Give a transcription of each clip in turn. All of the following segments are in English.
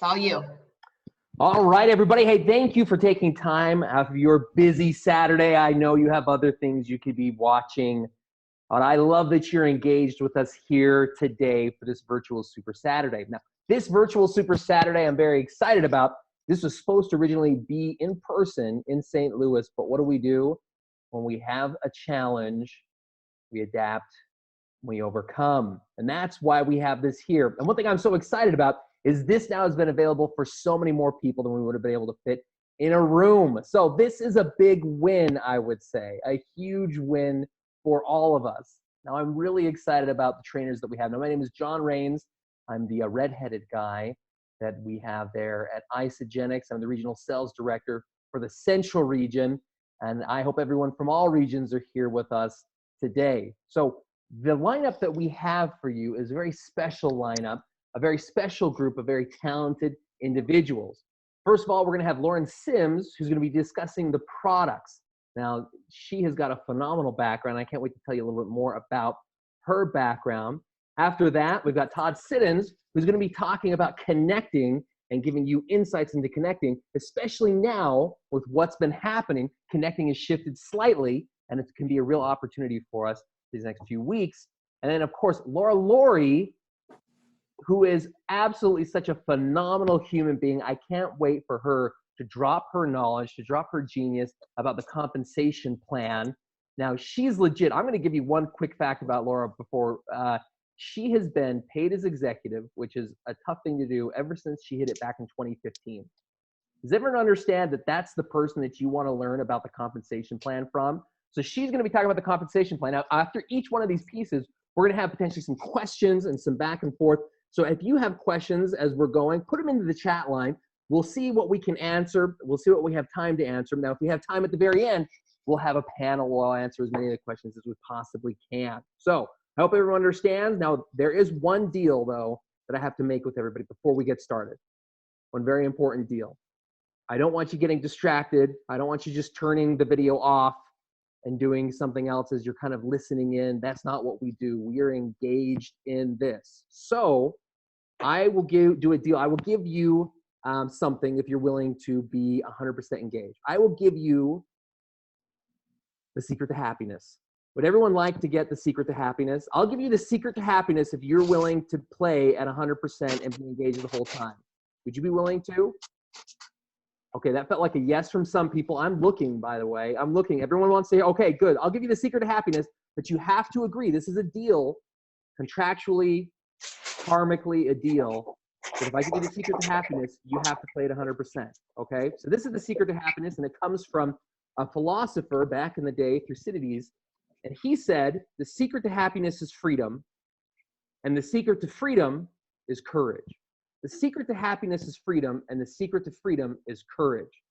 all you. All right, everybody. Hey, thank you for taking time out of your busy Saturday. I know you have other things you could be watching, but I love that you're engaged with us here today for this virtual Super Saturday. Now, this virtual Super Saturday, I'm very excited about. This was supposed to originally be in person in St. Louis, but what do? When we have a challenge, we adapt, we overcome. And that's why we have this here. And one thing I'm so excited about is this now has been available for so many more people than we would have been able to fit in a room. So this is a big win, I would say, a huge win for all of us. Now, I'm really excited about the trainers that we have. Now, my name is John Raynes. I'm the redheaded guy that we have there at Isagenix. I'm the regional sales director for the Central region. And I hope everyone from all regions are here with us today. So the lineup that we have for you is a very special lineup, a very special group of very talented individuals. First of all, we're going to have Laurie Sims, who's going to be discussing the products. Now, she has got a phenomenal background. I can't wait to tell you a little bit more about her background. After that, we've got Todd Siddons, who's going to be talking about connecting and giving you insights into connecting, especially now with what's been happening. Connecting has shifted slightly, and it can be a real opportunity for us these next few weeks. And then, of course, Laurie, who is absolutely such a phenomenal human being. I can't wait for her to drop her knowledge, to drop her genius about the compensation plan. Now, she's legit. I'm going to give you one quick fact about Laura before. She has been paid as executive, which is a tough thing to do ever since she hit it back in 2015. Does everyone understand that that's the person that you want to learn about the compensation plan from? So she's going to be talking about the compensation plan. Now, after each one of these pieces, we're going to have potentially some questions and some back and forth. So if you have questions as we're going, put them into the chat line. We'll see what we can answer. We'll see what we have time to answer. Now, if we have time at the very end, we'll have a panel. We'll answer as many of the questions as we possibly can. So I hope everyone understands. Now, there is one deal, though, that I have to make with everybody before we get started. One very important deal. I don't want you getting distracted. I don't want you just turning the video off and doing something else as you're kind of listening in. That's not what we do. We are engaged in this. So I will do a deal. I will give you something if you're willing to be 100% engaged. I will give you the secret to happiness. Would everyone like to get the secret to happiness? I'll give you the secret to happiness if you're willing to play at 100% and be engaged the whole time. Would you be willing to? Okay, that felt like a yes from some people. I'm looking, by the way. I'm looking. Everyone wants to say, okay, good. I'll give you the secret to happiness, but you have to agree. This is a deal, contractually, karmically a deal. But if I give you the secret to happiness, you have to play it 100%, okay? So this is the secret to happiness, and it comes from a philosopher back in the day, Thucydides, and he said, the secret to happiness is freedom, and the secret to freedom is courage. The secret to happiness is freedom, and the secret to freedom is courage.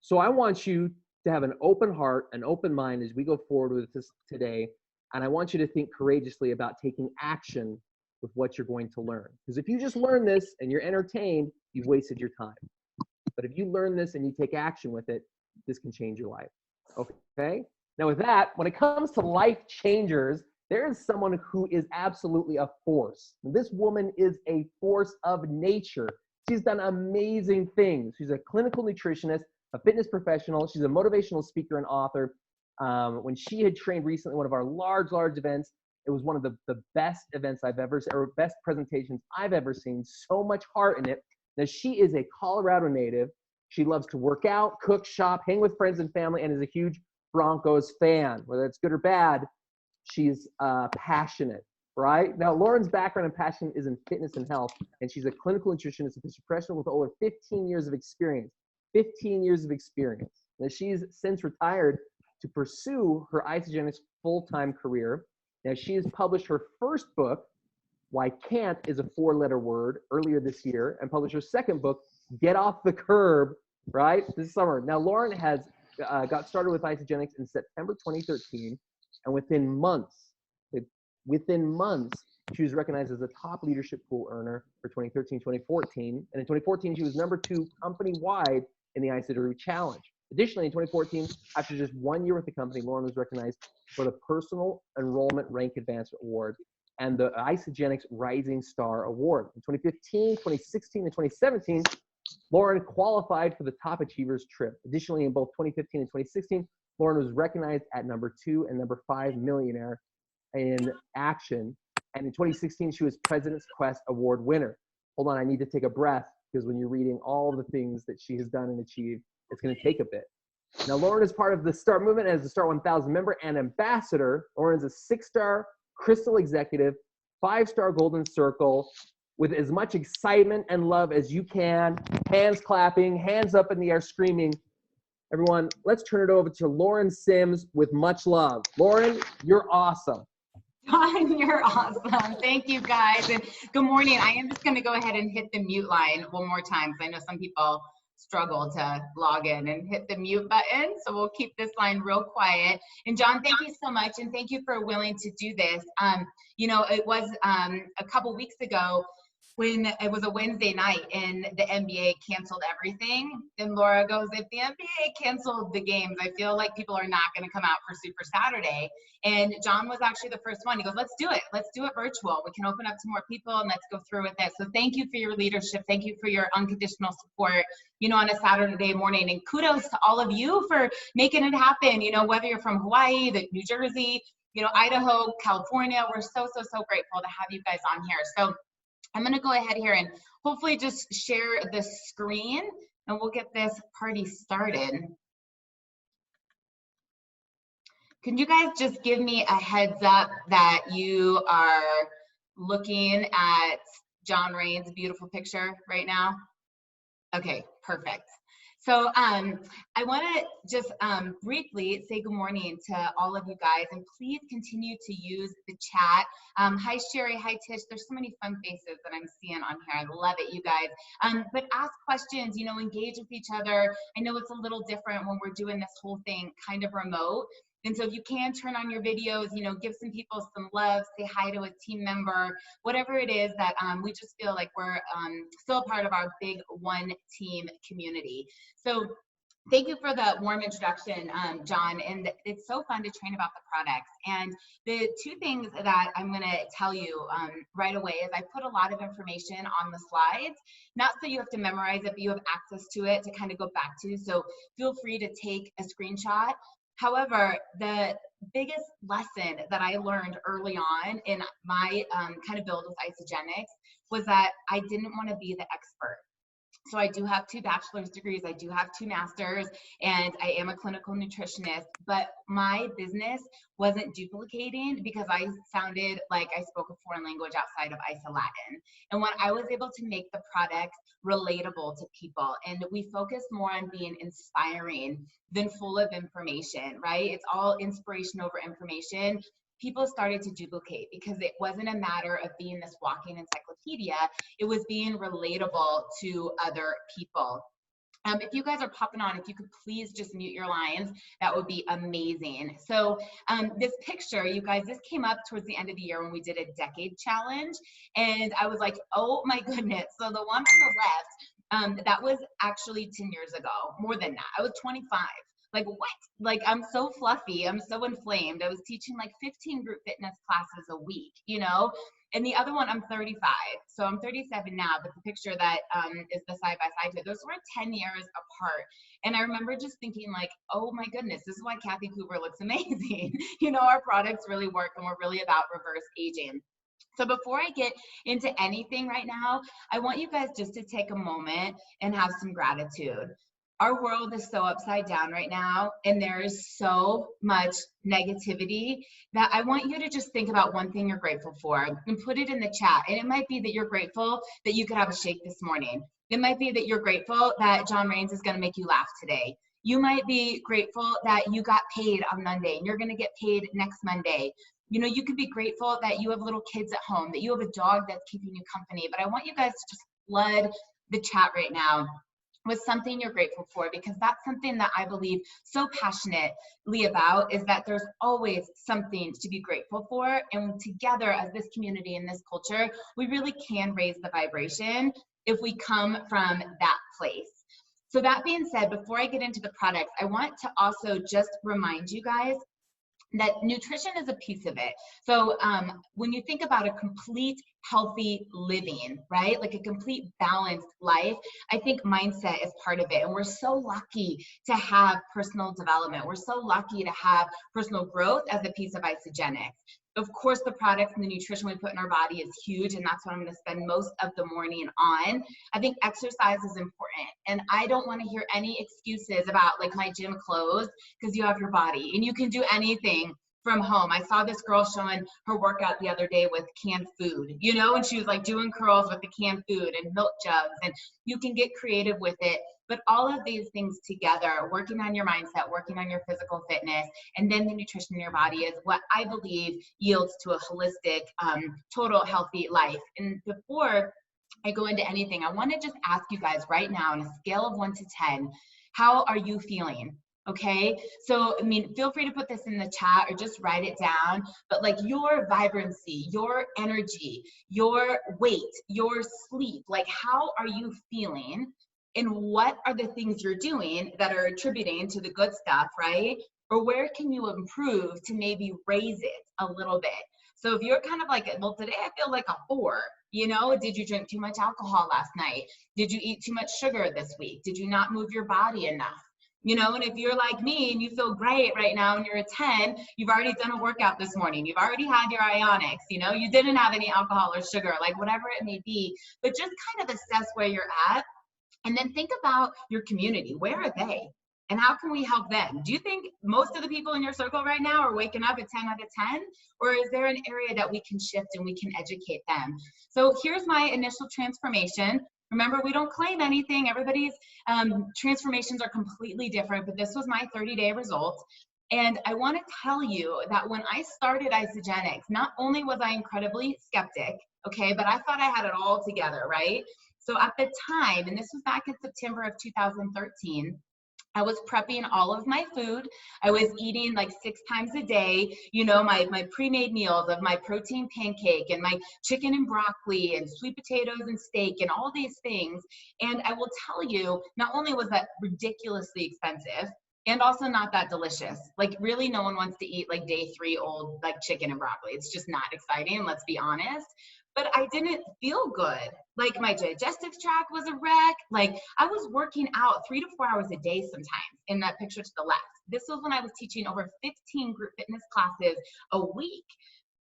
So I want you to have an open heart, an open mind as we go forward with this today, and I want you to think courageously about taking action with what you're going to learn. Because if you just learn this and you're entertained, you've wasted your time. But if you learn this and you take action with it, this can change your life. Okay? Now with that, when it comes to life changers, there is someone who is absolutely a force. This woman is a force of nature. She's done amazing things. She's a clinical nutritionist, a fitness professional. She's a motivational speaker and author. When she had trained recently, one of our large events, it was one of the best events I've ever seen, or best presentations I've ever seen. So much heart in it. Now, she is a Colorado native. She loves to work out, cook, shop, hang with friends and family, and is a huge Broncos fan. Whether it's good or bad, she's passionate, right? Now, Lauren's background and passion is in fitness and health, and she's a clinical nutritionist and fitness professional with over 15 years of experience. 15 years of experience. Now, she's since retired to pursue her Isagenix full-time career. Now, she has published her first book, Why Can't is a 4-letter word, earlier this year, and published her second book, Get Off the Curb, right, this summer. Now, Lauren has got started with Isagenix in September 2013, and within months, she was recognized as a top leadership pool earner for 2013, 2014, and in 2014, she was #2 company-wide in the Isagenix Challenge. Additionally, in 2014, after just 1 year with the company, Lauren was recognized for the Personal Enrollment Rank Advancement Award and the Isagenix Rising Star Award. In 2015, 2016, and 2017, Lauren qualified for the Top Achievers trip. Additionally, in both 2015 and 2016, Lauren was recognized at #2 and #5 Millionaire in Action. And in 2016, she was President's Quest Award winner. Hold on, I need to take a breath, because when you're reading all the things that she has done and achieved, it's going to take a bit. Now, Lauren is part of the STAR movement as a STAR 1000 member and ambassador. Lauren's a 6-star Crystal Executive, 5-star Golden Circle, with as much excitement and love as you can. Hands clapping, hands up in the air, screaming. Everyone, let's turn it over to Lauren Sims with much love. Lauren, you're awesome. John, you're awesome. Thank you, guys. And good morning. I am just going to go ahead and hit the mute line one more time, because I know some people struggle to log in and hit the mute button. So we'll keep this line real quiet. And John, thank you so much. And thank you for willing to do this. You know, it was a couple weeks ago when it was a Wednesday night and the NBA canceled everything. And Laura goes, if the NBA canceled the games, I feel like people are not going to come out for Super Saturday. And John was actually the first one. He goes, let's do it. Let's do it virtual. We can open up to more people and let's go through with it. So thank you for your leadership. Thank you for your unconditional support, you know, on a Saturday morning. And kudos to all of you for making it happen. You know, whether you're from Hawaii, New Jersey, you know, Idaho, California, we're so grateful to have you guys on here. So I'm going to go ahead here and hopefully just share the screen and we'll get this party started. Can you guys just give me a heads up that you are looking at John Raynes' beautiful picture right now? Okay, perfect. So I want to just briefly say good morning to all of you guys, and please continue to use the chat. Hi Sherry, hi Tish. There's so many fun faces that I'm seeing on here. I love it, you guys. But ask questions, you know, engage with each other. I know it's a little different when we're doing this whole thing kind of remote. And so if you can turn on your videos, you know, give some people some love, say hi to a team member, whatever it is that we just feel like we're still part of our big one team community. So thank you for the warm introduction, John. And it's so fun to train about the products. And the two things that I'm going to tell you right away is I put a lot of information on the slides, not so you have to memorize it, but you have access to it to kind of go back to. So feel free to take a screenshot. However, the biggest lesson that I learned early on in my kind of build with Isagenix was that I didn't want to be the expert. So I do have 2 bachelor's degrees, I do have 2 masters, and I am a clinical nutritionist, but my business wasn't duplicating because I sounded like I spoke a foreign language outside of Iso-Latin. And when I was able to make the product relatable to people, and we focused more on being inspiring than full of information, right? It's all inspiration over information. People started to duplicate because it wasn't a matter of being this walking encyclopedia. It was being relatable to other people. If you guys are popping on, if you could please just mute your lines, that would be amazing. So this picture, you guys, this came up towards the end of the year when we did a decade challenge. And I was like, oh my goodness. So the one on the left, that was actually 10 years ago, more than that. I was 25. Like what? Like I'm so fluffy, I'm so inflamed. I was teaching like 15 group fitness classes a week, you know? And the other one, I'm 35. So I'm 37 now, but the picture that is the side by side here, those were 10 years apart. And I remember just thinking like, oh my goodness, this is why Kathy Cooper looks amazing. You know, our products really work and we're really about reverse aging. So before I get into anything right now, I want you guys just to take a moment and have some gratitude. Our world is so upside down right now, and there is so much negativity that I want you to just think about one thing you're grateful for and put it in the chat. And it might be that you're grateful that you could have a shake this morning. It might be that you're grateful that John Raynes is going to make you laugh today. You might be grateful that you got paid on Monday and you're going to get paid next Monday. You know, you could be grateful that you have little kids at home, that you have a dog that's keeping you company. But I want you guys to just flood the chat right now with something you're grateful for, because that's something that I believe so passionately about, is that there's always something to be grateful for. And together as this community and this culture, we really can raise the vibration if we come from that place. So that being said, before I get into the products, I want to also just remind you guys that nutrition is a piece of it. So when you think about a complete healthy living, right? Like a complete balanced life, I think mindset is part of it. And we're so lucky to have personal development. We're so lucky to have personal growth as a piece of Isagenix. Of course, the products and the nutrition we put in our body is huge, and that's what I'm going to spend most of the morning on. I think exercise is important, and I don't want to hear any excuses about like my gym clothes, because you have your body and you can do anything from home. I saw this girl showing her workout the other day with canned food, you know, and she was like doing curls with the canned food and milk jugs, and you can get creative with it. But all of these things together, working on your mindset, working on your physical fitness, and then the nutrition in your body is what I believe yields to a holistic, total healthy life. And before I go into anything, I want to just ask you guys right now on a scale of 1 to 10, how are you feeling? Okay, so I mean, feel free to put this in the chat or just write it down, but like your vibrancy, your energy, your weight, your sleep, like how are you feeling? And what are the things you're doing that are attributing to the good stuff, right? Or where can you improve to maybe raise it a little bit? So if you're kind of like, well, today I feel like a 4, you know, did you drink too much alcohol last night? Did you eat too much sugar this week? Did you not move your body enough? You know, and if you're like me and you feel great right now and you're a 10, you've already done a workout this morning. You've already had your ionics, you know, you didn't have any alcohol or sugar, like whatever it may be, but just kind of assess where you're at. And then think about your community. Where are they? And how can we help them? Do you think most of the people in your circle right now are waking up at 10 out of 10? Or is there an area that we can shift and we can educate them? So here's my initial transformation. Remember, we don't claim anything. Everybody's transformations are completely different, but this was my 30-day result. And I want to tell you that when I started Isagenix, not only was I incredibly skeptic, okay, but I thought I had it all together, right? So at the time, and this was back in September of 2013, I was prepping all of my food. I was eating like 6 times a day, you know, my pre-made meals of my protein pancake and my chicken and broccoli and sweet potatoes and steak and all these things. And I will tell you, not only was that ridiculously expensive, and also not that delicious. Like really no one wants to eat like day 3 old like chicken and broccoli. It's just not exciting, let's be honest. But I didn't feel good. Like my digestive tract was a wreck. Like I was working out 3 to 4 hours a day sometimes in that picture to the left. This was when I was teaching over 15 group fitness classes a week.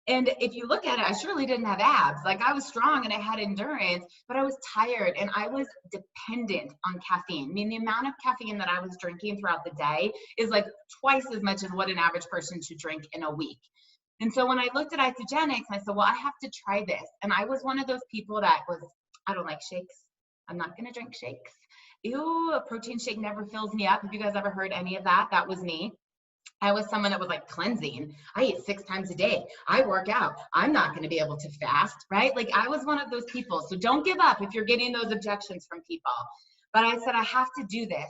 And if you look at it, I surely didn't have abs. Like I was strong and I had endurance, but I was tired and I was dependent on caffeine. I mean, the amount of caffeine that I was drinking throughout the day is like twice as much as what an average person should drink in a week. And so when I looked at Isagenix, I said, well, I have to try this. And I was one of those people that was, I don't like shakes. I'm not going to drink shakes. Ew, a protein shake never fills me up. Have you guys ever heard any of that? That was me. I was someone that was like cleansing. I eat 6 times a day. I work out. I'm not going to be able to fast, right? Like I was one of those people. So don't give up if you're getting those objections from people. But I said, I have to do this.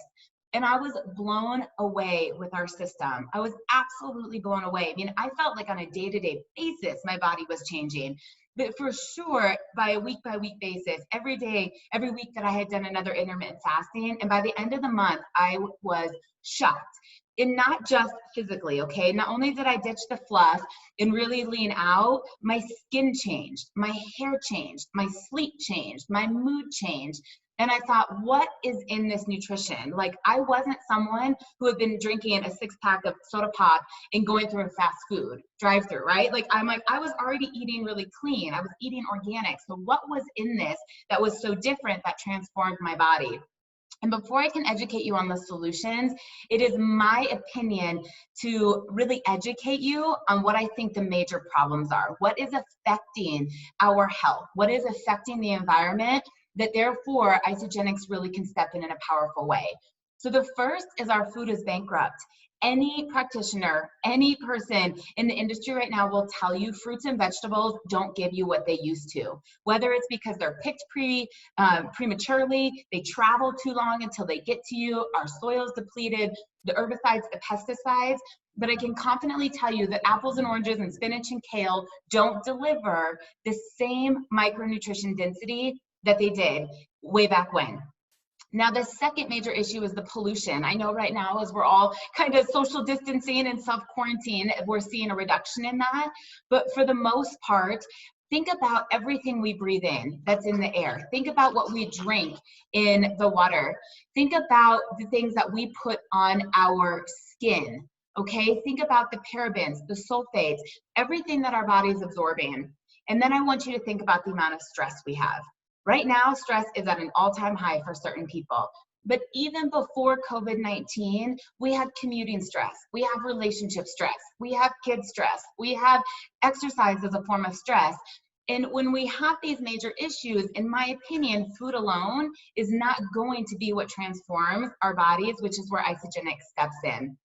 And I was blown away with our system. I was absolutely blown away. I mean, I felt like on a day-to-day basis, my body was changing. But for sure, by a week-by-week basis, every day, every week that I had done another intermittent fasting, and by the end of the month, I was shocked. And not just physically, okay? Not only did I ditch the fluff and really lean out, my skin changed, my hair changed, my sleep changed, my mood changed. And I thought, what is in this nutrition? Like, I wasn't someone who had been drinking a 6-pack of soda pop and going through a fast food drive-through, right? Like, I was already eating really clean. I was eating organic. So what was in this that was so different that transformed my body? And before I can educate you on the solutions, it is my opinion to really educate you on what I think the major problems are. What is affecting our health? What is affecting the environment that therefore Isagenix really can step in a powerful way? So the first is our food is bankrupt. Any practitioner, any person in the industry right now will tell you fruits and vegetables don't give you what they used to. Whether it's because they're picked prematurely, they travel too long until they get to you, our soil's depleted, the herbicides, the pesticides. But I can confidently tell you that apples and oranges and spinach and kale don't deliver the same micronutrition density that they did way back when. Now, the second major issue is the pollution. I know right now, as we're all kind of social distancing and self-quarantine, we're seeing a reduction in that. But for the most part, think about everything we breathe in that's in the air. Think about what we drink in the water. Think about the things that we put on our skin, okay? Think about the parabens, the sulfates, everything that our body's absorbing. And then I want you to think about the amount of stress we have. Right now, stress is at an all-time high for certain people. But even before COVID-19, we have commuting stress, we have relationship stress, we have kid stress, we have exercise as a form of stress. And when we have these major issues, in my opinion, food alone is not going to be what transforms our bodies, which is where Isagenix steps in.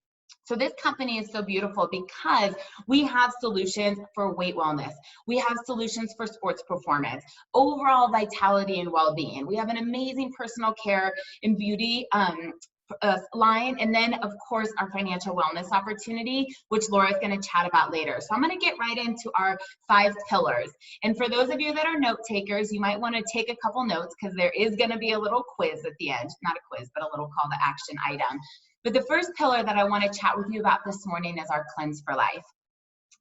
So this company is so beautiful because we have solutions for weight wellness. We have solutions for sports performance, overall vitality and well-being. We have an amazing personal care and beauty line. And then of course, our financial wellness opportunity, which Laura's gonna chat about later. So I'm gonna get right into our 5 pillars. And for those of you that are note takers, you might wanna take a couple notes because there is gonna be a little quiz at the end, not a quiz, but a little call to action item. But the first pillar that I want to chat with you about this morning is our Cleanse for Life.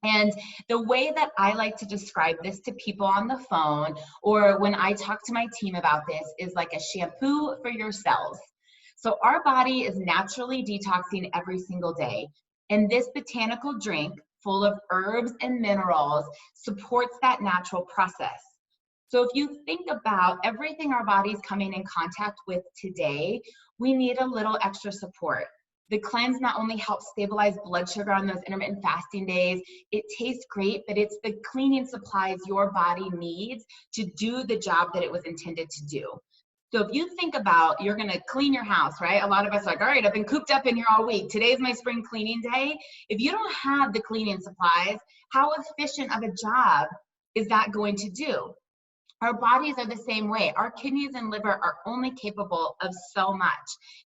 And the way that I like to describe this to people on the phone or when I talk to my team about this is like a shampoo for your cells. So our body is naturally detoxing every single day. And this botanical drink full of herbs and minerals supports that natural process. So if you think about everything our body's coming in contact with today, we need a little extra support. The cleanse not only helps stabilize blood sugar on those intermittent fasting days, it tastes great, but it's the cleaning supplies your body needs to do the job that it was intended to do. So if you think about, you're gonna clean your house, right? A lot of us are like, all right, I've been cooped up in here all week. Today's my spring cleaning day. If you don't have the cleaning supplies, how efficient of a job is that going to do? Our bodies are the same way. Our kidneys and liver are only capable of so much.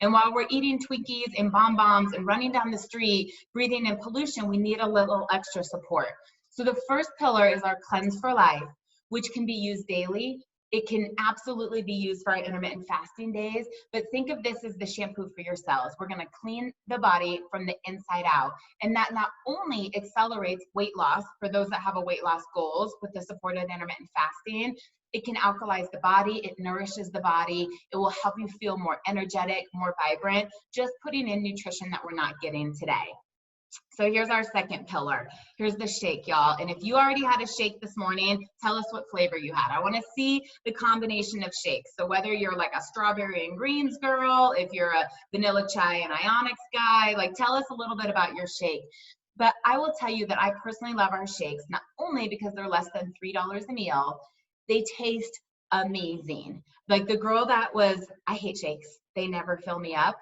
And while we're eating Twinkies and bonbons and running down the street, breathing in pollution, we need a little extra support. So the first pillar is our Cleanse for Life, which can be used daily. It can absolutely be used for our intermittent fasting days, but think of this as the shampoo for your cells. We're gonna clean the body from the inside out. And that not only accelerates weight loss for those that have a weight loss goals with the supported intermittent fasting, it can alkalize the body, it nourishes the body, it will help you feel more energetic, more vibrant, just putting in nutrition that we're not getting today. So here's our second pillar. Here's the shake, y'all. And if you already had a shake this morning, tell us what flavor you had. I want to see the combination of shakes. So whether you're like a strawberry and greens girl, if you're a vanilla chai and ionics guy, like tell us a little bit about your shake. But I will tell you that I personally love our shakes, not only because they're less than $3 a meal, they taste amazing. Like the girl that was, I hate shakes. They never fill me up.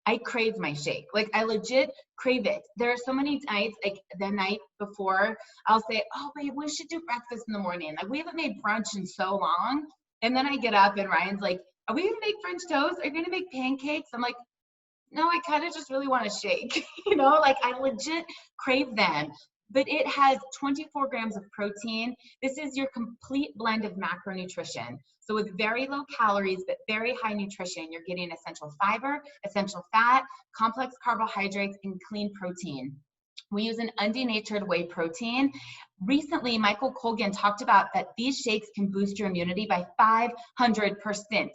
I crave my shake. Like I legit crave it. There are so many nights, like the night before, I'll say, oh babe, we should do breakfast in the morning. Like we haven't made brunch in so long. And then I get up and Ryan's like, are we gonna make French toast? Are you gonna make pancakes? I'm like, no, I kind of just really want a shake. You know, like I legit crave them. But it has 24 grams of protein. This is your complete blend of macronutrition. So with very low calories, but very high nutrition, you're getting essential fiber, essential fat, complex carbohydrates, and clean protein. We use an undenatured whey protein. Recently, Michael Colgan talked about that these shakes can boost your immunity by 500%.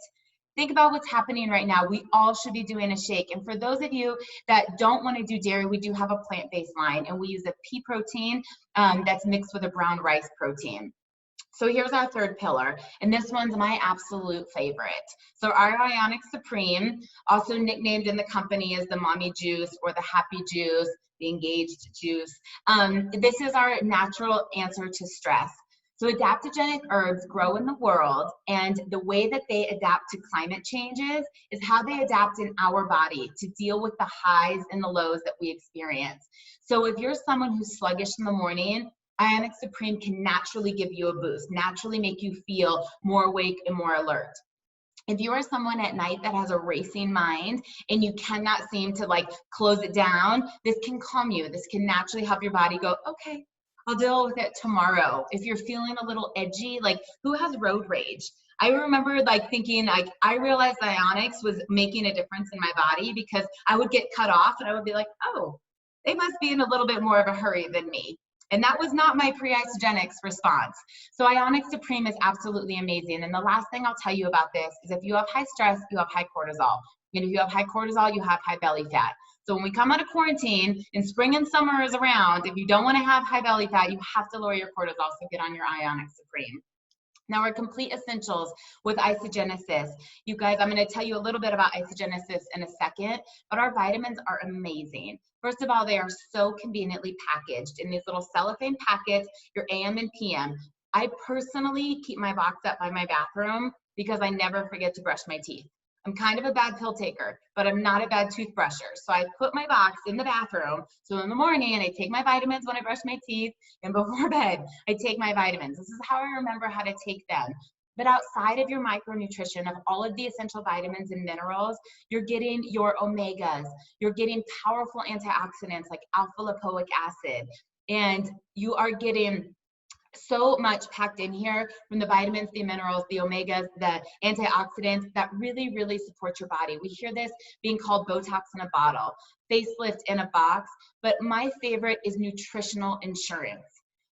Think about what's happening right now. We all should be doing a shake. And for those of you that don't want to do dairy, we do have a plant-based line, and we use a pea protein that's mixed with a brown rice protein. So here's our third pillar, and this one's my absolute favorite. So our Ionic Supreme, also nicknamed in the company as the mommy juice or the happy juice, the engaged juice. This is our natural answer to stress. So adaptogenic herbs grow in the world, and the way that they adapt to climate changes is how they adapt in our body to deal with the highs and the lows that we experience. So if you're someone who's sluggish in the morning, Ionic Supreme can naturally give you a boost, naturally make you feel more awake and more alert. If you are someone at night that has a racing mind and you cannot seem to like close it down, this can calm you. This can naturally help your body go, okay, I'll deal with it tomorrow. If you're feeling a little edgy, like who has road rage? I remember like thinking, like, I realized Ionics was making a difference in my body because I would get cut off and I would be like, oh, they must be in a little bit more of a hurry than me. And that was not my pre-Isogenics response. So Ionic Supreme is absolutely amazing. And the last thing I'll tell you about this is if you have high stress, you have high cortisol. And if you have high cortisol, you have high belly fat. So when we come out of quarantine and spring and summer is around, if you don't want to have high belly fat, you have to lower your cortisol. So get on your Ionic Supreme. Now our complete essentials with Isogenesis. You guys, I'm going to tell you a little bit about Isogenesis in a second, but our vitamins are amazing. First of all, they are so conveniently packaged in these little cellophane packets, your AM and PM. I personally keep my box up by my bathroom because I never forget to brush my teeth. I'm kind of a bad pill taker, but I'm not a bad toothbrusher. So I put my box in the bathroom. So in the morning, I take my vitamins when I brush my teeth, and before bed, I take my vitamins. This is how I remember how to take them. But outside of your micronutrition of all of the essential vitamins and minerals, you're getting your omegas, you're getting powerful antioxidants like alpha lipoic acid, and you are getting so much packed in here from the vitamins, the minerals, the omegas, the antioxidants that really, really support your body. We hear this being called Botox in a bottle, facelift in a box, but my favorite is nutritional insurance.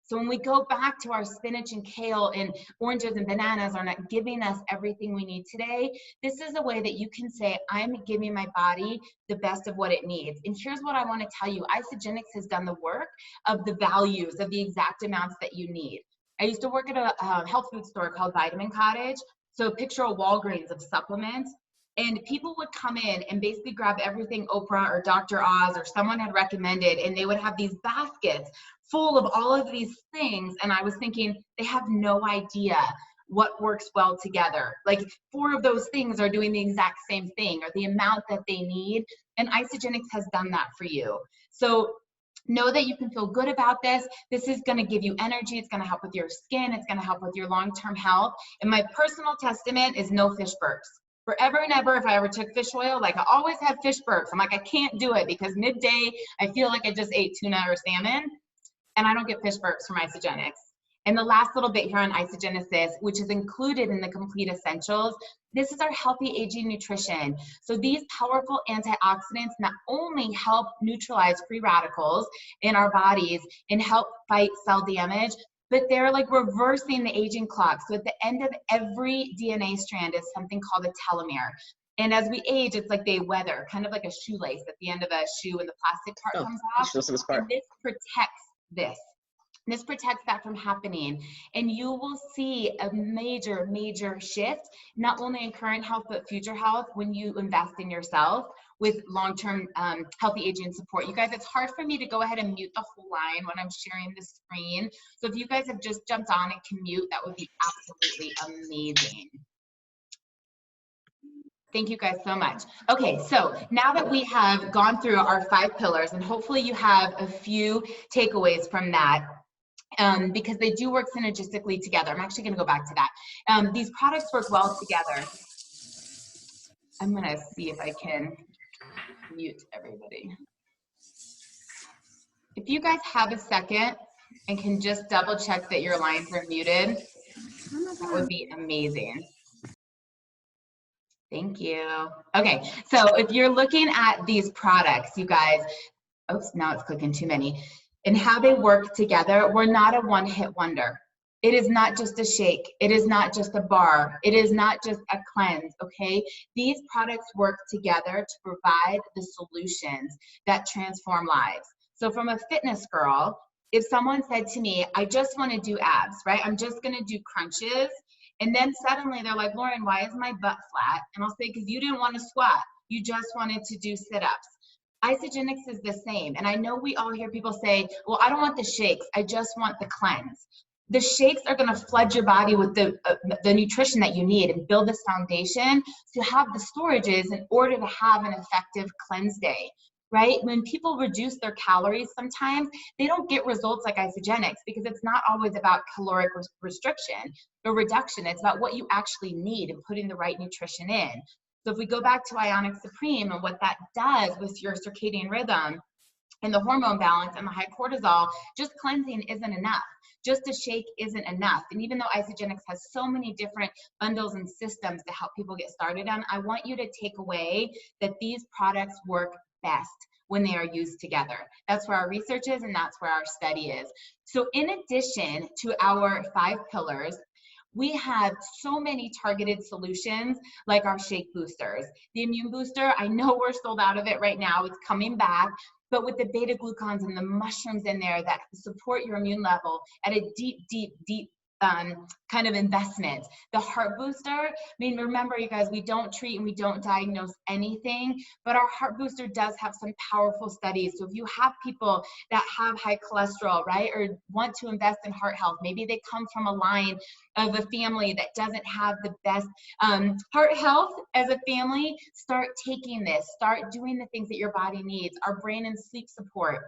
So when we go back to our spinach and kale and oranges and bananas are not giving us everything we need today, this is a way that you can say, I'm giving my body the best of what it needs. And here's what I want to tell you. Isogenics has done the work of the values of the exact amounts that you need. I used to work at a health food store called Vitamin Cottage. So picture a Walgreens of supplements. And people would come in and basically grab everything Oprah or Dr. Oz or someone had recommended, and they would have these baskets full of all of these things. And I was thinking, they have no idea what works well together. Like 4 of those things are doing the exact same thing or the amount that they need. And Isogenics has done that for you. So know that you can feel good about this. This is going to give you energy. It's going to help with your skin. It's going to help with your long-term health. And my personal testament is no fish burps. Forever and ever, if I ever took fish oil, like I always have fish burps. I'm like, I can't do it because midday, I feel like I just ate tuna or salmon, and I don't get fish burps from Isogenics. And the last little bit here on Isogenesis, which is included in the complete essentials, this is our healthy aging nutrition. So these powerful antioxidants not only help neutralize free radicals in our bodies and help fight cell damage, but they're like reversing the aging clock. So at the end of every DNA strand is something called a telomere. And as we age, it's like they weather, kind of like a shoelace at the end of a shoe when the plastic part comes off. And this protects this. This protects that from happening. And you will see a major, major shift, not only in current health, but future health when you invest in yourself with long-term healthy aging support. You guys, it's hard for me to go ahead and mute the whole line when I'm sharing the screen. So if you guys have just jumped on and can mute, that would be absolutely amazing. Thank you guys so much. Okay, so now that we have gone through our 5 pillars, and hopefully you have a few takeaways from that, because they do work synergistically together. I'm actually going to go back to that. These products work well together. I'm going to see if I can mute everybody. If you guys have a second and can just double check that your lines are muted, that would be amazing. Thank you. Okay, so if you're looking at these products, you guys, oops, now it's clicking too many, and how they work together, we're not a one-hit wonder. It is not just a shake. It is not just a bar. It is not just a cleanse, okay? These products work together to provide the solutions that transform lives. So from a fitness girl, if someone said to me, I just want to do abs, right? I'm just going to do crunches. And then suddenly they're like, Lauren, why is my butt flat? And I'll say, because you didn't want to squat. You just wanted to do sit-ups. Isogenics is the same. And I know we all hear people say, well, I don't want the shakes. I just want the cleanse. The shakes are going to flood your body with the nutrition that you need and build this foundation to have the storages in order to have an effective cleanse day, right? When people reduce their calories, sometimes they don't get results like Isogenics because it's not always about caloric restriction or reduction. It's about what you actually need and putting the right nutrition in. So if we go back to Ionic Supreme and what that does with your circadian rhythm, and the hormone balance and the high cortisol, just cleansing isn't enough. Just a shake isn't enough. And even though Isagenix has so many different bundles and systems to help people get started on, I want you to take away that these products work best when they are used together. That's where our research is, and that's where our study is. So in addition to our 5 pillars, we have so many targeted solutions like our shake boosters. The immune booster, I know we're sold out of it right now. It's coming back. But with the beta glucans and the mushrooms in there that support your immune level at a deep, deep, deep kind of investment. The heart booster, I mean, remember you guys, we don't treat and we don't diagnose anything, but our heart booster does have some powerful studies. So if you have people that have high cholesterol, right, or want to invest in heart health, maybe they come from a line of a family that doesn't have the best heart health as a family, start taking this, start doing the things that your body needs. Our brain and sleep support.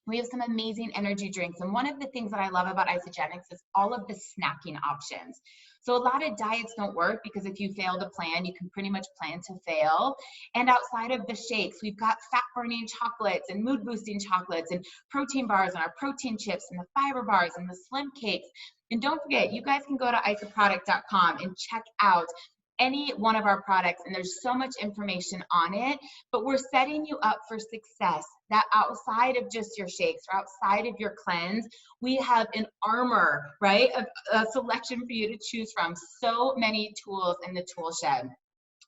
We have some amazing energy drinks. And one of the things that I love about Isagenix is all of the snacking options. So a lot of diets don't work because if you fail to plan, you can pretty much plan to fail. And outside of the shakes, we've got fat burning chocolates and mood boosting chocolates and protein bars and our protein chips and the fiber bars and the slim cakes. And don't forget, you guys can go to isoproduct.com and check out any one of our products, and there's so much information on it, but we're setting you up for success, that outside of just your shakes or outside of your cleanse, we have an armor, right, a selection for you to choose from. So many tools in the tool shed.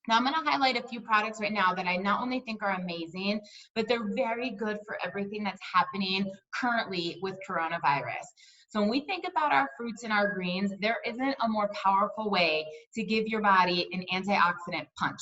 Now, I'm going to highlight a few products right now that I not only think are amazing, but they're very good for everything that's happening currently with coronavirus. So when we think about our fruits and our greens, there isn't a more powerful way to give your body an antioxidant punch.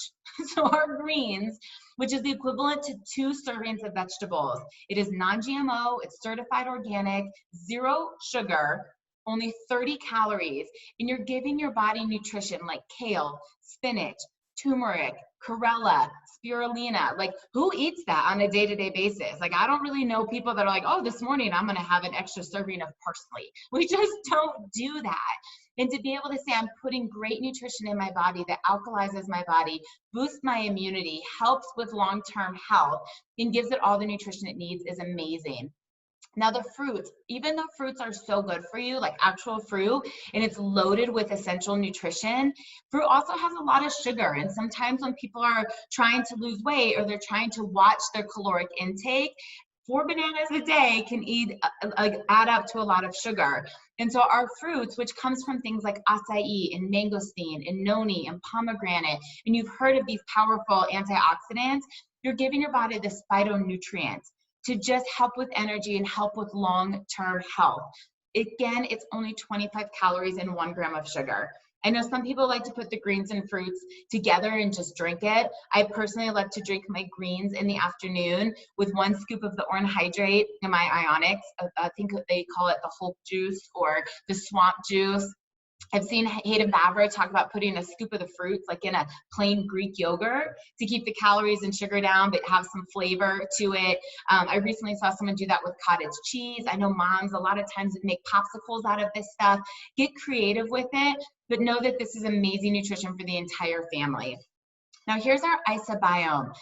So our greens, which is the equivalent to 2 servings of vegetables. It is non-GMO, it's certified organic, 0 sugar, only 30 calories, and you're giving your body nutrition like kale, spinach, turmeric, chlorella, spirulina. Like, who eats that on a day-to-day basis? Like, I don't really know people that are like, oh, this morning I'm going to have an extra serving of parsley. We just don't do that. And to be able to say I'm putting great nutrition in my body that alkalizes my body, boosts my immunity, helps with long-term health, and gives it all the nutrition it needs is amazing. Now the fruits, even though fruits are so good for you, like actual fruit, and it's loaded with essential nutrition, fruit also has a lot of sugar. And sometimes when people are trying to lose weight or they're trying to watch their caloric intake, 4 bananas a day can add up to a lot of sugar. And so our fruits, which comes from things like acai and mangosteen and noni and pomegranate, and you've heard of these powerful antioxidants, you're giving your body the phytonutrients to just help with energy and help with long-term health. Again, it's only 25 calories and 1 gram of sugar. I know some people like to put the greens and fruits together and just drink it. I personally like to drink my greens in the afternoon with 1 scoop of the orange hydrate and my ionics. I think they call it the Hulk juice or the swamp juice. I've seen Hayden Bavra talk about putting a scoop of the fruits like in a plain Greek yogurt to keep the calories and sugar down, but have some flavor to it. I recently saw someone do that with cottage cheese. I know moms a lot of times make popsicles out of this stuff. Get creative with it, but know that this is amazing nutrition for the entire family. Now here's our IsaBiome.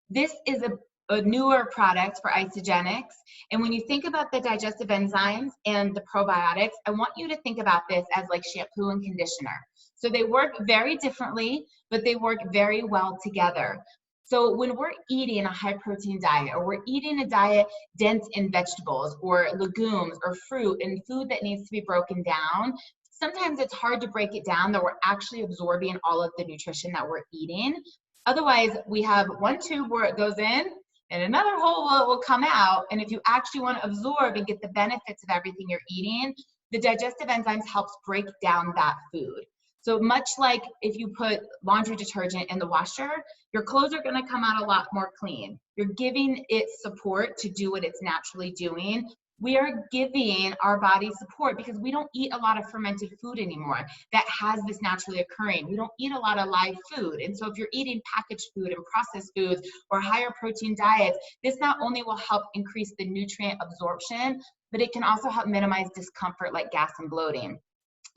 This is a newer product for Isagenix. And when you think about the digestive enzymes and the probiotics, I want you to think about this as like shampoo and conditioner. So they work very differently, but they work very well together. So when we're eating a high protein diet, or we're eating a diet dense in vegetables or legumes or fruit and food that needs to be broken down, sometimes it's hard to break it down that we're actually absorbing all of the nutrition that we're eating. Otherwise, we have 1 tube where it goes in, and another hole will come out. And if you actually want to absorb and get the benefits of everything you're eating, the digestive enzymes helps break down that food. So much like if you put laundry detergent in the washer, your clothes are going to come out a lot more clean. You're giving it support to do what it's naturally doing. We are giving our body support because we don't eat a lot of fermented food anymore that has this naturally occurring. We don't eat a lot of live food. And so if you're eating packaged food and processed foods or higher protein diets, this not only will help increase the nutrient absorption, but it can also help minimize discomfort like gas and bloating.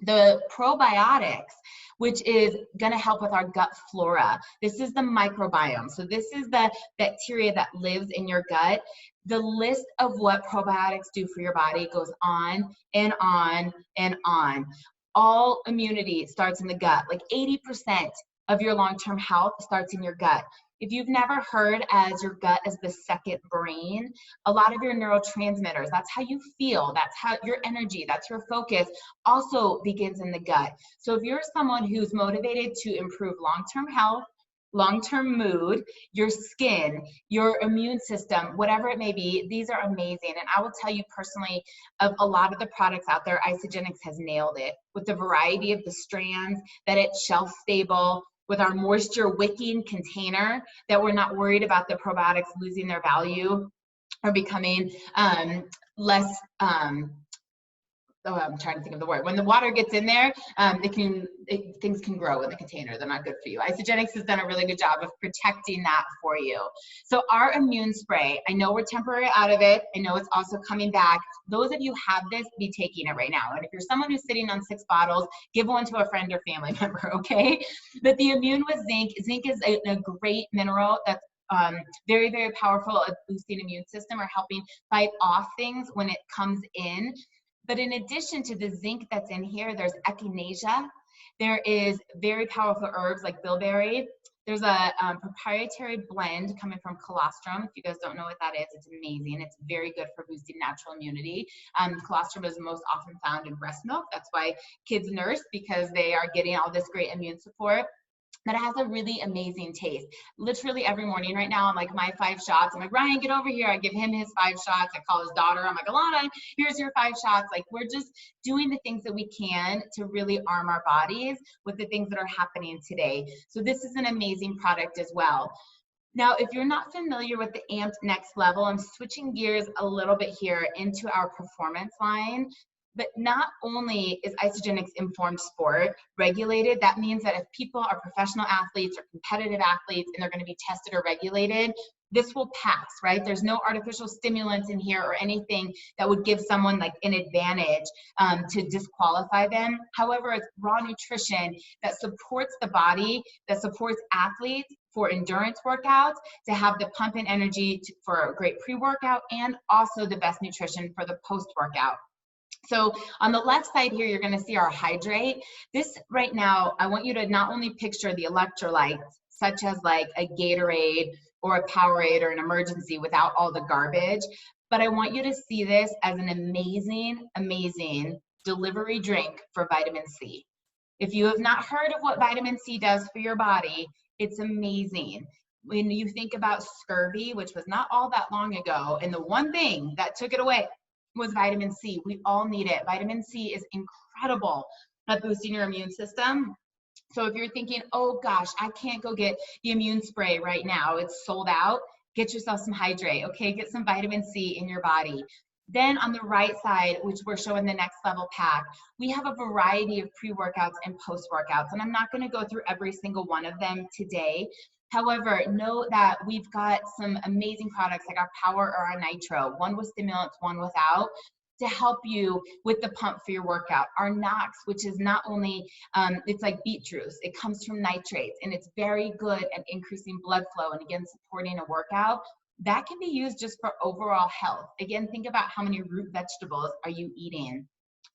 The probiotics, which is going to help with our gut flora. This is the microbiome. So this is the bacteria that lives in your gut. The list of what probiotics do for your body goes on and on and on. All immunity starts in the gut. Like 80% of your long-term health starts in your gut. If you've never heard as your gut as the second brain, a lot of your neurotransmitters, that's how you feel, that's how your energy, that's your focus, also begins in the gut. So if you're someone who's motivated to improve long-term health, long-term mood, your skin, your immune system, whatever it may be, these are amazing. And I will tell you personally, of a lot of the products out there, Isagenix has nailed it with the variety of the strands, that it's shelf stable, with our moisture wicking container, that we're not worried about the probiotics losing their value or becoming less, I'm trying to think of the word. When the water gets in there, things can grow in the container. They're not good for you. Isagenix has done a really good job of protecting that for you. So our immune spray, I know we're temporary out of it. I know it's also coming back. Those of you have this, be taking it right now. And if you're someone who's sitting on 6 bottles, give one to a friend or family member, okay? But the Immune with Zinc, zinc is a great mineral that's very, very powerful at boosting immune system or helping fight off things when it comes in. But in addition to the zinc that's in here, there's echinacea. There is very powerful herbs like bilberry. There's a proprietary blend coming from colostrum. If you guys don't know what that is, it's amazing. It's very good for boosting natural immunity. Colostrum is most often found in breast milk. That's why kids nurse, because they are getting all this great immune support. But it has a really amazing taste. Literally every morning right now, I'm like, my 5 shots. I'm like, Ryan, get over here. I give him his 5 shots. I call his daughter. I'm like, Alana, here's your 5 shots. Like, we're just doing the things that we can to really arm our bodies with the things that are happening today. So this is an amazing product as well. Now, if you're not familiar with the Amped Next Level, I'm switching gears a little bit here into our performance line. But not only is Isagenix Informed Sport regulated, that means that if people are professional athletes or competitive athletes and they're going to be tested or regulated, this will pass, right? There's no artificial stimulants in here or anything that would give someone like an advantage to disqualify them. However, it's raw nutrition that supports the body, that supports athletes for endurance workouts, to have the pump and energy for a great pre-workout, and also the best nutrition for the post-workout. So on the left side here, you're going to see our hydrate. This right now, I want you to not only picture the electrolytes, such as like a Gatorade or a Powerade or an Emergency without all the garbage, but I want you to see this as an amazing, amazing delivery drink for vitamin C. If you have not heard of what vitamin C does for your body, it's amazing. When you think about scurvy, which was not all that long ago, and the one thing that took it away was vitamin C. We all need it. Vitamin C is incredible at boosting your immune system. So if you're thinking, oh gosh, I can't go get the immune spray right now, it's sold out, get yourself some hydrate, okay? Get some vitamin C in your body. Then on the right side, which we're showing the Next Level pack, we have a variety of pre-workouts and post-workouts, and I'm not going to go through every single one of them today. However, know that we've got some amazing products like our Power or our Nitro, one with stimulants, one without, to help you with the pump for your workout. Our Nox, which is not only, it's like beet juice, it comes from nitrates, and it's very good at increasing blood flow and again, supporting a workout. That can be used just for overall health. Again, think about how many root vegetables are you eating.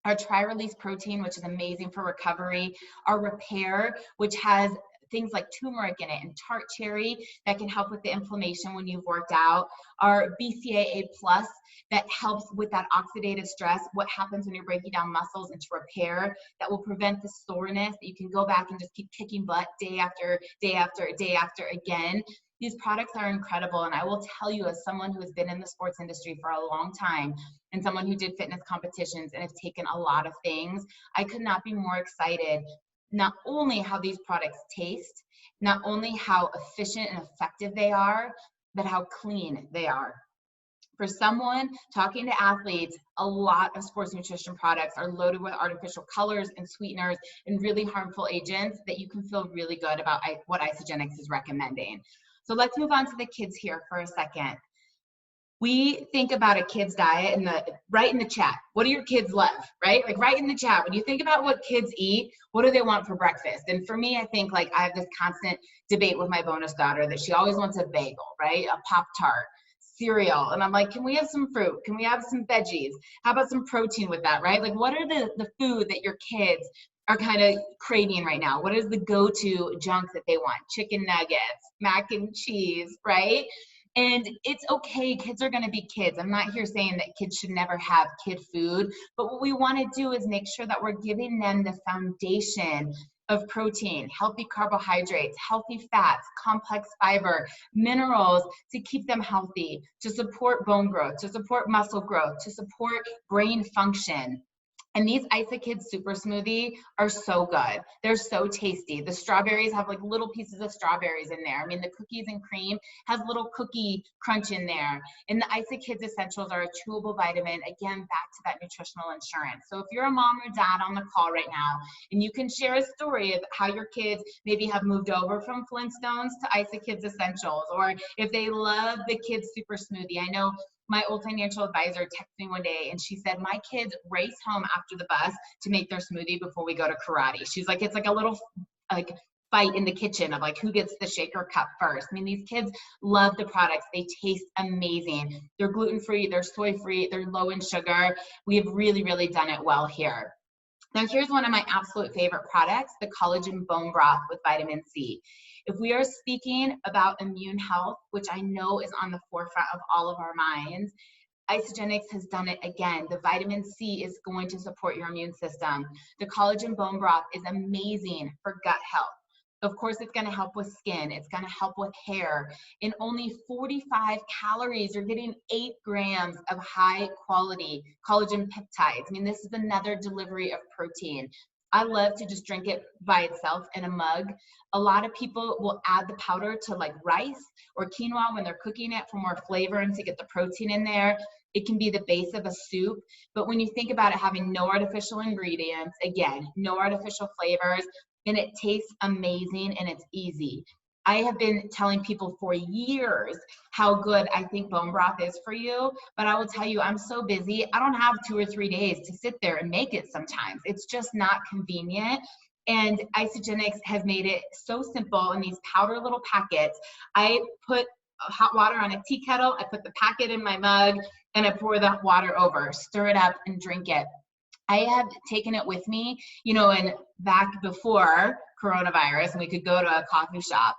Our Tri-Release Protein, which is amazing for recovery. Our Repair, which has things like turmeric in it and tart cherry that can help with the inflammation when you've worked out. Our BCAA Plus that helps with that oxidative stress, what happens when you're breaking down muscles, and to repair, that will prevent the soreness, that you can go back and just keep kicking butt day after day after day after again. These products are incredible, and I will tell you, as someone who has been in the sports industry for a long time and someone who did fitness competitions and have taken a lot of things, I could not be more excited not only how these products taste, not only how efficient and effective they are, but how clean they are. For someone talking to athletes, a lot of sports nutrition products are loaded with artificial colors and sweeteners and really harmful agents that you can feel really good about what Isagenix is recommending. So let's move on to the kids here for a second. We think about a kid's diet and write in the chat, what do your kids love, right? Like write in the chat, when you think about what kids eat, what do they want for breakfast? And for me, I think like I have this constant debate with my bonus daughter that she always wants a bagel, right? A Pop-Tart, cereal. And I'm like, can we have some fruit? Can we have some veggies? How about some protein with that, right? Like, what are the food that your kids are kind of craving right now? What is the go-to junk that they want? Chicken nuggets, mac and cheese, right? And it's okay, kids are gonna be kids. I'm not here saying that kids should never have kid food, but what we wanna do is make sure that we're giving them the foundation of protein, healthy carbohydrates, healthy fats, complex fiber, minerals to keep them healthy, to support bone growth, to support muscle growth, to support brain function. And these IsaKids Super Smoothie are so good. They're so tasty. The strawberries have like little pieces of strawberries in there. I mean, the cookies and cream has little cookie crunch in there. And the IsaKids Essentials are a chewable vitamin, again, back to that nutritional insurance. So if you're a mom or dad on the call right now, and you can share a story of how your kids maybe have moved over from Flintstones to IsaKids Essentials, or if they love the Kids Super Smoothie. I know my old financial advisor texted me one day and she said, my kids race home after the bus to make their smoothie before we go to karate. She's like, it's like a little like fight in the kitchen of like who gets the shaker cup first. I mean, these kids love the products. They taste amazing. They're gluten-free, they're soy-free, they're low in sugar. We have really, really done it well here. Now, here's one of my absolute favorite products, the collagen bone broth with vitamin C. If we are speaking about immune health, which I know is on the forefront of all of our minds, Isagenix has done it again. The vitamin C is going to support your immune system. The collagen bone broth is amazing for gut health. Of course, it's going to help with skin. It's going to help with hair. In only 45 calories, you're getting 8 grams of high quality collagen peptides. I mean, this is another delivery of protein. I love to just drink it by itself in a mug. A lot of people will add the powder to like rice or quinoa when they're cooking it for more flavor and to get the protein in there. It can be the base of a soup, but when you think about it having no artificial ingredients, again, no artificial flavors, and it tastes amazing and it's easy. I have been telling people for years how good I think bone broth is for you, but I will tell you, I'm so busy. I don't have 2 or 3 days to sit there and make it sometimes. It's just not convenient. And Isagenix has made it so simple in these powder little packets. I put hot water on a tea kettle, I put the packet in my mug, and I pour the water over, stir it up and drink it. I have taken it with me, you know, and back before coronavirus and we could go to a coffee shop.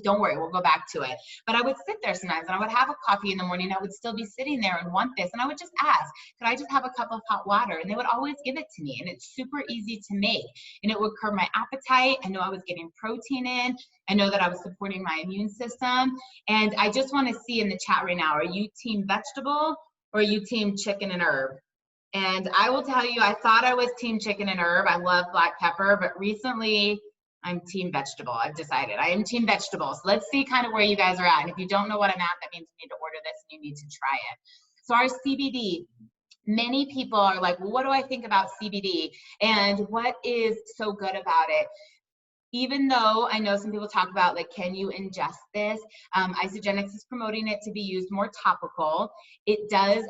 Don't worry, we'll go back to it. But I would sit there sometimes and I would have a coffee in the morning. I would still be sitting there and want this. And I would just ask, could I just have a cup of hot water? And they would always give it to me. And it's super easy to make. And it would curb my appetite. I know I was getting protein in. I know that I was supporting my immune system. And I just want to see in the chat right now, are you team vegetable or are you team chicken and herb? And I will tell you, I thought I was team chicken and herb. I love black pepper, but recently I'm team vegetable. I've decided I am team vegetables. Let's see kind of where you guys are at. And if you don't know what I'm at, that means you need to order this and you need to try it. So our CBD, many people are like, well, what do I think about CBD? And what is so good about it? Even though I know some people talk about like, can you ingest this? Isagenix is promoting it to be used more topical. It does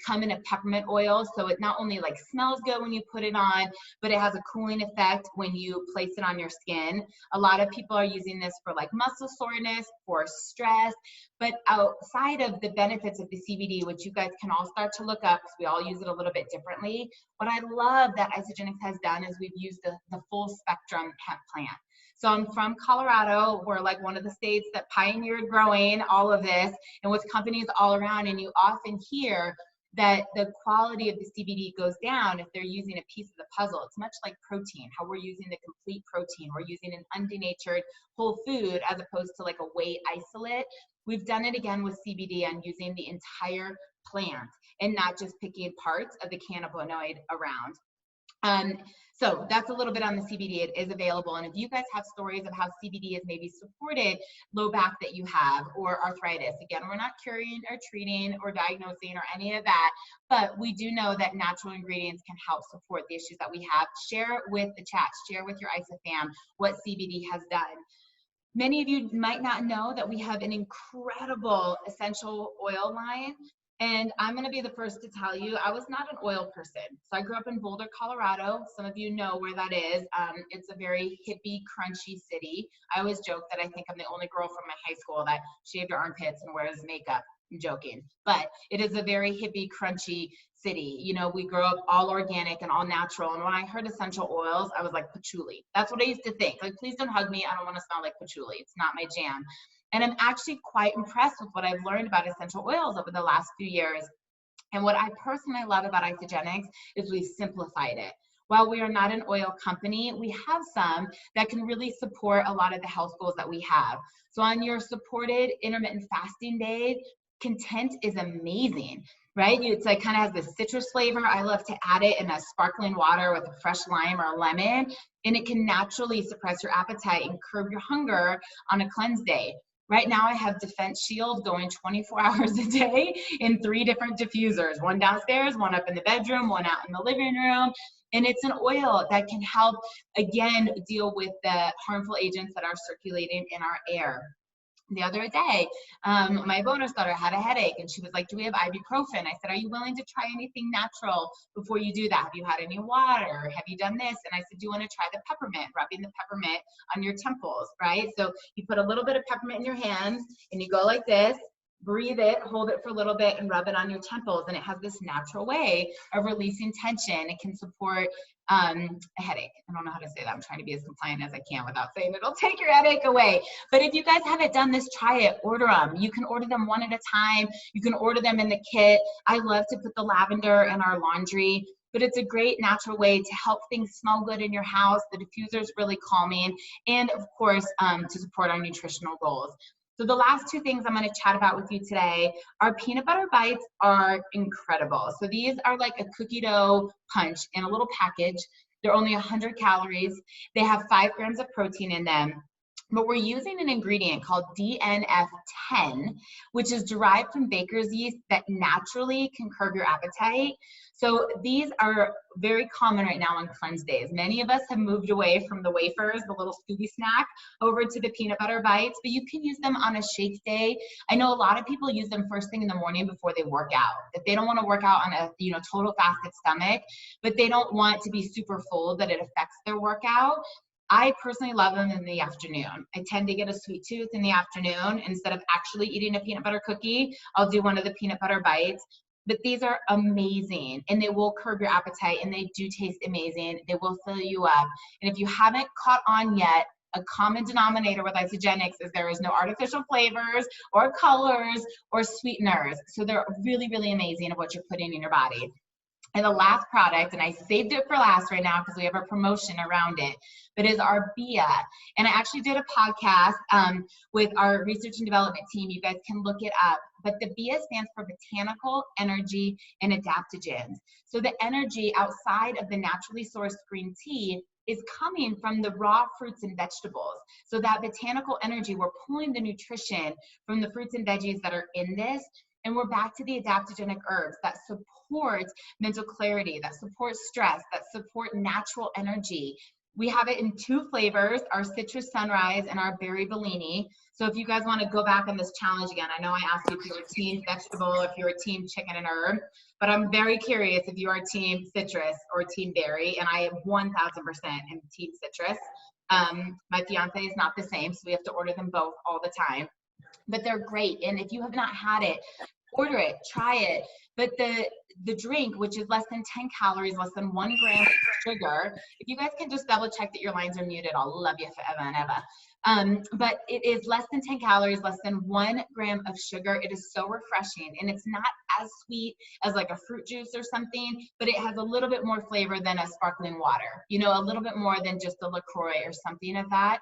come in a peppermint oil, so it not only like smells good when you put it on, but it has a cooling effect when you place it on your skin. A lot of people are using this for like muscle soreness, for stress, but outside of the benefits of the CBD, which you guys can all start to look up because we all use it a little bit differently, what I love that Isagenix has done is we've used the full spectrum hemp plant. So I'm from Colorado. We're like one of the states that pioneered growing all of this and with companies all around. And you often hear that the quality of the CBD goes down if they're using a piece of the puzzle. It's much like protein, how we're using the complete protein. We're using an undenatured whole food as opposed to like a whey isolate. We've done it again with CBD on using the entire plant and not just picking parts of the cannabinoid around. So that's a little bit on the CBD. It is available. And if you guys have stories of how CBD has maybe supported low back that you have or arthritis, again, we're not curing or treating or diagnosing or any of that, but we do know that natural ingredients can help support the issues that we have. Share with the chat, share with your ISA fam what CBD has done. Many of you might not know that we have an incredible essential oil line. And I'm going to be the first to tell you, I was not an oil person. So I grew up in Boulder, Colorado. Some of you know where that is. It's a very hippie, crunchy city. I always joke that I think I'm the only girl from my high school that shaved her armpits and wears makeup. I'm joking. But it is a very hippie, crunchy city. You know, we grew up all organic and all natural. And when I heard essential oils, I was like, patchouli. That's what I used to think. Like, please don't hug me. I don't want to smell like patchouli. It's not my jam. And I'm actually quite impressed with what I've learned about essential oils over the last few years. And what I personally love about Isagenix is we've simplified it. While we are not an oil company, we have some that can really support a lot of the health goals that we have. So on your supported intermittent fasting day, Content is amazing, right? It's like kind of has this citrus flavor. I love to add it in a sparkling water with a fresh lime or a lemon, and it can naturally suppress your appetite and curb your hunger on a cleanse day. Right now, I have Defense Shield going 24 hours a day in 3 different diffusers, one downstairs, one up in the bedroom, one out in the living room. And it's an oil that can help, again, deal with the harmful agents that are circulating in our air. The other day, my bonus daughter had a headache and she was like, do we have ibuprofen? I said, are you willing to try anything natural before you do that? Have you had any water? Have you done this? And I said, do you want to try the peppermint, rubbing the peppermint on your temples, right? So you put a little bit of peppermint in your hands and you go like this, breathe it, hold it for a little bit and rub it on your temples. And it has this natural way of releasing tension. It can support a headache. I don't know how to say that. I'm trying to be as compliant as I can without saying it'll take your headache away. But if you guys haven't done this, try it, order them. You can order them one at a time. You can order them in the kit. I love to put the lavender in our laundry, but it's a great natural way to help things smell good in your house. The diffuser is really calming, and of course, to support our nutritional goals. So the last 2 things I'm going to chat about with you today, our peanut butter bites are incredible. So these are like a cookie dough punch in a little package. They're only 100 calories. They have 5 grams of protein in them. But we're using an ingredient called DNF10, which is derived from baker's yeast that naturally can curb your appetite. So these are very common right now on cleanse days. Many of us have moved away from the wafers, the little Scooby snack, over to the peanut butter bites, but you can use them on a shake day. I know a lot of people use them first thing in the morning before they work out. If they don't want to work out on a total fasted stomach, but they don't want to be super full that it affects their workout, I personally love them in the afternoon. I tend to get a sweet tooth in the afternoon. Instead of actually eating a peanut butter cookie, I'll do one of the peanut butter bites. But these are amazing, and they will curb your appetite, and they do taste amazing. They will fill you up. And if you haven't caught on yet, a common denominator with Isagenix is there is no artificial flavors or colors or sweeteners. So they're really, really amazing of what you're putting in your body. And the last product, and I saved it for last right now because we have a promotion around it, but is our BIA. And I actually did a podcast with our research and development team. You guys can look it up. But the BIA stands for Botanical Energy and Adaptogens. So the energy outside of the naturally sourced green tea is coming from the raw fruits and vegetables. So that botanical energy, we're pulling the nutrition from the fruits and veggies that are in this. And we're back to the adaptogenic herbs that support mental clarity, that support stress, that support natural energy. We have it in 2 flavors, our Citrus Sunrise and our Berry Bellini. So if you guys want to go back on this challenge again, I know I asked you if you were team vegetable, if you were team chicken and herb, but I'm very curious if you are team citrus or team berry, and I am 1000% in team citrus. My fiance is not the same, so we have to order them both all the time. But they're great. And if you have not had it, order it, try it. But the drink, which is less than 10 calories, less than 1 gram of sugar, if you guys can just double check that your lines are muted, I'll love you forever and ever. But it is less than 10 calories, less than 1 gram of sugar. It is so refreshing, and it's not as sweet as like a fruit juice or something, but it has a little bit more flavor than a sparkling water, a little bit more than just a LaCroix or something of that.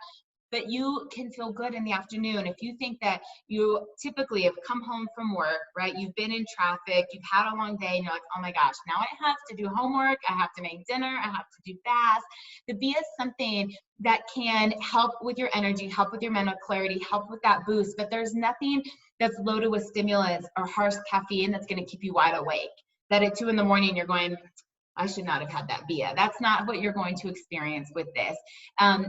But you can feel good in the afternoon. If you think that you typically have come home from work, right? You've been in traffic, you've had a long day, and you're like, oh my gosh, now I have to do homework, I have to make dinner, I have to do baths. The BIA is something that can help with your energy, help with your mental clarity, help with that boost, but there's nothing that's loaded with stimulants or harsh caffeine that's gonna keep you wide awake. That at 2 in the morning, you're going, I should not have had that BIA. That's not what you're going to experience with this.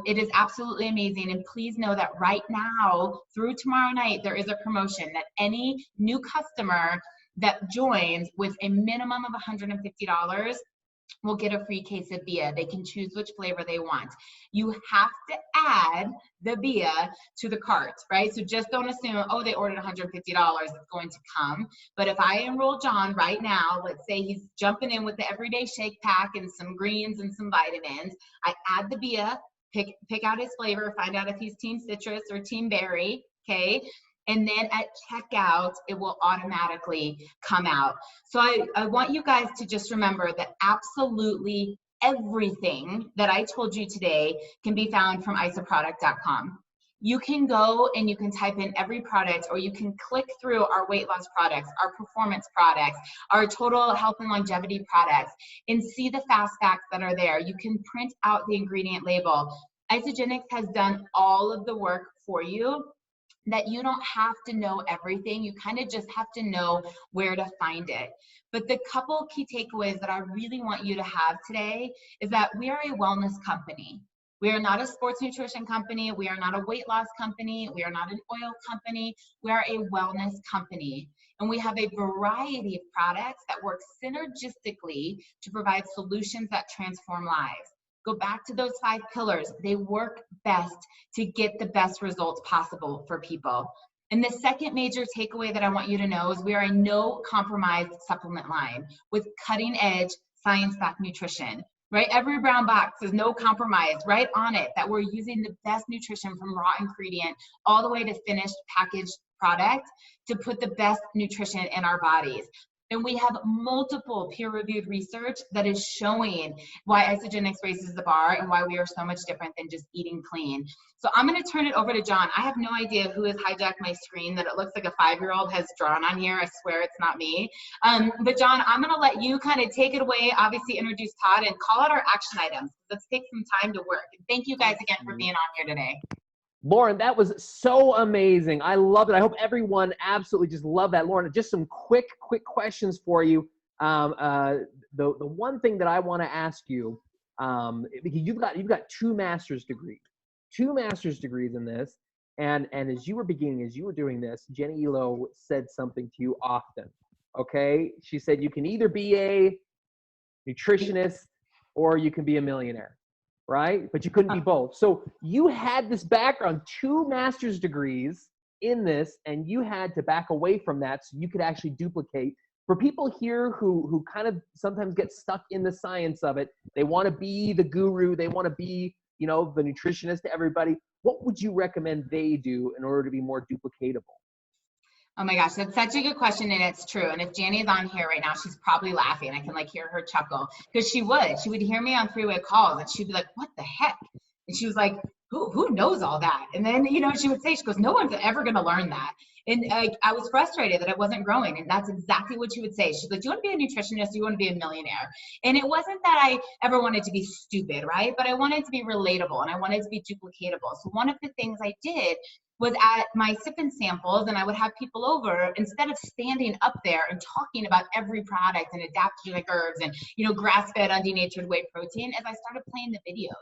It is absolutely amazing. And please know that right now, through tomorrow night, there is a promotion that any new customer that joins with a minimum of $150 will get a free case of beer. They can choose which flavor they want. You have to add the beer to the cart, right? So just don't assume, oh, they ordered $150, it's going to come. But if I enroll John right now, let's say he's jumping in with the everyday shake pack and some greens and some vitamins, I add the beer, pick out his flavor, find out if he's team citrus or team berry, okay? And then at checkout, it will automatically come out. So I want you guys to just remember that absolutely everything that I told you today can be found from isoproduct.com. You can go and you can type in every product, or you can click through our weight loss products, our performance products, our total health and longevity products, and see the fast facts that are there. You can print out the ingredient label. Isagenix has done all of the work for you, that you don't have to know everything. You kind of just have to know where to find it. But the couple key takeaways that I really want you to have today is that we are a wellness company. We are not a sports nutrition company. We are not a weight loss company. We are not an oil company. We are a wellness company. And we have a variety of products that work synergistically to provide solutions that transform lives. Go back to those 5 pillars. They work best to get the best results possible for people. And the second major takeaway that I want you to know is we are a no compromise supplement line with cutting edge science-backed nutrition, right? Every brown box is no compromise right on it, that we're using the best nutrition from raw ingredient all the way to finished packaged product to put the best nutrition in our bodies. And we have multiple peer-reviewed research that is showing why Isagenix raises the bar and why we are so much different than just eating clean. So I'm going to turn it over to John. I have no idea who has hijacked my screen that it looks like a 5-year-old has drawn on here. I swear it's not me. But John, I'm going to let you kind of take it away, obviously introduce Todd, and call out our action items. Let's take some time to work. And thank you guys again for being on here today. Lauren, that was so amazing. I loved it. I hope everyone absolutely just loved that. Lauren, just some quick questions for you. The one thing that I want to ask you, because you've got 2 master's degrees in this, and as you were doing this, Jenny Elo said something to you often. Okay, she said you can either be a nutritionist or you can be a millionaire. Right? But you couldn't be both. So you had this background, 2 master's degrees in this, and you had to back away from that so you could actually duplicate. For people here who kind of sometimes get stuck in the science of it, they want to be the guru, they want to be, the nutritionist to everybody. What would you recommend they do in order to be more duplicatable? Oh my gosh, that's such a good question, and it's true. And if Janny is on here right now, she's probably laughing. I can hear her chuckle, because she would hear me on 3-way calls and she'd be like, what the heck? And she was like, who knows all that? And then, she would say, she goes, no one's ever going to learn that. And I was frustrated that it wasn't growing. And that's exactly what she would say. She's like, do you want to be a nutritionist? Do you want to be a millionaire? And it wasn't that I ever wanted to be stupid, right? But I wanted to be relatable and I wanted to be duplicatable. So one of the things I did was at my sip and samples, and I would have people over, instead of standing up there and talking about every product and adaptogenic herbs and, grass-fed undenatured whey protein, as I started playing the videos.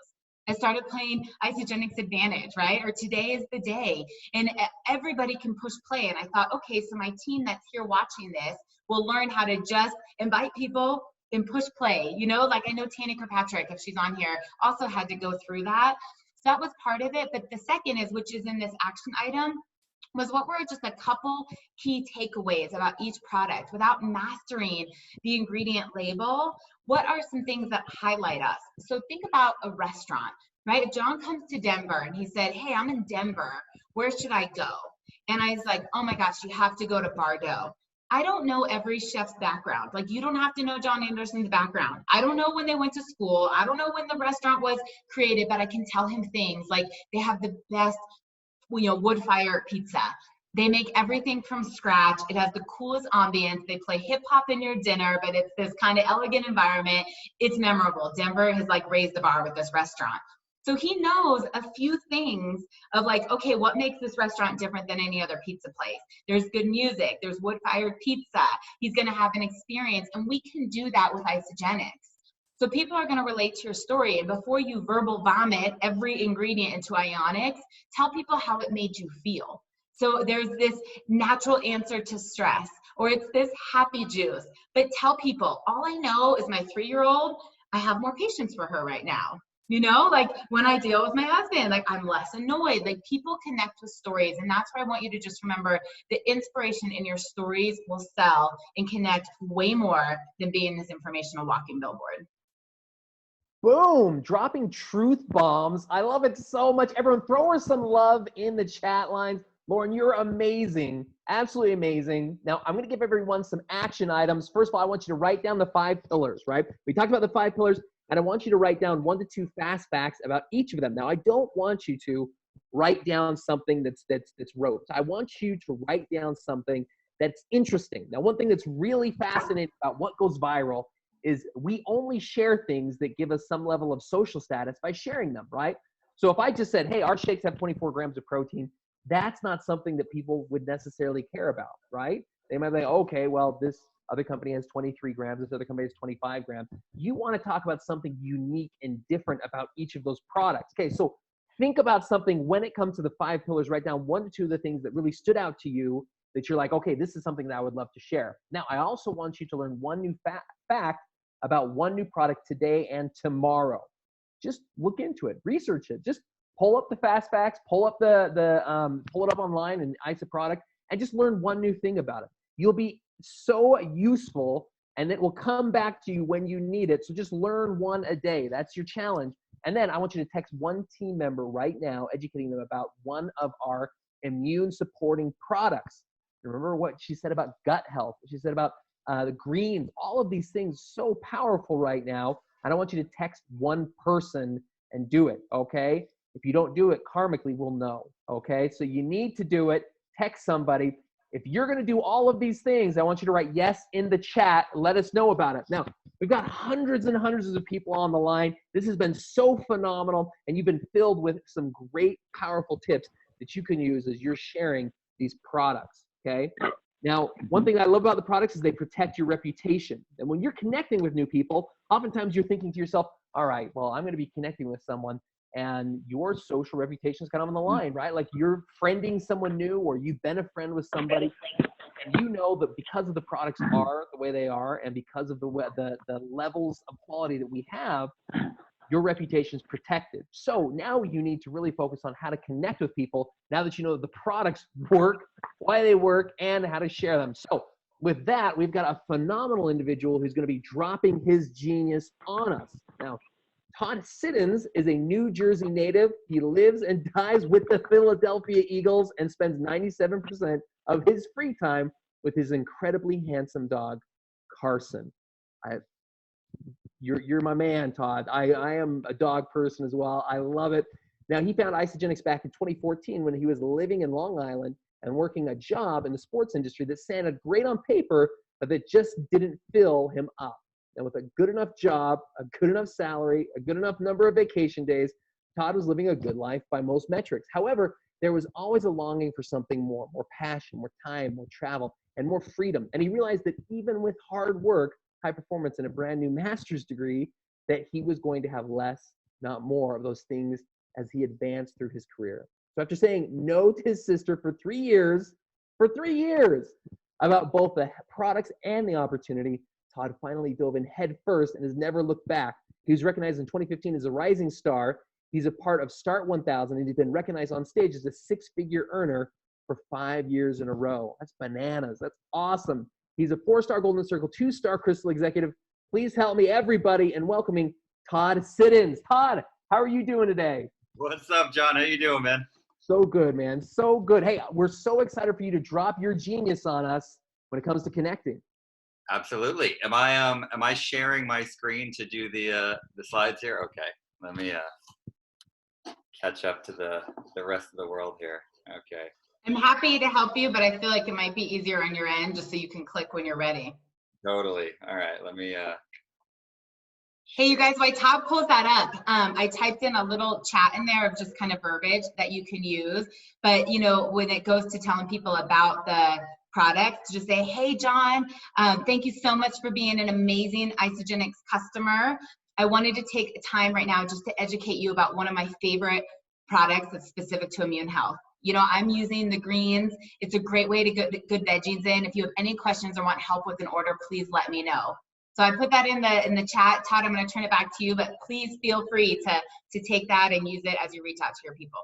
I started playing Isagenix Advantage, right? Or today is the day. And everybody can push play. And I thought, okay, so my team that's here watching this will learn how to just invite people and push play. I know Tanya Kirkpatrick, if she's on here, also had to go through that. So that was part of it. But the second is, which is in this action item, was what were just a couple key takeaways about each product without mastering the ingredient label. What are some things that highlight us? So think about a restaurant, right? If John comes to Denver and he said, hey, I'm in Denver, where should I go? And I was like, oh my gosh, you have to go to Bardo. I don't know every chef's background. You don't have to know John Anderson's background. I don't know when they went to school. I don't know when the restaurant was created, but I can tell him things like they have the best wood fire pizza. They make everything from scratch. It has the coolest ambience. They play hip hop in your dinner, but it's this kind of elegant environment. It's memorable. Denver has raised the bar with this restaurant. So he knows a few things of okay, what makes this restaurant different than any other pizza place? There's good music. There's wood-fired pizza. He's going to have an experience, and we can do that with Isagenix. So people are going to relate to your story, and before you verbal vomit every ingredient into Ionix, tell people how it made you feel. So there's this natural answer to stress, or it's this happy juice. But tell people, all I know is my 3-year-old, I have more patience for her right now. You know, like when I deal with my husband, like I'm less annoyed. Like people connect with stories. And that's why I want you to just remember the inspiration in your stories will sell and connect way more than being this informational walking billboard. Boom, dropping truth bombs. I love it so much. Everyone throw her some love in the chat lines. Lauren, you're amazing, absolutely amazing. Now, I'm going to give everyone some action items. First of all, I want you to write down the 5 pillars, right? We talked about the 5 pillars, and I want you to write down 1 to 2 fast facts about each of them. Now, I don't want you to write down something that's rote. I want you to write down something that's interesting. Now, one thing that's really fascinating about what goes viral is we only share things that give us some level of social status by sharing them, right? So if I just said, hey, our shakes have 24 grams of protein, that's not something that people would necessarily care about, right? They might be like, okay, well, this other company has 23 grams, this other company has 25 grams. You want to talk about something unique and different about each of those products. Okay, so think about something when it comes to the 5 pillars. Write down 1 to 2 of the things that really stood out to you that you're like, okay, this is something that I would love to share. Now, I also want you to learn 1 new fact about 1 new product today and tomorrow. Just look into it, research it. Just pull up the fast facts, pull up pull it up online and ICE product, and just learn 1 new thing about it. You'll be so useful, and it will come back to you when you need it. So just learn 1 a day. That's your challenge. And then I want you to text 1 team member right now, educating them about 1 of our immune supporting products. Remember what she said about gut health. She said about the greens, all of these things, so powerful right now. And I want you to text 1 person and do it, okay? If you don't do it, karmically, we'll know, okay? So you need to do it. Text somebody. If you're going to do all of these things, I want you to write yes in the chat. Let us know about it. Now, we've got hundreds and hundreds of people on the line. This has been so phenomenal, and you've been filled with some great, powerful tips that you can use as you're sharing these products, okay? Now, one thing I love about the products is they protect your reputation. And when you're connecting with new people, oftentimes you're thinking to yourself, all right, well, I'm going to be connecting with someone, and your social reputation is kind of on the line, right? Like you're friending someone new, or you've been a friend with somebody, and you know that because of the products are the way they are, and because of the levels of quality that we have, your reputation is protected. So now you need to really focus on how to connect with people now that you know the products work, why they work, and how to share them. So with that, we've got a phenomenal individual who's going to be dropping his genius on us. Now, Todd Siddons is a New Jersey native. He lives and dies with the Philadelphia Eagles and spends 97% of his free time with his incredibly handsome dog, Carson. You're my man, Todd. I am a dog person as well. I love it. Now, he found Isagenix back in 2014 when he was living in Long Island and working a job in the sports industry that sounded great on paper, but that just didn't fill him up. And with a good enough job, a good enough salary, a good enough number of vacation days, Todd was living a good life by most metrics. However, there was always a longing for something more passion, more time, more travel, and more freedom. And he realized that even with hard work, high performance, and a brand new master's degree, that he was going to have less, not more, of those things as he advanced through his career. So after saying no to his sister for 3 years, about both the products and the opportunity, Todd finally dove in head first and has never looked back. He was recognized in 2015 as a rising star. He's a part of Start 1000, and he's been recognized on stage as a 6-figure earner for 5 years in a row. That's bananas. That's awesome. He's a 4-star Golden Circle, 2-star Crystal Executive. Please help me, everybody, in welcoming Todd Siddons. Todd, how are you doing today? What's up, John? How you doing, man? So good, man. So good. Hey, we're so excited for you to drop your genius on us when it comes to connecting. Absolutely. Am I sharing my screen to do the slides here? Okay. Let me catch up to the rest of the world here. Okay. I'm happy to help you, but I feel like it might be easier on your end just so you can click when you're ready. Totally. All right. Let me Hey, you guys, while Todd pulls that up, I typed in a little chat in there of just kind of verbiage that you can use. But, you know, when it goes to telling people about the products, just say, hey, John, thank you so much for being an amazing Isagenix customer. I wanted to take time right now just to educate you about one of my favorite products that's specific to immune health. You know, I'm using the greens. It's a great way to get good veggies in. If you have any questions or want help with an order, please let me know. So I put that in the chat. Todd, I'm going to turn it back to you, but please feel free to take that and use it as you reach out to your people.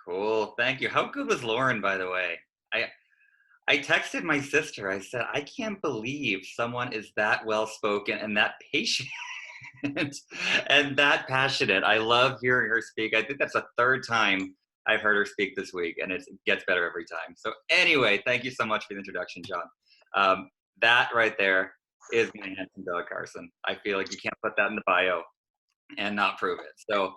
Cool. Thank you. How good was Lauren, by the way? I texted my sister. I said, I can't believe someone is that well-spoken and that patient and that passionate. I love hearing her speak. I think that's the third time I've heard her speak this week, and it gets better every time. So anyway, thank you so much for the introduction, John. That right there is my handsome dog, Carson. I feel like you can't put that in the bio and not prove it. So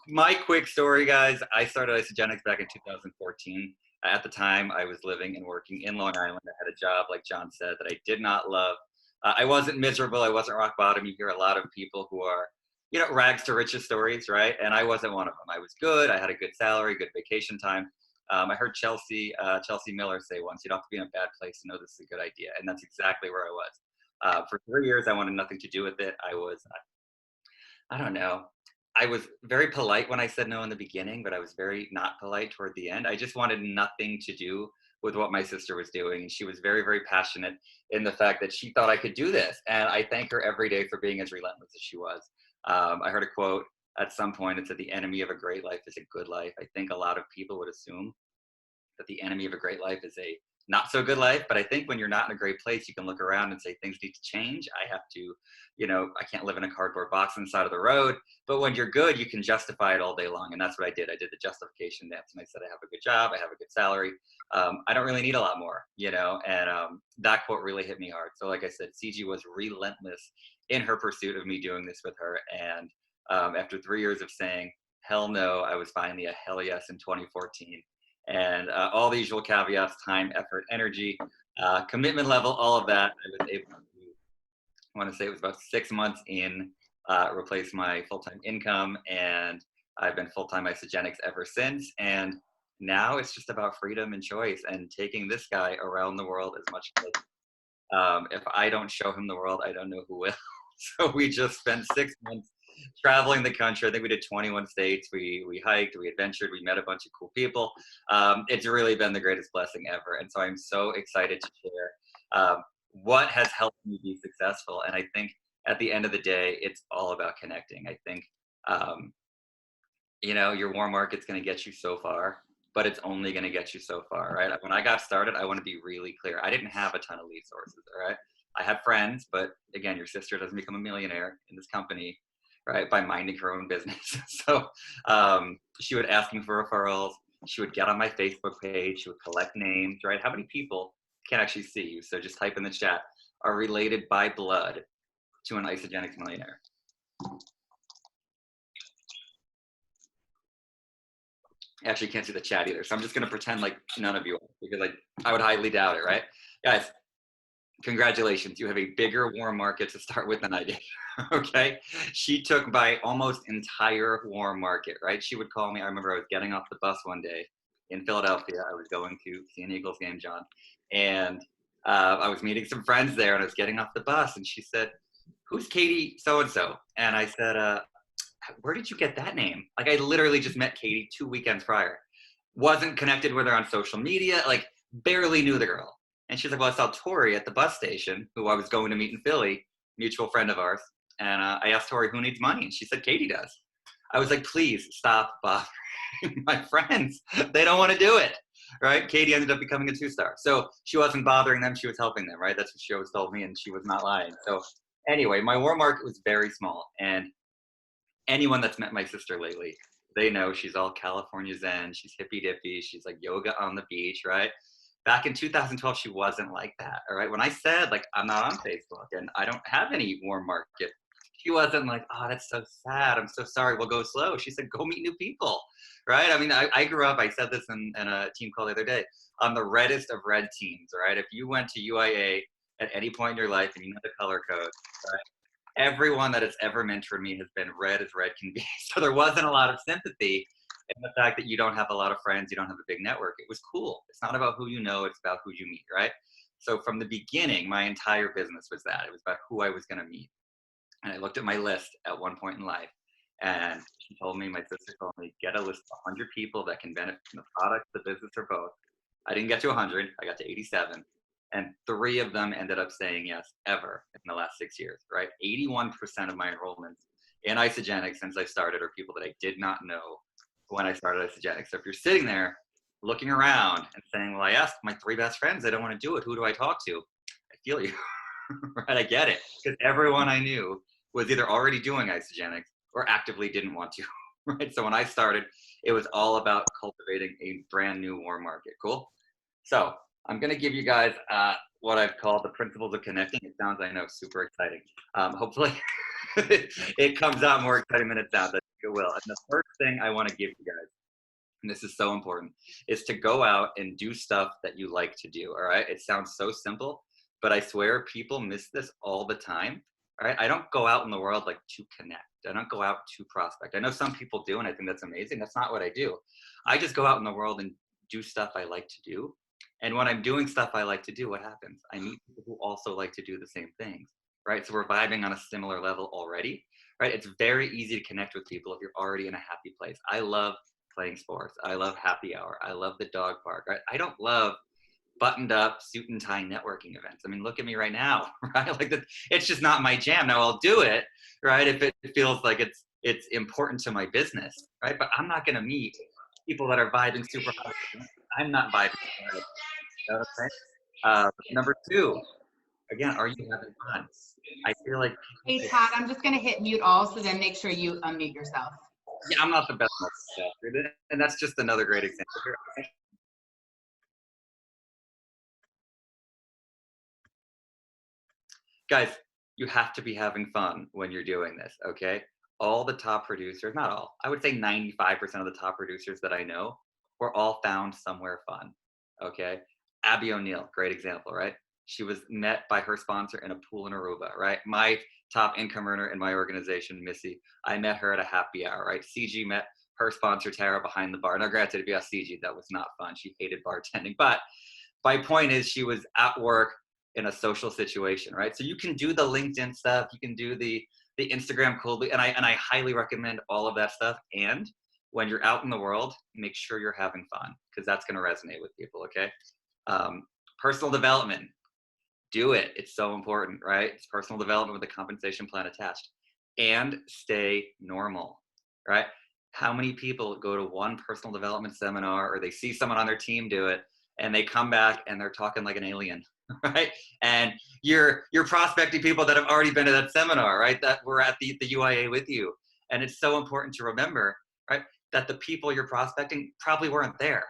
my quick story, guys, I started Isogenics back in 2014. At the time, I was living and working in Long Island. I had a job, like John said, that I did not love. I wasn't miserable. I wasn't rock bottom. You hear a lot of people who are, you know, rags to riches stories, right? And I wasn't one of them. I was good. I had a good salary, good vacation time. I heard Chelsea Miller say once, you don't have to be in a bad place to know this is a good idea. And that's exactly where I was. For 3 years, I wanted nothing to do with it. I don't know. I was very polite when I said no in the beginning, but I was very not polite toward the end. I just wanted nothing to do with what my sister was doing. And she was very, very passionate in the fact that she thought I could do this. And I thank her every day for being as relentless as she was. I heard a quote at some point. It said, the enemy of a great life is a good life. I think a lot of people would assume that the enemy of a great life is a not so good life. But I think when you're not in a great place, you can look around and say, things need to change. I have to, you know, I can't live in a cardboard box on the side of the road. But when you're good, you can justify it all day long. And that's what I did. I did the justification dance. And I said, I have a good job. I have a good salary. I don't really need a lot more, you know, and that quote really hit me hard. So like I said, CG was relentless in her pursuit of me doing this with her. And after 3 years of saying, hell no, I was finally a hell yes in 2014. And all the usual caveats, time, effort, energy, commitment level, all of that, I was able to, I want to say it was about 6 months in, replace my full-time income. And I've been full-time Isogenics ever since. And now it's just about freedom and choice and taking this guy around the world as much as if I don't show him the world, I don't know who will. So we just spent 6 months traveling the country. I think we did 21 states. We hiked, we adventured, we met a bunch of cool people. It's really been the greatest blessing ever. And so I'm so excited to share what has helped me be successful. And I think at the end of the day, it's all about connecting. I think, you know, your warm market's going to get you so far, but it's only going to get you so far, right? When I got started, I want to be really clear. I didn't have a ton of lead sources, all right? I had friends, but again, your sister doesn't become a millionaire in this company, right, by minding her own business. So she would ask me for referrals. She would get on my Facebook page. She would collect names, right? How many people can actually see you? So just type in the chat, are related by blood to an Isogenics millionaire. Actually, you can't see the chat either. So I'm just going to pretend like none of you are, because I would highly doubt it, right? Guys, congratulations. You have a bigger warm market to start with than I did, okay? She took my almost entire warm market, right? She would call me. I remember I was getting off the bus one day in Philadelphia. I was going to see an Eagles game, John. And I was meeting some friends there, and I was getting off the bus. And she said, who's Katie so-and-so? And I said, where did you get that name? Like, I literally just met Katie 2 weekends prior. Wasn't connected with her on social media, like barely knew the girl. And she's like, well, I saw Tori at the bus station, who I was going to meet in Philly, mutual friend of ours. And I asked Tori, who needs money? And she said, Katie does. I was like, please stop bothering my friends. They don't want to do it, right? Katie ended up becoming a 2-star. So she wasn't bothering them. She was helping them, right? That's what she always told me, and she was not lying. So anyway, my warm market was very small. And anyone that's met my sister lately, they know she's all California Zen. She's hippy dippy. She's like yoga on the beach, right? Back in 2012, she wasn't like that, all right? When I said, like, I'm not on Facebook and I don't have any warm market, she wasn't like, oh, that's so sad. I'm so sorry. We'll go slow. She said, go meet new people, right? I mean, I grew up, I said this in a team call the other day, on the reddest of red teams, right? If you went to UIA at any point in your life and you know the color code, right? Everyone that has ever mentored me has been red as red can be. So there wasn't a lot of sympathy in the fact that you don't have a lot of friends, you don't have a big network. It was cool. It's not about who you know, it's about who you meet, right? So from the beginning, my entire business was that. It was about who I was going to meet. And I looked at my list at one point in life, And she told me, my sister told me, get a list of 100 people that can benefit from the product, the business, or both. I didn't get to 100, I got to 87. And 3 of them ended up saying yes ever in the last 6 years, right? 81% of my enrollments in Isogenics since I started are people that I did not know when I started Isogenics. So if you're sitting there looking around and saying, well, I asked my 3 best friends, they don't want to do it. Who do I talk to? I feel you, right? I get it. Because everyone I knew was either already doing Isogenics or actively didn't want to, right? So when I started, it was all about cultivating a brand new warm market. Cool? So I'm going to give you guys what I've called the principles of connecting. It sounds, I know, super exciting. Hopefully it comes out more exciting than it sounds. I think it will. And the first thing I want to give you guys, and this is so important, is to go out and do stuff that you like to do, all right? It sounds so simple, but I swear people miss this all the time, all right? I don't go out in the world like to connect. I don't go out to prospect. I know some people do, and I think that's amazing. That's not what I do. I just go out in the world and do stuff I like to do. And when I'm doing stuff I like to do, what happens? I meet people who also like to do the same things, right? So we're vibing on a similar level already, right? It's very easy to connect with people if you're already in a happy place. I love playing sports. I love happy hour. I love the dog park, right? I don't love buttoned up suit and tie networking events. I mean, look at me right now, right? Like it's just not my jam. Now I'll do it, right? If it feels like it's important to my business, right? But I'm not going to meet people that are vibing super hard. I'm not vibing. Number 2, again, are you having fun? I feel like Hey, Todd, I'm just going to hit mute all, so then make sure you unmute yourself. yeah, I'm not the best multitasker, and that's just another great example here. Guys, you have to be having fun when you're doing this, okay? All the top producers, not all, I would say 95% of the top producers that I know were all found somewhere fun, okay? Abby O'Neill, great example, right? She was met by her sponsor in a pool in Aruba, right? My top income earner in my organization, Missy, I met her at a happy hour, right? CG met her sponsor, Tara, behind the bar. Now, granted, if you ask CG, that was not fun. She hated bartending. But my point is she was at work in a social situation, right? So you can do the LinkedIn stuff, you can do the Instagram coolly, and I highly recommend all of that stuff. And when you're out in the world, make sure you're having fun, because that's going to resonate with people, okay? Personal development, do it. It's so important, right? It's personal development with a compensation plan attached. And stay normal, right? How many people go to one personal development seminar, or they see someone on their team do it, and they come back and they're talking like an alien, right? And you're prospecting people that have already been to that seminar, right? That were at the UIA with you. And it's so important to remember, right, that the people you're prospecting probably weren't there,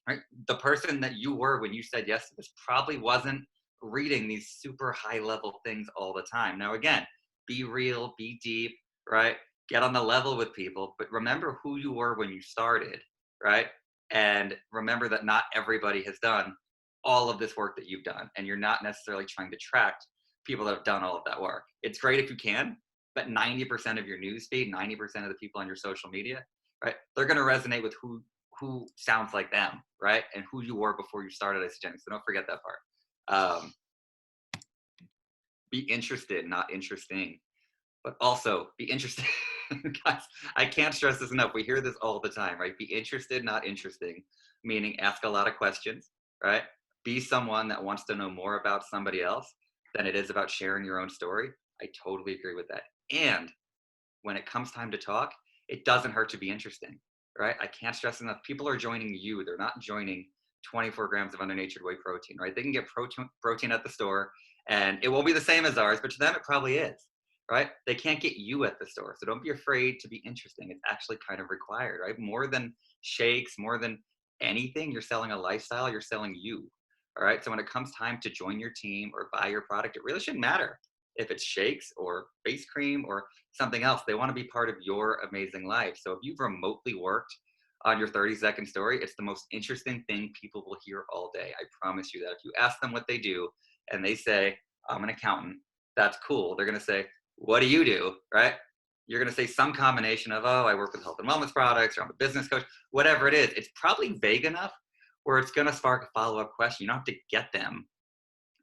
right? The person that you were when you said yes to this probably wasn't reading these super high level things all the time. Now, again, be real, be deep, right? Get on the level with people, but remember who you were when you started, right? And remember that not everybody has done all of this work that you've done, and you're not necessarily trying to attract people that have done all of that work. It's great if you can, but 90% of your newsfeed, 90% of the people on your social media, right? They're going to resonate with who sounds like them, right? And who you were before you started Isogenics. So don't forget that part. Be interested, not interesting, but also be interested. Guys, I can't stress this enough. We hear this all the time, right? Be interested, not interesting, meaning ask a lot of questions, right? Be someone that wants to know more about somebody else than it is about sharing your own story. I totally agree with that. And when it comes time to talk, it doesn't hurt to be interesting, right? I can't stress enough. People are joining you. They're not joining 24 grams of undernatured whey protein, right? They can get protein at the store, and it won't be the same as ours, but to them it probably is, right? They can't get you at the store. So don't be afraid to be interesting. It's actually kind of required, right? More than shakes, more than anything, you're selling a lifestyle, you're selling you, all right? So when it comes time to join your team or buy your product, it really shouldn't matter if it's shakes or face cream or something else. They want to be part of your amazing life. So if you've remotely worked on your 30-second story, it's the most interesting thing people will hear all day. I promise you that. If you ask them what they do and they say, I'm an accountant, that's cool. They're going to say, what do you do, right? You're going to say some combination of, oh, I work with health and wellness products, or I'm a business coach, whatever it is. It's probably vague enough where it's going to spark a follow-up question. You don't have to get them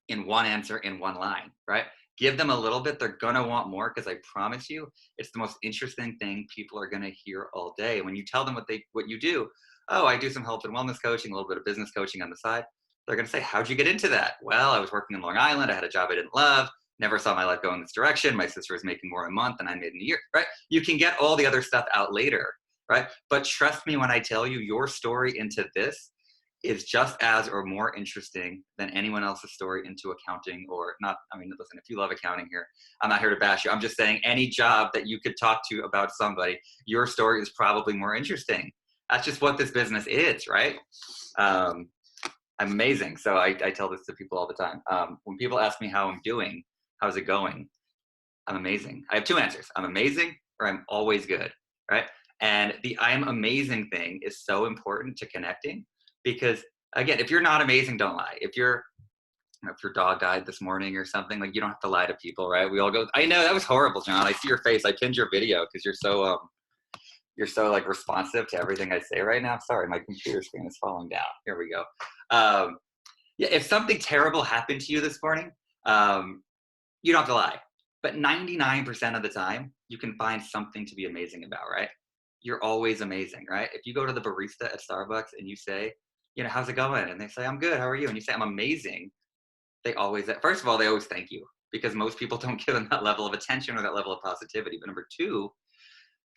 in one answer in one line, right? Give them a little bit, they're gonna want more, because I promise you, it's the most interesting thing people are gonna hear all day. When you tell them what you do, oh, I do some health and wellness coaching, a little bit of business coaching on the side. They're gonna say, how'd you get into that? Well, I was working in Long Island, I had a job I didn't love, never saw my life go in this direction. My sister was making more a month than I made in a year, right? You can get all the other stuff out later, right? But trust me when I tell you, your story into this is just as or more interesting than anyone else's story into accounting, or not. I mean, listen, if you love accounting here, I'm not here to bash you. I'm just saying any job that you could talk to about somebody, your story is probably more interesting. That's just what this business is, right? I'm amazing. So I tell this to people all the time. When people ask me how I'm doing, how's it going? I'm amazing. I have two answers. I'm amazing, or I'm always good, right? And the I'm amazing thing is so important to connecting, because again, if you're not amazing, don't lie. If your dog died this morning or something, like, you don't have to lie to people, right? We all go, I know that was horrible, John. I see your face. I pinned your video because you're so like responsive to everything I say right now. Sorry, my computer screen is falling down. Here we go. Yeah, if something terrible happened to you this morning, you don't have to lie. But 99% of the time, you can find something to be amazing about, right? You're always amazing, right? If you go to the barista at Starbucks and you say, how's it going? And they say, I'm good. How are you? And you say, I'm amazing. First of all, they always thank you, because most people don't give them that level of attention or that level of positivity. But number two,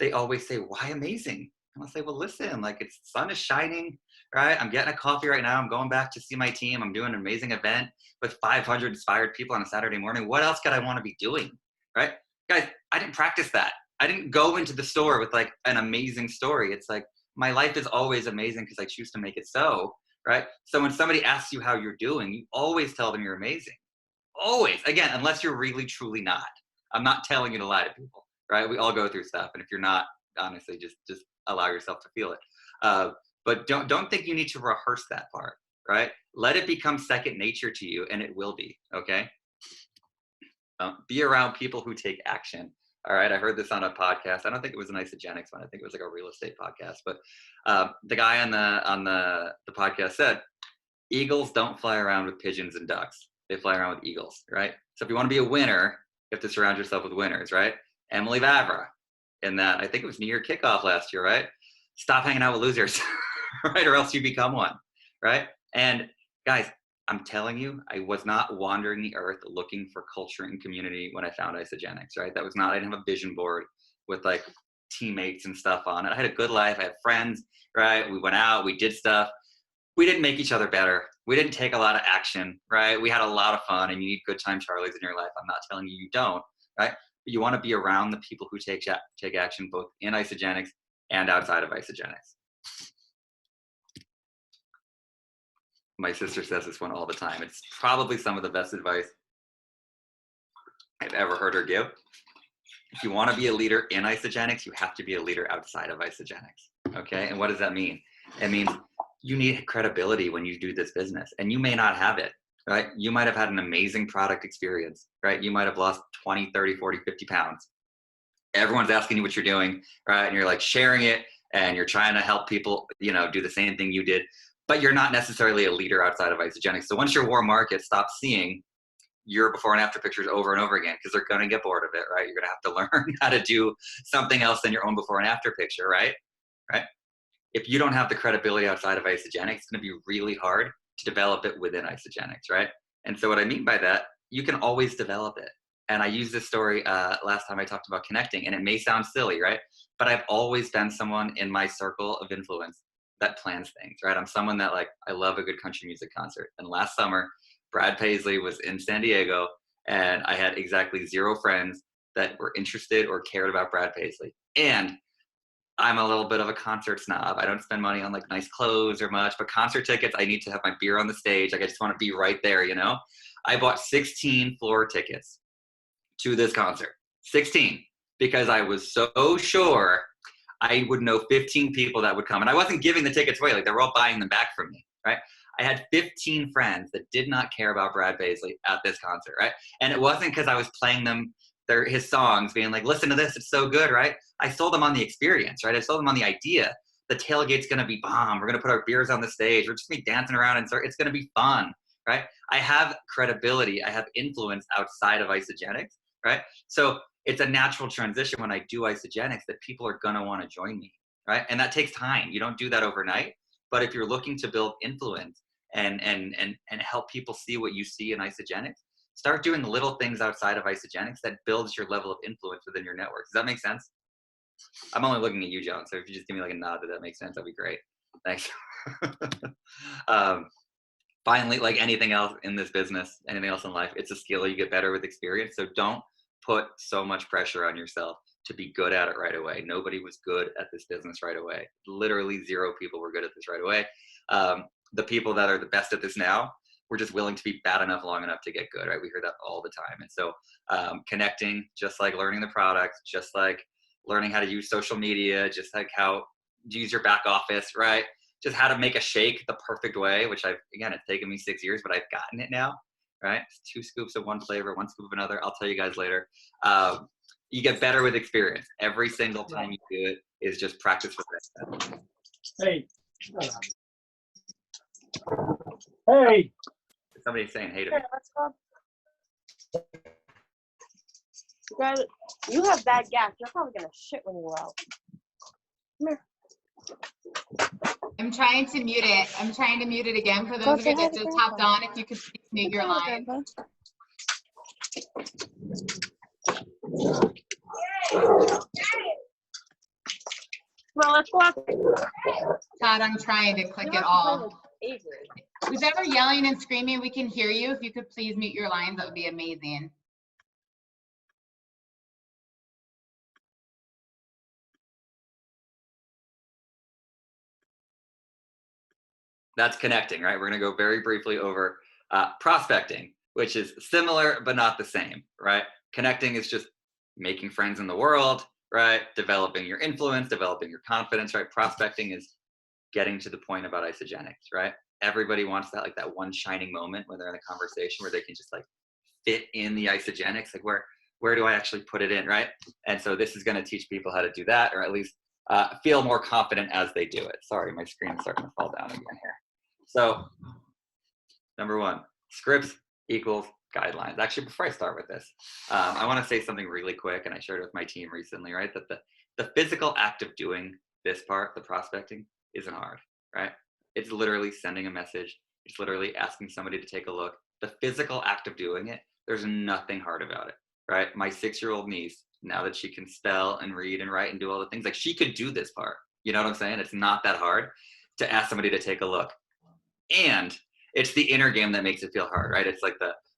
they always say, why amazing? And I'll say, well, listen, like, the sun is shining, right? I'm getting a coffee right now. I'm going back to see my team. I'm doing an amazing event with 500 inspired people on a Saturday morning. What else could I want to be doing, right? Guys, I didn't practice that. I didn't go into the store with like an amazing story. It's like, my life is always amazing because I choose to make it so, right? So when somebody asks you how you're doing, you always tell them you're amazing. Always. Again, unless you're really, truly not. I'm not telling you to lie to people, right? We all go through stuff. And if you're not, honestly, just allow yourself to feel it. But don't think you need to rehearse that part, right? Let it become second nature to you, and it will be, okay? Be around people who take action. All right, I heard this on a podcast. I don't think it was an Isogenics one. I think it was like a real estate podcast. But the guy on the podcast said, eagles don't fly around with pigeons and ducks. They fly around with eagles, right? So if you want to be a winner, you have to surround yourself with winners, right? Emily Vavra, in that, I think it was New Year kickoff last year, right? Stop hanging out with losers, right? Or else you become one, right? And guys, I'm telling you, I was not wandering the earth looking for culture and community when I found Isogenics, right? That was not, I didn't have a vision board with like teammates and stuff on it. I had a good life. I had friends, right? We went out, we did stuff. We didn't make each other better. We didn't take a lot of action, right? We had a lot of fun, and you need good time Charlies in your life. I'm not telling you don't, right? But you want to be around the people who take action both in Isogenics and outside of Isogenics. My sister says this one all the time. It's probably some of the best advice I've ever heard her give. If you want to be a leader in Isogenics, you have to be a leader outside of Isogenics, okay? And what does that mean? It means you need credibility when you do this business, and you may not have it, right? You might have had an amazing product experience, right? You might have lost 20, 30, 40, 50 pounds. Everyone's asking you what you're doing, right? And you're like sharing it, and you're trying to help people, do the same thing you did, but you're not necessarily a leader outside of Isogenics. So once your warm market stops seeing your before and after pictures over and over again, because they're going to get bored of it, right? You're going to have to learn how to do something else than your own before and after picture, right? Right? If you don't have the credibility outside of Isogenics, it's going to be really hard to develop it within Isogenics, right? And so what I mean by that, you can always develop it. And I used this story last time I talked about connecting, and it may sound silly, right? But I've always been someone in my circle of influence that plans things, right? I'm someone that I love a good country music concert. And last summer, Brad Paisley was in San Diego, and I had exactly 0 friends that were interested or cared about Brad Paisley. And I'm a little bit of a concert snob. I don't spend money on nice clothes or much, but concert tickets, I need to have my beer on the stage. I just want to be right there, I bought 16 floor tickets to this concert. 16, because I was so sure I would know 15 people that would come. And I wasn't giving the tickets away. They were all buying them back from me, right? I had 15 friends that did not care about Brad Paisley at this concert, right? And it wasn't because I was playing them his songs, being like, listen to this, it's so good, right? I sold them on the experience, right? I sold them on the idea. The tailgate's gonna be bomb. We're gonna put our beers on the stage. We're just gonna be dancing around, and it's gonna be fun, right? I have credibility, I have influence outside of Isogenics, right? So it's a natural transition when I do Isogenics that people are gonna wanna join me, right? And that takes time. You don't do that overnight, but if you're looking to build influence and help people see what you see in Isogenics, start doing little things outside of Isogenics that builds your level of influence within your network. Does that make sense? I'm only looking at you, John, so if you just give me like a nod that makes sense, that'd be great. Thanks. Finally, like anything else in this business, anything else in life, it's a skill you get better with experience. So don't put so much pressure on yourself to be good at it right away. Nobody was good at this business right away. Literally 0 people were good at this right away. The people that are the best at this now, we're just willing to be bad enough long enough to get good, right? We hear that all the time. And so connecting, just like learning the product, just like learning how to use social media, just like how to use your back office, right? Just how to make a shake the perfect way, which again, it's taken me 6 years, but I've gotten it now, right? It's 2 scoops of one flavor, 1 scoop of another. I'll tell you guys later. You get better with experience. Every single time you do it is just practice with that. Hey. Hey. Somebody's saying hey to me. Let's go. Guys, you have bad gas. You're probably gonna shit when you go out. Come here. I'm trying to mute it. I'm trying to mute it again for those of you that just hopped on. If you could please mute your line. Well, let's go out. Todd, I'm trying to click it all. Who's ever yelling and screaming, we can hear you. If you could please mute your lines, that would be amazing. That's connecting, right? We're going to go very briefly over prospecting, which is similar but not the same, right? Connecting is just making friends in the world, right? Developing your influence, developing your confidence, right? Prospecting is getting to the point about Isogenics, right? Everybody wants that, like that one shining moment when they're in a conversation where they can just like fit in the Isogenics, like where do I actually put it in, right? And so this is going to teach people how to do that, or at least feel more confident as they do it. Sorry, my screen is starting to fall down again here. So number 1, scripts equals guidelines. Actually, before I start with this, I want to say something really quick, and I shared it with my team recently, right? That the physical act of doing this part, the prospecting, isn't hard, right? It's literally sending a message. It's literally asking somebody to take a look. The physical act of doing it, there's nothing hard about it, right? My 6-year-old niece, now that she can spell and read and write and do all the things, like she could do this part. You know what I'm saying? It's not that hard to ask somebody to take a look. And it's the inner game that makes it feel hard, right? It's like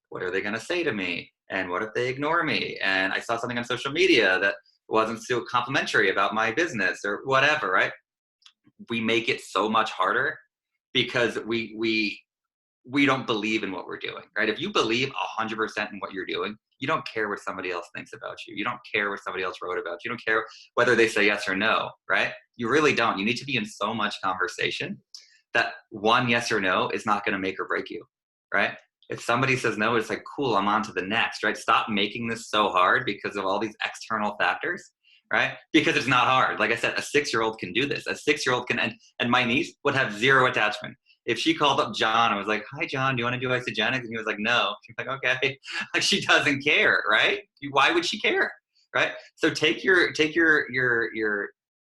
what are they going to say to me? And what if they ignore me? And I saw something on social media that wasn't so complimentary about my business or whatever, right? We make it so much harder because we don't believe in what we're doing, right? If you believe 100% in what you're doing, you don't care what somebody else thinks about you. You don't care what somebody else wrote about you. You don't care whether they say yes or no, right? You really don't. You need to be in so much conversation that one yes or no is not going to make or break you, right? If somebody says no, it's like, cool, I'm on to the next, right? Stop making this so hard because of all these external factors, right? Because it's not hard. Like I said, a 6-year-old can do this. A 6-year-old can, and my niece would have 0 attachment. If she called up John and was like, hi, John, do you want to do Isogenics? And he was like, no. She's like, okay. Like she doesn't care, right? Why would she care, right? So take your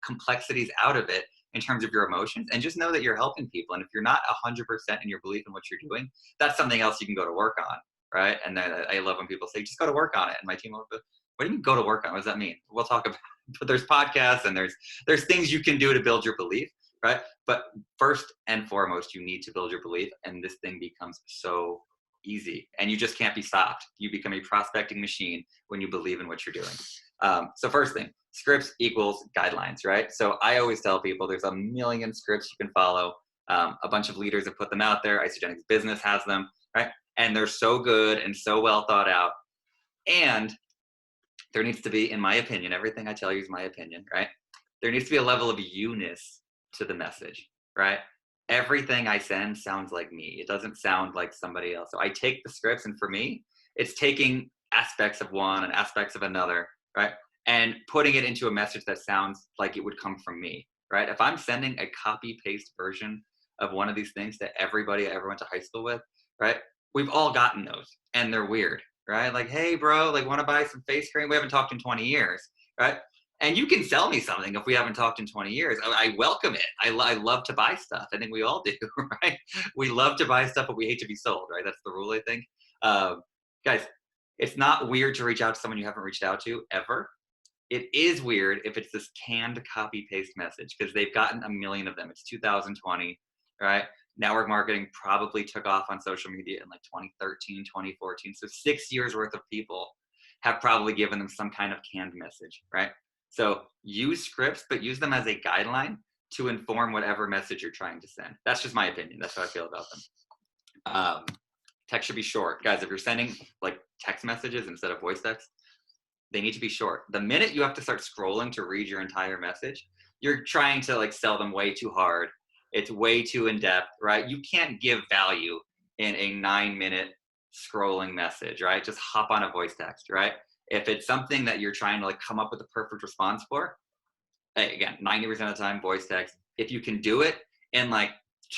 complexities out of it in terms of your emotions and just know that you're helping people. And if you're not 100% in your belief in what you're doing, that's something else you can go to work on, right? And then I love when people say, just go to work on it. And my team will go, what do you mean go to work on it? What does that mean? We'll talk about it. But there's podcasts and there's things you can do to build your belief, right? But first and foremost, you need to build your belief, and this thing becomes so easy, and you just can't be stopped. You become a prospecting machine when you believe in what you're doing. So first thing, scripts equals guidelines, right? So I always tell people there's a million scripts you can follow. A bunch of leaders have put them out there. Isogenics Business has them, right? And they're so good and so well thought out. And there needs to be, in my opinion, everything I tell you is my opinion, right? There needs to be a level of you-ness to the message, right? Everything I send sounds like me. It doesn't sound like somebody else. So I take the scripts, and for me, it's taking aspects of one and aspects of another, right? And putting it into a message that sounds like it would come from me, right? If I'm sending a copy-paste version of one of these things to everybody I ever went to high school with, right? We've all gotten those, and they're weird, right? Like, hey, bro, like, want to buy some face cream? We haven't talked in 20 years, right? And you can sell me something if we haven't talked in 20 years. I welcome it. I love to buy stuff. I think we all do, right? We love to buy stuff, but we hate to be sold, right? That's the rule, I think. Guys, it's not weird to reach out to someone you haven't reached out to ever. It is weird if it's this canned copy paste message because they've gotten a million of them. It's 2020, right? Network marketing probably took off on social media in like 2013, 2014. So 6 years worth of people have probably given them some kind of canned message, right? So use scripts, but use them as a guideline to inform whatever message you're trying to send. That's just my opinion. That's how I feel about them. Text should be short. Guys, if you're sending like text messages instead of voice text, they need to be short. The minute you have to start scrolling to read your entire message, you're trying to like sell them way too hard. It's way too in-depth, right? You can't give value in a 9-minute scrolling message, right? Just hop on a voice text, right? If it's something that you're trying to like come up with a perfect response for, again, 90% of the time, voice text. If you can do it in like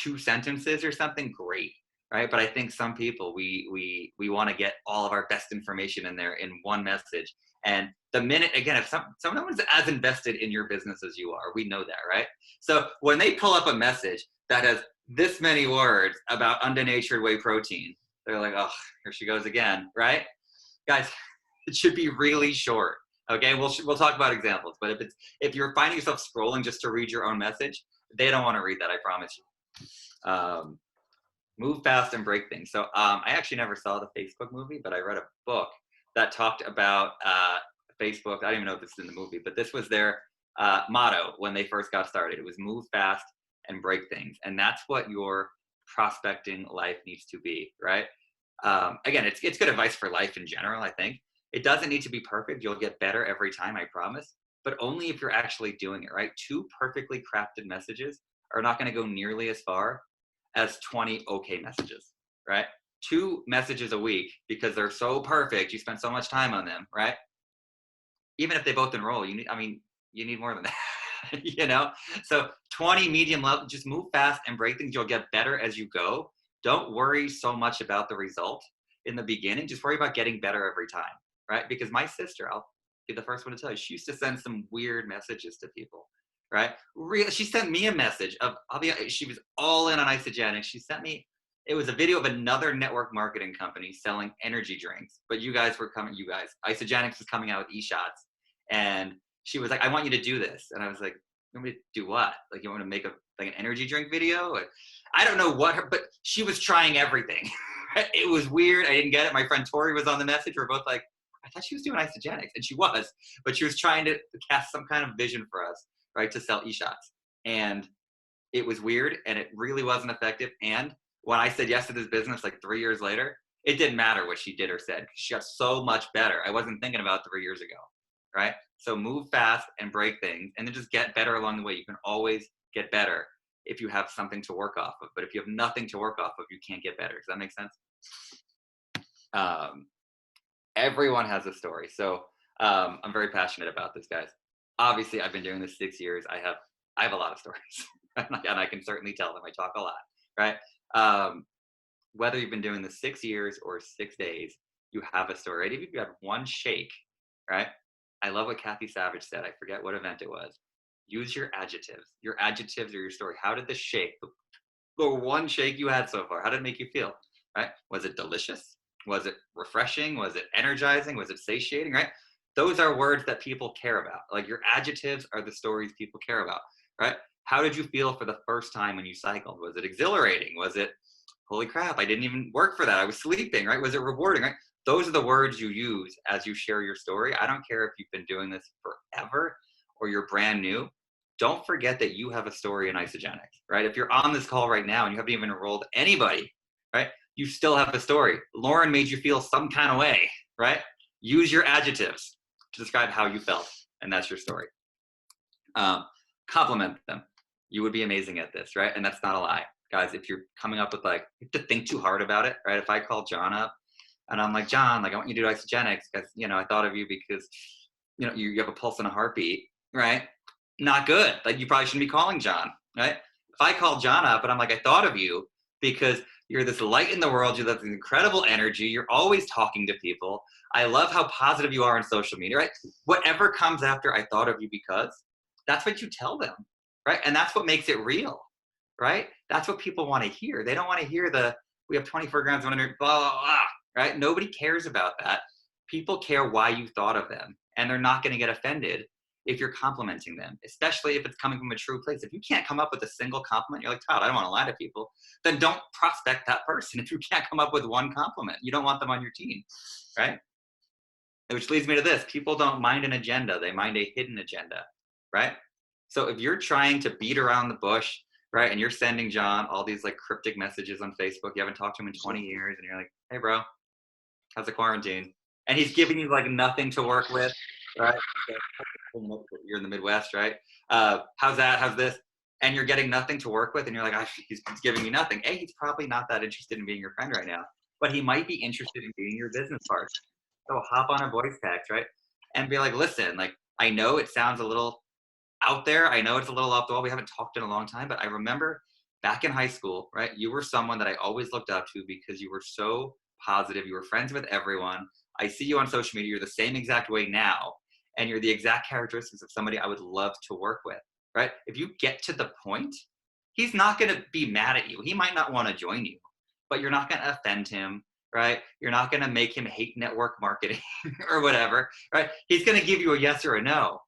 2 sentences or something, great, right? But I think some people, we want to get all of our best information in there in one message. And the minute, again, if someone's as invested in your business as you are, we know that, right? So when they pull up a message that has this many words about undenatured whey protein, they're like, oh, here she goes again, right? Guys, it should be really short. Okay, we'll talk about examples, but if you're finding yourself scrolling just to read your own message, they don't want to read that, I promise you. Move fast and break things. So I actually never saw the Facebook movie, but I read a book that talked about Facebook. I don't even know if this is in the movie, but this was their motto when they first got started. It was move fast and break things. And that's what your prospecting life needs to be, right? Again, it's good advice for life in general, I think. It doesn't need to be perfect. You'll get better every time, I promise. But only if you're actually doing it, right? 2 perfectly crafted messages are not going to go nearly as far as 20 okay messages, right? 2 messages a week, because they're so perfect, you spend so much time on them, right? Even if they both enroll, you need more than that, you know? So 20 medium level, just move fast and break things. You'll get better as you go. Don't worry so much about the result in the beginning. Just worry about getting better every time, right? Because my sister, I'll be the first one to tell you, she used to send some weird messages to people, right? She sent me a message of, she was all in on isogenics. She sent me, it was a video of another network marketing company selling energy drinks, but isogenics was coming out with e-shots. And she was like, I want you to do this. And I was like, you want me to do what? Like, you want me to make an energy drink video? Like, I don't know but she was trying everything. It was weird. I didn't get it. My friend Tori was on the message. We're both like, I thought she was doing isogenics, and she was, but she was trying to cast some kind of vision for us, right, to sell e-shots. And it was weird, and it really wasn't effective. And when I said yes to this business like 3 years later, it didn't matter what she did or said. She got so much better. I wasn't thinking about 3 years ago, right? So move fast and break things, and then just get better along the way. You can always get better if you have something to work off of. But if you have nothing to work off of, you can't get better. Does that make sense? Everyone has a story. So I'm very passionate about this, guys. Obviously, I've been doing this 6 years. I have a lot of stories, and I can certainly tell them. I talk a lot, right? Whether you've been doing this 6 years or 6 days, you have a story. Right? Even if you have one shake, right? I love what Kathy Savage said. I forget what event it was. Use your adjectives. Your adjectives are your story. How did the shake, the one shake you had so far, how did it make you feel, right? Was it delicious? Was it refreshing? Was it energizing? Was it satiating, right? Those are words that people care about. Like, your adjectives are the stories people care about, right? How did you feel for the first time when you cycled? Was it exhilarating? Was it, holy crap, I didn't even work for that, I was sleeping, right? Was it rewarding, right? Those are the words you use as you share your story. I don't care if you've been doing this forever or you're brand new. Don't forget that you have a story in isogenics, right? If you're on this call right now and you haven't even enrolled anybody, right? You still have a story. Lauren made you feel some kind of way, right? Use your adjectives to describe how you felt, and that's your story. Compliment them. You would be amazing at this, right? And that's not a lie. Guys, if you're coming up with you have to think too hard about it, right? If I call John up and I'm like, John, I want you to do isogenics because, I thought of you because, you have a pulse and a heartbeat, right? Not good. You probably shouldn't be calling John, right? If I call John up and I'm like, I thought of you because You're this light in the world. You have this incredible energy. You're always talking to people. I love how positive you are on social media, right? Whatever comes after I thought of you because, that's what you tell them, right? And that's what makes it real, right? That's what people want to hear. They don't want to hear we have 24 grams, 100, blah, blah, blah, right? Nobody cares about that. People care why you thought of them, and they're not going to get offended if you're complimenting them, especially if it's coming from a true place. If you can't come up with a single compliment, you're like, Todd, I don't want to lie to people, then don't prospect that person. If you can't come up with one compliment, you don't want them on your team, right? Which leads me to this. People don't mind an agenda. They mind a hidden agenda, right? So if you're trying to beat around the bush, right, and you're sending John all these like cryptic messages on Facebook, you haven't talked to him in 20 years, and you're like, hey, bro, how's the quarantine? And he's giving you like nothing to work with, right? You're in the Midwest, right? How's that? How's this? And you're getting nothing to work with, and you're like, he's giving me nothing. A, he's probably not that interested in being your friend right now, but he might be interested in being your business partner. So hop on a voice text, right? And be like, listen, like, I know it sounds a little out there. I know it's a little off the wall. We haven't talked in a long time, but I remember back in high school, right? You were someone that I always looked up to because you were so positive. You were friends with everyone. I see you on social media. You're the same exact way now. And you're the exact characteristics of somebody I would love to work with, right? If you get to the point, he's not going to be mad at you. He might not want to join you, but you're not going to offend him, right? You're not going to make him hate network marketing or whatever, right? He's going to give you a yes or a no.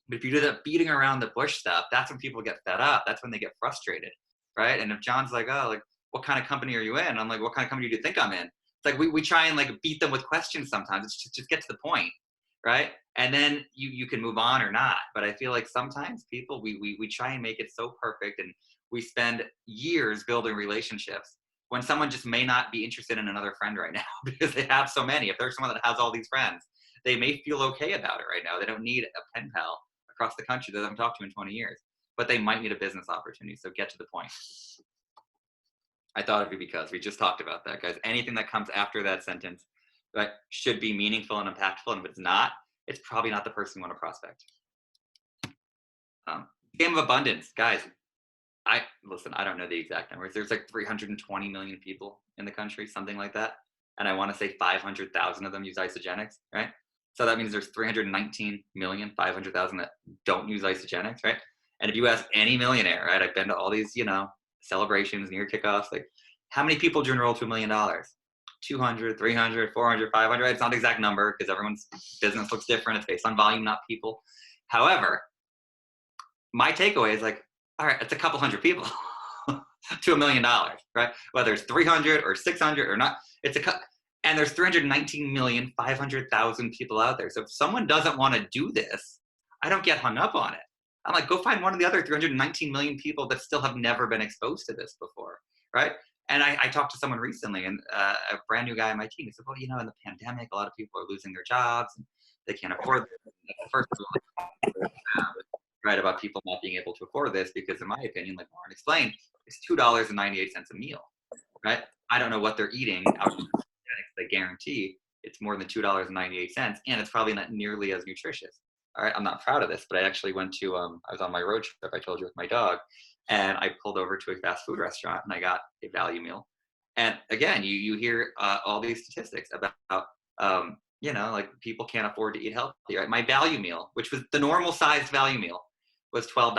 But if you do that beating around the bush stuff, that's when people get fed up. That's when they get frustrated, right? And if John's like, oh, like, what kind of company are you in? I'm like, what kind of company do you think I'm in? It's like we try and like beat them with questions sometimes. It's just get to the point, right? And then you can move on or not. But I feel like sometimes people, we try and make it so perfect, and we spend years building relationships when someone just may not be interested in another friend right now because they have so many. If there's someone that has all these friends, they may feel okay about it right now. They don't need a pen pal across the country that they haven't talked to in 20 years, but they might need a business opportunity. So get to the point. I thought of you because we just talked about that, guys. Anything that comes after that sentence, right, should be meaningful and impactful. And if it's not, it's probably not the person you want to prospect. Game of abundance, guys. Listen, I don't know the exact numbers. There's like 320 million people in the country, something like that. And I want to say 500,000 of them use isogenics, right? So that means there's 319,500,000 that don't use isogenics, right? And if you ask any millionaire, right, I've been to all these, celebrations, New Year kickoffs, like, how many people do you enroll to $1 million? 200, 300, 400, 500. It's not an exact number because everyone's business looks different. It's based on volume, not people. However, my takeaway is like, all right, it's a couple hundred people to $1 million, right? Whether it's 300 or 600 or not, and there's 319,500,000 people out there. So if someone doesn't want to do this, I don't get hung up on it. I'm like, go find one of the other 319 million people that still have never been exposed to this before, right? And I talked to someone recently, and a brand new guy on my team, he said, well, in the pandemic, a lot of people are losing their jobs and they can't afford this. First of all, right, about people not being able to afford this because, in my opinion, like Lauren explained, it's $2.98 a meal, right? I don't know what they're eating out of they guarantee it's more than $2.98, and it's probably not nearly as nutritious. All right, I'm not proud of this, but I actually went to, I was on my road trip, I told you, with my dog, and I pulled over to a fast food restaurant, and I got a value meal. And again, you hear all these statistics about, like people can't afford to eat healthy, right? My value meal, which was the normal sized value meal, was $12.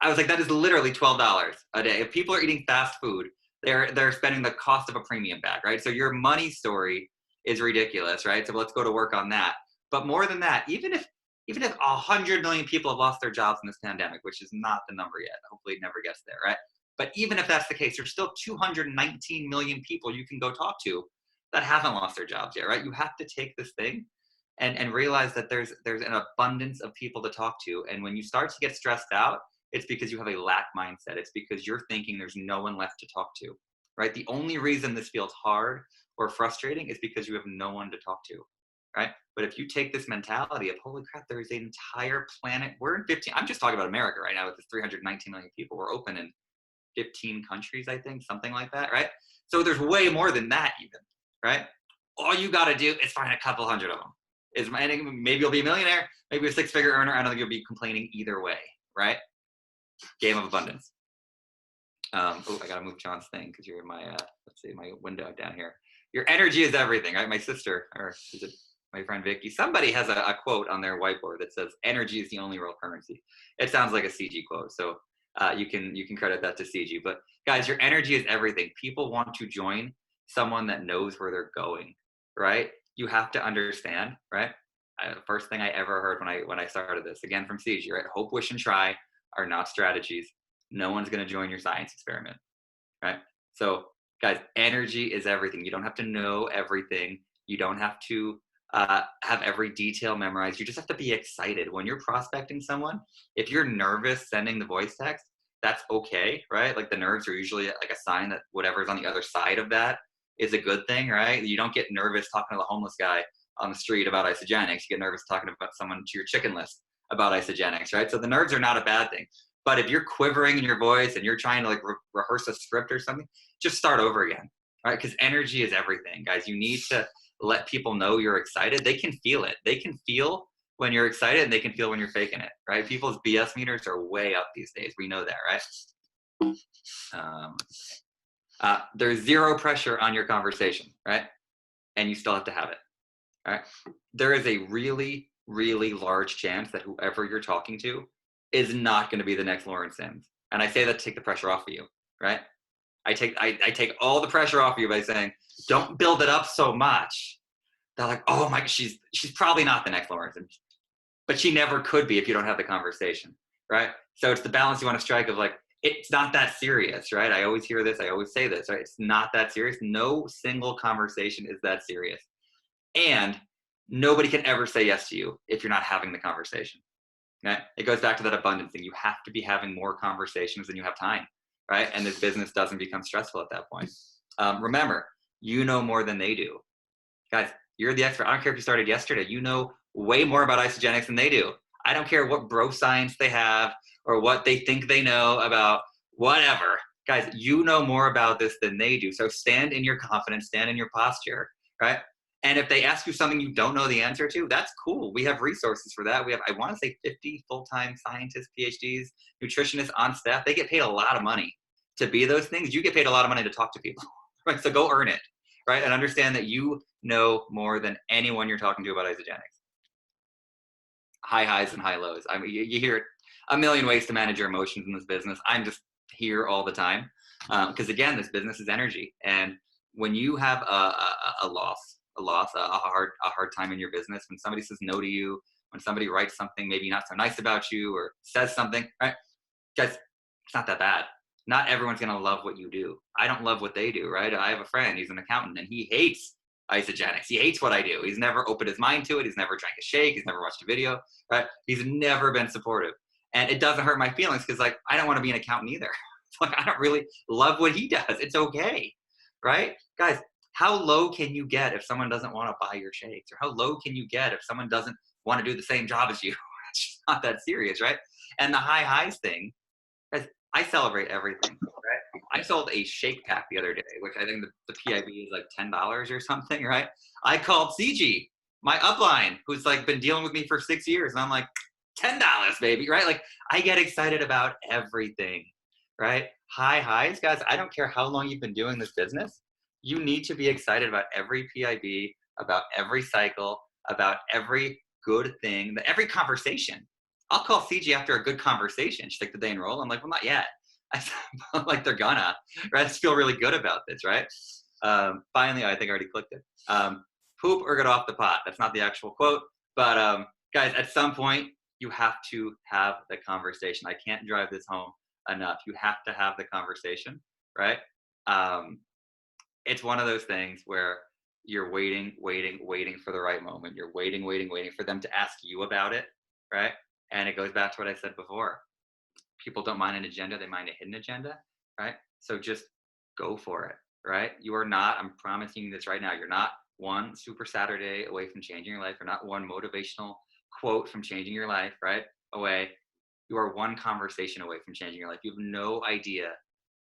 I was like, that is literally $12 a day. If people are eating fast food, they're spending the cost of a premium bag, right? So your money story is ridiculous, right? So let's go to work on that. But more than that, even if 100 million people have lost their jobs in this pandemic, which is not the number yet, hopefully it never gets there, right? But even if that's the case, there's still 219 million people you can go talk to that haven't lost their jobs yet, right? You have to take this thing and realize that there's an abundance of people to talk to. And when you start to get stressed out, it's because you have a lack mindset. It's because you're thinking there's no one left to talk to, right? The only reason this feels hard or frustrating is because you have no one to talk to, right? But if you take this mentality of, holy crap, there's an entire planet. We're in 15, I'm just talking about America right now with the 319 million people. We're open in 15 countries, I think, something like that, right? So there's way more than that even, right? All you got to do is find a couple hundred of them. Maybe you'll be a millionaire, maybe a six-figure earner. I don't think you'll be complaining either way, right? Game of abundance. Oh, I gotta move John's thing because you're in my, let's see, my window down here. Your energy is everything, right? My sister, or is it my friend Vicky? Somebody has a quote on their whiteboard that says, "Energy is the only real currency." It sounds like a CG quote, so you can credit that to CG. But guys, your energy is everything. People want to join someone that knows where they're going, right? You have to understand, right? First thing I ever heard when I started this, again from CG, right? Hope, wish, and try are not strategies. No one's going to join your science experiment, right? So guys, energy is everything. You don't have to know everything. You don't have to have every detail memorized. You just have to be excited. When you're prospecting someone, if you're nervous sending the voice text, that's okay, right? Like the nerves are usually like a sign that whatever's on the other side of that is a good thing, right? You don't get nervous talking to the homeless guy on the street about isogenics. You get nervous talking about someone to your chicken list about isogenics, right? So the nerves are not a bad thing. But if you're quivering in your voice and you're trying to like rehearse a script or something, just start over again, right? Because energy is everything, guys. You need to let people know you're excited. They can feel it. They can feel when you're excited and they can feel when you're faking it, right? People's BS meters are way up these days. We know that, right? There's zero pressure on your conversation, right? And you still have to have it, all right? There is a really, really large chance that whoever you're talking to is not going to be the next Lauren Sims. And I say that to take the pressure off of you, right? I take all the pressure off of you by saying, don't build it up so much. They're like, oh my, she's probably not the next Lauren Sims. But she never could be if you don't have the conversation, right? So it's the balance you want to strike of like, it's not that serious, right? I always hear this, I always say this, right? It's not that serious. No single conversation is that serious. And nobody can ever say yes to you if you're not having the conversation. Okay? It goes back to that abundance thing. You have to be having more conversations than you have time, right? And this business doesn't become stressful at that point. Remember, you know more than they do. Guys, you're the expert. I don't care if you started yesterday. You know way more about isogenics than they do. I don't care what bro science they have or what they think they know about whatever. Guys, you know more about this than they do. So stand in your confidence, stand in your posture, right? And if they ask you something you don't know the answer to, that's cool. We have resources for that. We have, I want to say 50 full-time scientists, PhDs, nutritionists on staff. They get paid a lot of money to be those things. You get paid a lot of money to talk to people, right? So go earn it, right? And understand that you know more than anyone you're talking to about isogenics. High highs and high lows. I mean, you hear it a million ways to manage your emotions in this business. I'm just here all the time because again, this business is energy. And when you have a loss, a hard time in your business, when somebody says no to you, when somebody writes something maybe not so nice about you or says something, right? Guys, it's not that bad. Not everyone's gonna love what you do. I don't love what they do, right? I have a friend, he's an accountant, and he hates isogenics. He hates what I do. He's never opened his mind to it. He's never drank a shake. He's never watched a video, right? He's never been supportive. And it doesn't hurt my feelings because like, I don't want to be an accountant either. Like, I don't really love what he does. It's okay, right? Guys, how low can you get if someone doesn't want to buy your shakes? Or how low can you get if someone doesn't want to do the same job as you? It's just not that serious, right? And the high highs thing, guys, I celebrate everything, right? I sold a shake pack the other day, which I think the PIB is like $10 or something, right? I called CG, my upline, who's like been dealing with me for 6 years. And I'm like, $10, baby, right? Like I get excited about everything, right? High highs, guys, I don't care how long you've been doing this business. You need to be excited about every PIB, about every cycle, about every good thing, every conversation. I'll call CG after a good conversation. She's like, did they enroll? I'm like, well, not yet. I'm like, they're gonna, right? I just feel really good about this, right? Finally, I think I already clicked it. Poop or get off the pot. That's not the actual quote, but guys, at some point, you have to have the conversation. I can't drive this home enough. You have to have the conversation, right? It's one of those things where you're waiting for the right moment. You're waiting for them to ask you about it, right? And it goes back to what I said before. People don't mind an agenda, they mind a hidden agenda, right? So just go for it, right? You are not, I'm promising you this right now, you're not one Super Saturday away from changing your life. You're not one motivational quote from changing your life, right? Away. You are one conversation away from changing your life. You have no idea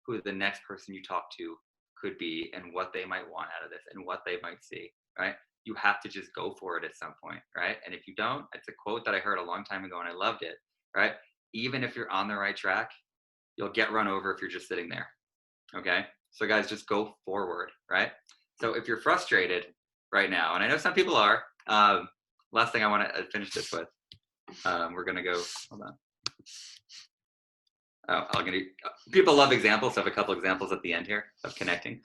who the next person you talk to could be and what they might want out of this and what they might see, right? You have to just go for it at some point, right? And if you don't, it's a quote that I heard a long time ago and I loved it, right? Even if you're on the right track, you'll get run over if you're just sitting there, Okay. So guys, just go forward, right? So if you're frustrated right now, and I know some people are, last thing I want to finish this with, we're going to go, hold on. Oh, people love examples. So I have a couple examples at the end here of connecting.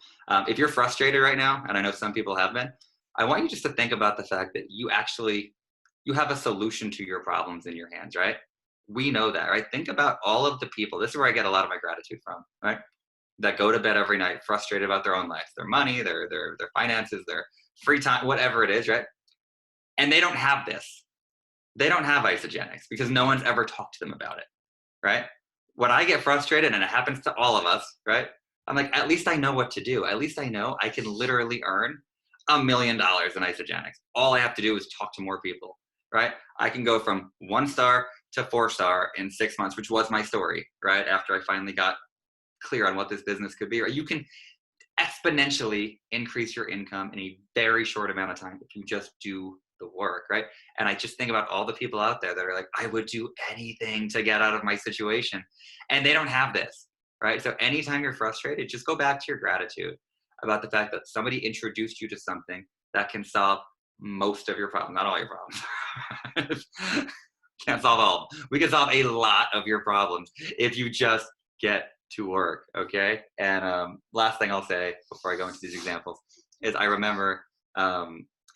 If you're frustrated right now, and I know some people have been, I want you just to think about the fact that you have a solution to your problems in your hands, right? We know that, right? Think about all of the people. This is where I get a lot of my gratitude from, right? That go to bed every night frustrated about their own life, their money, their finances, their free time, whatever it is, right? And they don't have this. They don't have isogenics because no one's ever talked to them about it, right? When I get frustrated, and it happens to all of us, right? I'm like, at least I know what to do. At least I know I can literally earn $1 million in isogenics. All I have to do is talk to more people, right? I can go from 1 star to 4 star in 6 months, which was my story, right? After I finally got clear on what this business could be, or you can exponentially increase your income in a very short amount of time if you just do the work, right? And I just think about all the people out there that are like, I would do anything to get out of my situation, and they don't have this, right? So anytime you're frustrated, just go back to your gratitude about the fact that somebody introduced you to something that can solve most of your problems, not all your problems. Can't solve all. We can solve a lot of your problems if you just get to work, okay? And last thing I'll say before I go into these examples is I remember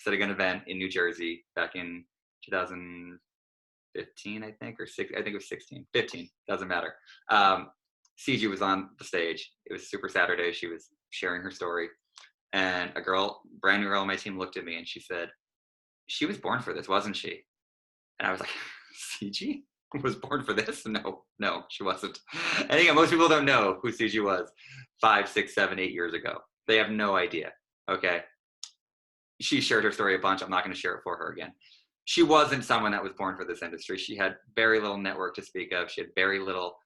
setting an event in New Jersey back in 2015, I think, or I think it was 16, 15, doesn't matter. CG was on the stage. It was Super Saturday. She was sharing her story. And a girl, brand new girl on my team, looked at me and she said, she was born for this, wasn't she? And I was like, CG was born for this? No, she wasn't. And again, most people don't know who CG was 5, 6, 7, 8 years ago. They have no idea, okay? She shared her story a bunch. I'm not going to share it for her again. She wasn't someone that was born for this industry. She had very little network to speak of. She had very little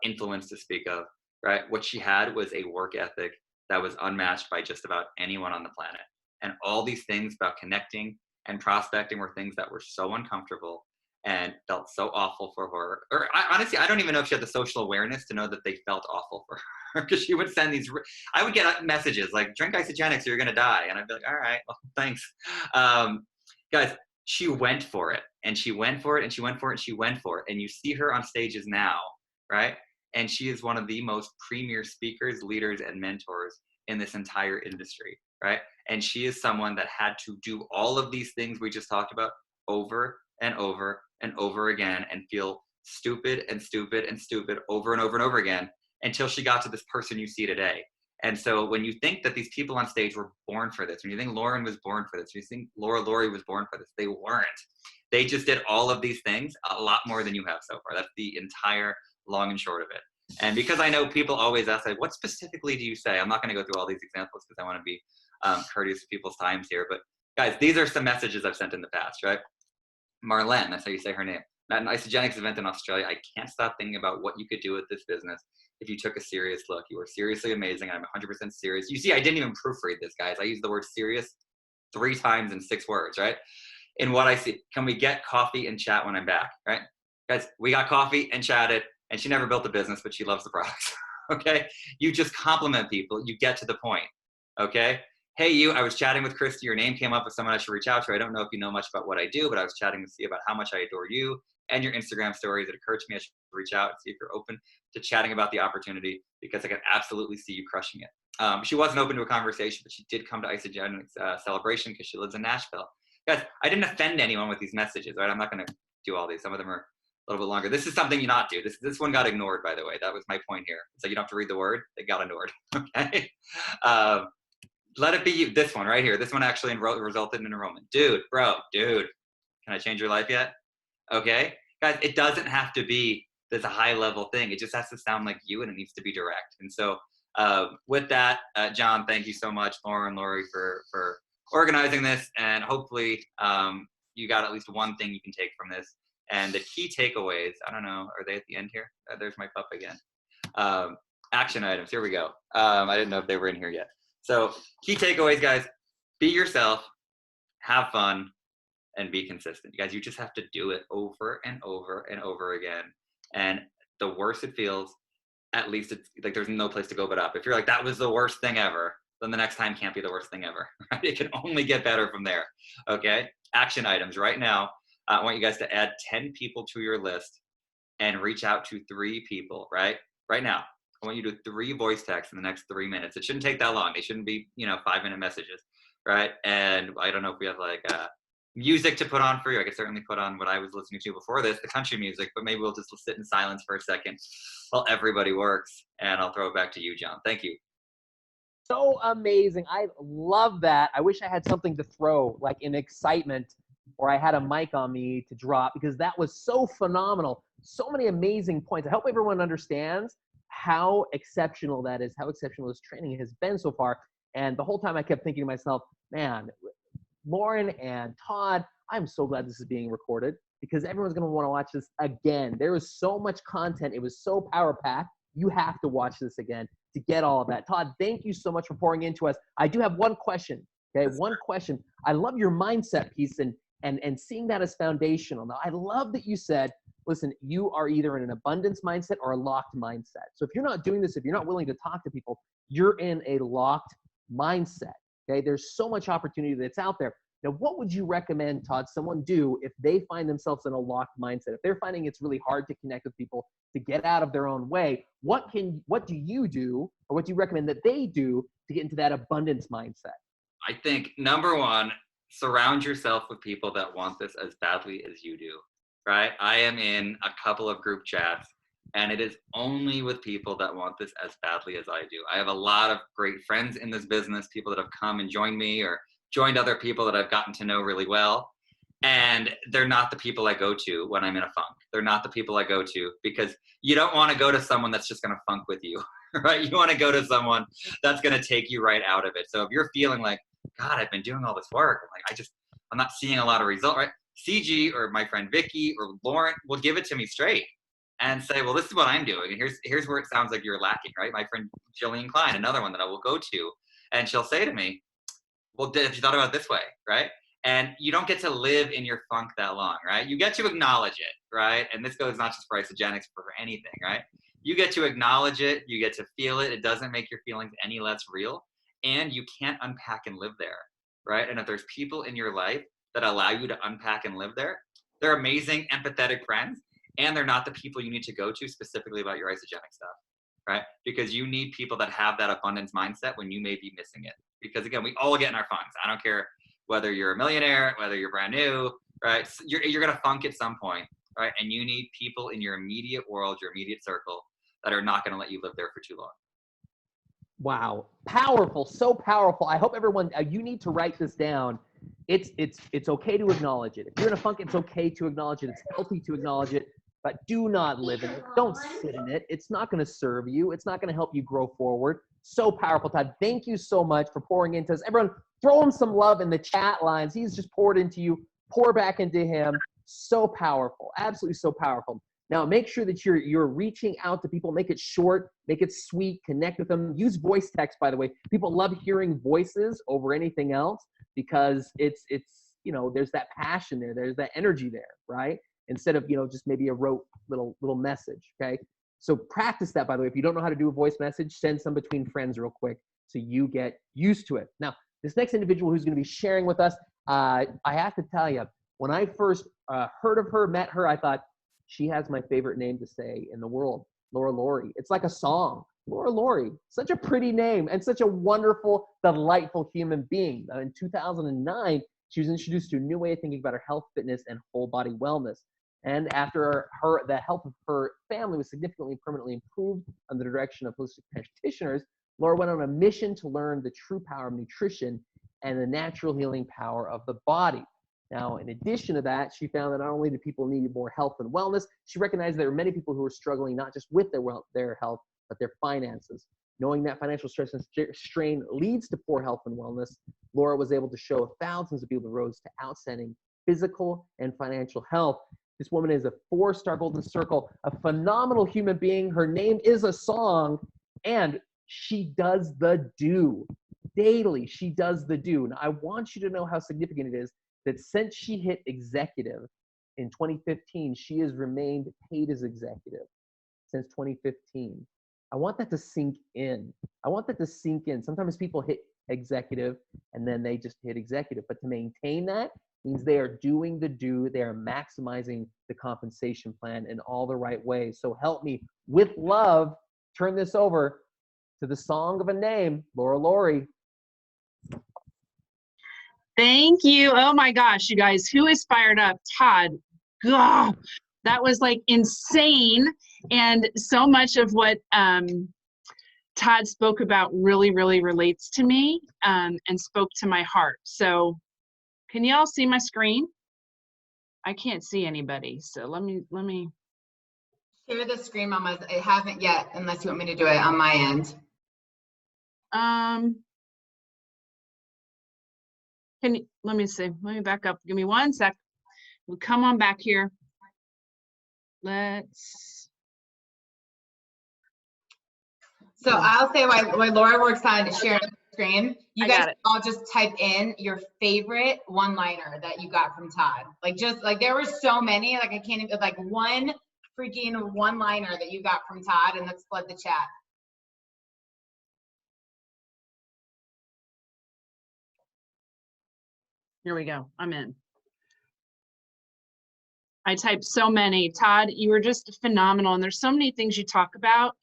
influence to speak of, right? What she had was a work ethic that was unmatched by just about anyone on the planet. And all these things about connecting and prospecting were things that were so uncomfortable and felt so awful for her. Or honestly, I don't even know if she had the social awareness to know that they felt awful for her, because she would send these, I would get messages like, drink isogenics or you're gonna die. And I'd be like, all right, well, thanks. Guys, she went for it, and she went for it, and she went for it, and she went for it. And you see her on stages now, right? And she is one of the most premier speakers, leaders, and mentors in this entire industry, right? And she is someone that had to do all of these things we just talked about over and over and over again, and feel stupid and stupid and stupid over and over and over again until she got to this person you see today. And so when you think that these people on stage were born for this, when you think Lauren was born for this, when you think Laurie was born for this, they weren't. They just did all of these things a lot more than you have so far. That's the entire long and short of it. And because I know people always ask, like, what specifically do you say? I'm not going to go through all these examples because I want to be courteous to people's times here. But guys, these are some messages I've sent in the past, right? Marlene, that's how you say her name. At an isogenics event in Australia, I can't stop thinking about what you could do with this business if you took a serious look. You were seriously amazing, and I'm 100% serious. You see, I didn't even proofread this, guys. I used the word serious 3 times in 6 words, right? In what I see, can we get coffee and chat when I'm back, right? Guys, we got coffee and chatted, and she never built a business, but she loves the products, okay? You just compliment people. You get to the point, okay? Hey, you, I was chatting with Christy. Your name came up with someone I should reach out to. I don't know if you know much about what I do, but I was chatting to see about how much I adore you and your Instagram stories. It occurred to me I should reach out and see if you're open to chatting about the opportunity, because I can absolutely see you crushing it. She wasn't open to a conversation, but she did come to Isogenics celebration because she lives in Nashville. Guys, I didn't offend anyone with these messages, right? I'm not going to do all these. Some of them are a little bit longer. This is something you not do. This one got ignored, by the way. That was my point here. So you don't have to read the word. It got ignored, okay? Let it be you. This one right here. This one actually resulted in enrollment. Dude, can I change your life yet? Okay? Guys, it doesn't have to be this high level thing. It just has to sound like you, and it needs to be direct. And so with that, John, thank you so much, Laurie, for organizing this. And hopefully you got at least one thing you can take from this. And the key takeaways, I don't know, are they at the end here? There's my pup again. Action items, here we go. I didn't know if they were in here yet. So key takeaways, guys, be yourself, have fun, and be consistent. You guys, you just have to do it over and over and over again. And the worse it feels, at least it's like there's no place to go but up. If you're like, that was the worst thing ever, then the next time can't be the worst thing ever. Right? It can only get better from there. Okay. Action items right now. I want you guys to add 10 people to your list and reach out to 3 people, right? Right now. I want you to do 3 voice texts in the next 3 minutes. It shouldn't take that long. They shouldn't be, 5-minute messages, right? And I don't know if we have like music to put on for you. I could certainly put on what I was listening to before this, the country music, but maybe we'll just sit in silence for a second while everybody works, and I'll throw it back to you, John. Thank you. So amazing. I love that. I wish I had something to throw, like in excitement, or I had a mic on me to drop, because that was so phenomenal. So many amazing points. I hope everyone understands how exceptional that is, how exceptional this training has been so far. And the whole time I kept thinking to myself, man, Lauren and Todd, I'm so glad this is being recorded, because everyone's going to want to watch this again. There was so much content. It was so power-packed. You have to watch this again to get all of that. Todd, thank you so much for pouring into us. I do have one question. Okay, one question. I love your mindset piece and seeing that as foundational. Now, I love that you said, listen, you are either in an abundance mindset or a locked mindset. So if you're not doing this, if you're not willing to talk to people, you're in a locked mindset. Okay, there's so much opportunity that's out there. Now, what would you recommend, Todd, someone do if they find themselves in a locked mindset? If they're finding it's really hard to connect with people, to get out of their own way, what do you do, or what do you recommend that they do to get into that abundance mindset? I think number one, surround yourself with people that want this as badly as you do, right? I am in a couple of group chats, and it is only with people that want this as badly as I do. I have a lot of great friends in this business, people that have come and joined me or joined other people that I've gotten to know really well. And they're not the people I go to when I'm in a funk. They're not the people I go to, because you don't want to go to someone that's just going to funk with you, right? You want to go to someone that's going to take you right out of it. So if you're feeling like, God, I've been doing all this work, I'm not seeing a lot of result, right? CG or my friend Vicky or Lauren will give it to me straight and say, well, this is what I'm doing. And here's where it sounds like you're lacking, right? My friend Jillian Klein, another one that I will go to, and she'll say to me, well, have you thought about it this way, right? And you don't get to live in your funk that long, right? You get to acknowledge it, right? And this goes not just for isogenics, but for anything, right? You get to acknowledge it. You get to feel it. It doesn't make your feelings any less real. And you can't unpack and live there, right? And if there's people in your life that allow you to unpack and live there, they're amazing, empathetic friends, and they're not the people you need to go to specifically about your isogenic stuff, right? Because you need people that have that abundance mindset when you may be missing it. Because again, we all get in our funks. I don't care whether you're a millionaire, whether you're brand new, right? You're going to funk at some point, right? And you need people in your immediate world, your immediate circle, that are not going to let you live there for too long. Wow, powerful, so powerful. I hope everyone, you need to write this down. It's okay to acknowledge it. If you're in a funk, it's okay to acknowledge it. It's healthy to acknowledge it, but do not live in it. Don't sit in it. It's not going to serve you. It's not going to help you grow forward. So powerful, Todd. Thank you so much for pouring into us. Everyone, throw him some love in the chat lines. He's just poured into you. Pour back into him. So powerful, absolutely so powerful. Now, make sure that you're reaching out to people. Make it short, make it sweet, connect with them. Use voice text, by the way. People love hearing voices over anything else, because it's there's that passion there. There's that energy there, right? Instead of, just maybe a rote little message, okay? So practice that, by the way. If you don't know how to do a voice message, send some between friends real quick so you get used to it. Now, this next individual who's going to be sharing with us, I have to tell you, when I first heard of her, met her, I thought, she has my favorite name to say in the world, Laurie. It's like a song. Laurie, such a pretty name and such a wonderful, delightful human being. In 2009, she was introduced to a new way of thinking about her health, fitness, and whole body wellness. And after the health of her family was significantly and permanently improved under the direction of holistic practitioners, Laura went on a mission to learn the true power of nutrition and the natural healing power of the body. Now, in addition to that, she found that not only do people need more health and wellness, she recognized there were many people who were struggling not just with their health, but their finances. Knowing that financial stress and strain leads to poor health and wellness, Laura was able to show thousands of people the roads to outstanding physical and financial health. This woman is a 4-star Golden Circle, a phenomenal human being. Her name is a song, and she does the do. Daily, she does the do. Now, I want you to know how significant it is that since she hit executive in 2015, she has remained paid as executive since 2015. I want that to sink in. I want that to sink in. Sometimes people hit executive and then they just hit executive, but to maintain that means they are doing the do, they are maximizing the compensation plan in all the right ways. So help me with love, turn this over to the song of a name, Laurie. Thank you. Oh my gosh, you guys, who is fired up? Todd. God, that was like insane. And so much of what Todd spoke about really, really relates to me and spoke to my heart. So can y'all see my screen? I can't see anybody. So let me. Share the screen, Mama. It hasn't yet, unless you want me to do it on my end. Let me see. Let me back up. Give me 1 sec. We'll come on back here. So I'll say while Laura works on sharing the screen, you guys all just type in your favorite one-liner that you got from Todd. Like there were so many, like I can't even, like one freaking one-liner that you got from Todd, and let's flood the chat. Here we go. I'm in. I typed so many. Todd, you were just phenomenal. And there's so many things you talk about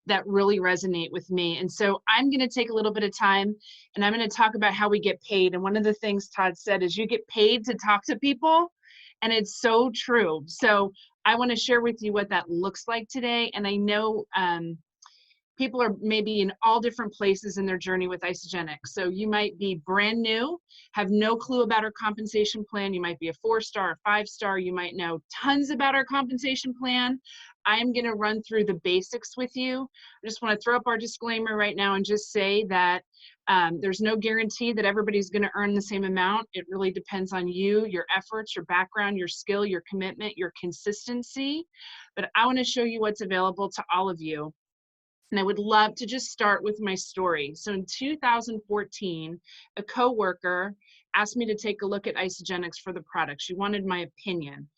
that really resonate with me. And so I'm going to take a little bit of time and I'm going to talk about how we get paid. And one of the things Todd said is you get paid to talk to people. And it's so true. So I want to share with you what that looks like today. And I know people are maybe in all different places in their journey with Isagenix. So you might be brand new, have no clue about our compensation plan. You might be a 4-star, a 5-star. You might know tons about our compensation plan. I am going to run through the basics with you. I just want to throw up our disclaimer right now and just say that there's no guarantee that everybody's going to earn the same amount. It really depends on you, your efforts, your background, your skill, your commitment, your consistency. But I want to show you what's available to all of you. And I would love to just start with my story. So in 2014, a coworker asked me to take a look at Isagenix for the product. She wanted my opinion.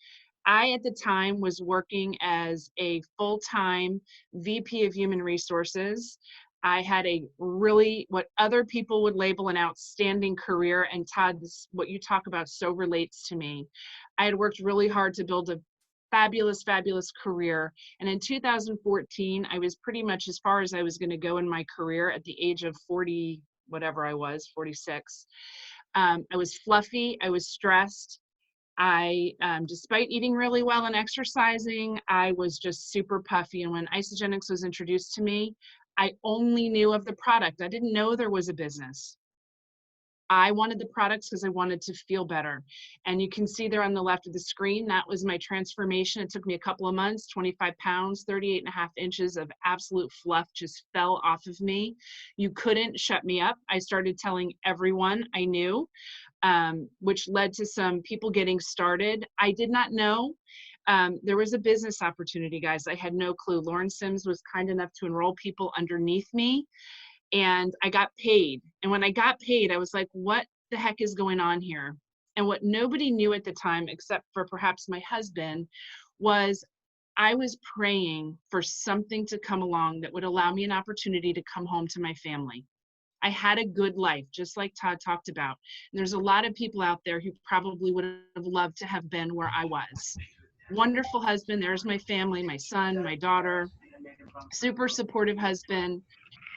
I, at the time, was working as a full-time VP of Human Resources. I had a really, what other people would label an outstanding career, and Todd, what you talk about so relates to me. I had worked really hard to build a fabulous, fabulous career. And in 2014, I was pretty much as far as I was going to go in my career at the age of 40, whatever I was, 46. I was fluffy. I was stressed. Despite eating really well and exercising, I was just super puffy. And when Isagenix was introduced to me, I only knew of the product. I didn't know there was a business. I wanted the products because I wanted to feel better. And you can see there on the left of the screen, that was my transformation. It took me a couple of months, 25 pounds, 38.5 inches of absolute fluff just fell off of me. You couldn't shut me up. I started telling everyone I knew, which led to some people getting started. I did not know there was a business opportunity, guys. I had no clue. Lauren Sims was kind enough to enroll people underneath me. And I got paid. And when I got paid, I was like, what the heck is going on here? And what nobody knew at the time, except for perhaps my husband, was I was praying for something to come along that would allow me an opportunity to come home to my family. I had a good life, just like Todd talked about. And there's a lot of people out there who probably would have loved to have been where I was. Wonderful husband. There's my family, my son, my daughter, super supportive husband.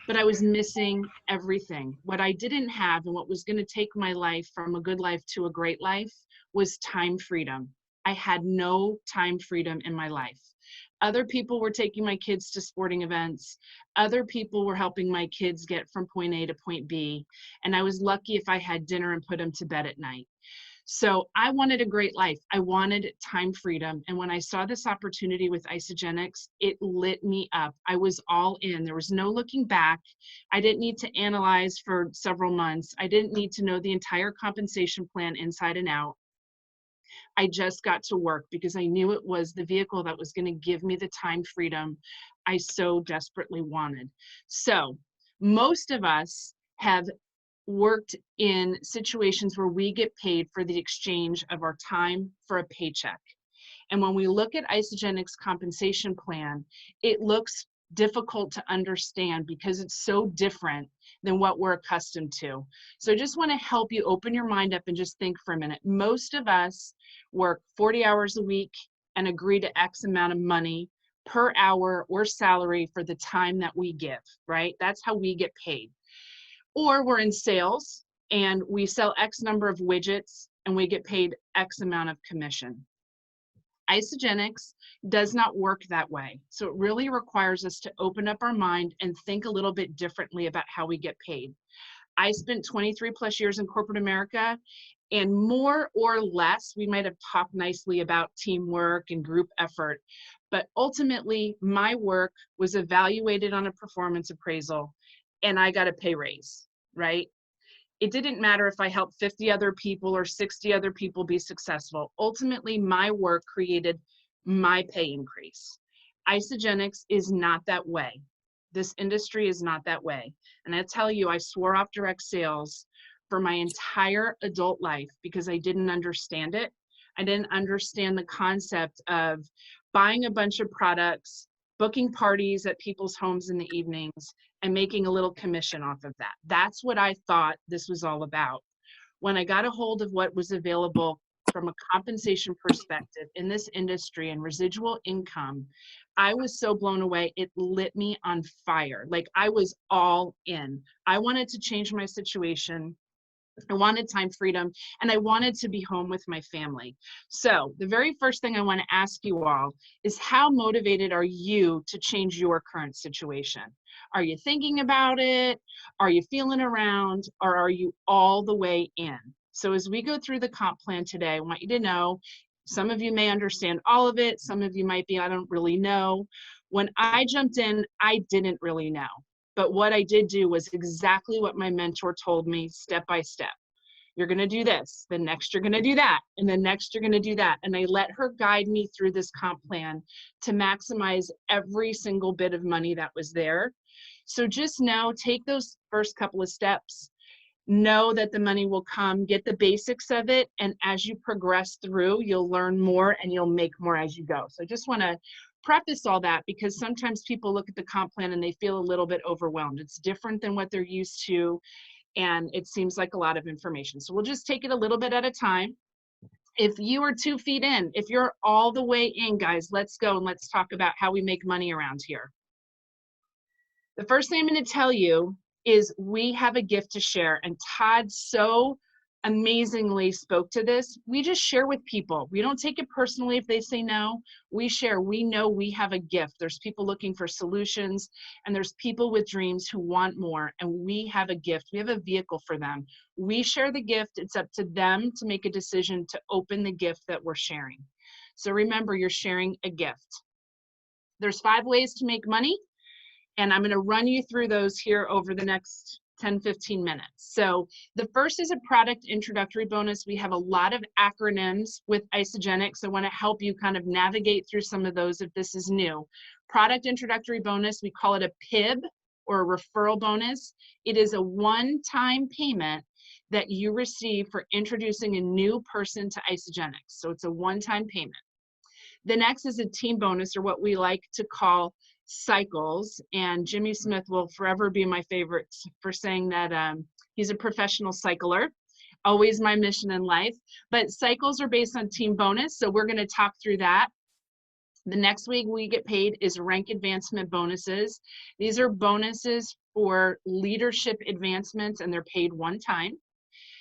But I was missing everything. What I didn't have and what was going to take my life from a good life to a great life was time freedom. I had no time freedom in my life. Other people were taking my kids to sporting events. Other people were helping my kids get from point A to point B. And I was lucky if I had dinner and put them to bed at night. So I wanted a great life. I wanted time freedom. And when I saw this opportunity with Isagenix, it lit me up. I was all in. There was no looking back. I didn't need to analyze for several months. I didn't need to know the entire compensation plan inside and out. I just got to work because I knew it was the vehicle that was going to give me the time freedom I so desperately wanted. So most of us have worked in situations where we get paid for the exchange of our time for a paycheck. And when we look at Isagenix compensation plan, it looks difficult to understand because it's so different than what we're accustomed to. So I just want to help you open your mind up and just think for a minute. Most of us work 40 hours a week and agree to X amount of money per hour or salary for the time that we give, right? That's how we get paid. Or we're in sales and we sell X number of widgets and we get paid X amount of commission. Isagenix does not work that way. So it really requires us to open up our mind and think a little bit differently about how we get paid. I spent 23 plus years in corporate America, and more or less, we might have talked nicely about teamwork and group effort, but ultimately my work was evaluated on a performance appraisal and I got a pay raise, right? It didn't matter if I helped 50 other people or 60 other people be successful. Ultimately, my work created my pay increase. Isagenix is not that way. This industry is not that way. And I tell you, I swore off direct sales for my entire adult life because I didn't understand it. I didn't understand the concept of buying a bunch of products, booking parties at people's homes in the evenings, and making a little commission off of that. That's what I thought this was all about. When I got a hold of what was available from a compensation perspective in this industry and residual income, I was so blown away. It lit me on fire. Like I was all in. I wanted to change my situation. I wanted time freedom, and I wanted to be home with my family. So the very first thing I want to ask you all is, how motivated are you to change your current situation? Are you thinking about it? Are you feeling around? Or are you all the way in? So as we go through the comp plan today, I want you to know, some of you may understand all of it. Some of you might be, I don't really know. When I jumped in, I didn't really know. But what I did do was exactly what my mentor told me, step by step. You're going to do this, then next you're going to do that, and then next you're going to do that. And I let her guide me through this comp plan to maximize every single bit of money that was there. So just know, take those first couple of steps, know that the money will come, get the basics of it, and as you progress through, you'll learn more and you'll make more as you go. So I just want to preface all that because sometimes people look at the comp plan and they feel a little bit overwhelmed. It's different than what they're used to, and it seems like a lot of information. So we'll just take it a little bit at a time. If you are 2 feet in, if you're all the way in, guys, let's go and let's talk about how we make money around here. The first thing I'm going to tell you is we have a gift to share, and Todd so amazingly spoke to this. We just share with people. We don't take it personally if they say no. We share. We know we have a gift. There's people looking for solutions, and there's people with dreams who want more, and we have a gift. We have a vehicle for them. We share the gift. It's up to them to make a decision to open the gift that we're sharing. So remember, you're sharing a gift. There's 5 ways to make money, and I'm going to run you through those here over the next 10-15 minutes. So the first is a product introductory bonus. We have a lot of acronyms with Isagenix. I want to help you kind of navigate through some of those if this is new. Product introductory bonus, we call it a PIB or a referral bonus. It is a one-time payment that you receive for introducing a new person to Isagenix. So it's a one-time payment. The next is a team bonus, or what we like to call cycles, and Jimmy Smith will forever be my favorite for saying that he's a professional cycler, always my mission in life. But cycles are based on team bonus, so we're going to talk through that. The next week we get paid is rank advancement bonuses. These are bonuses for leadership advancements, and they're paid one time.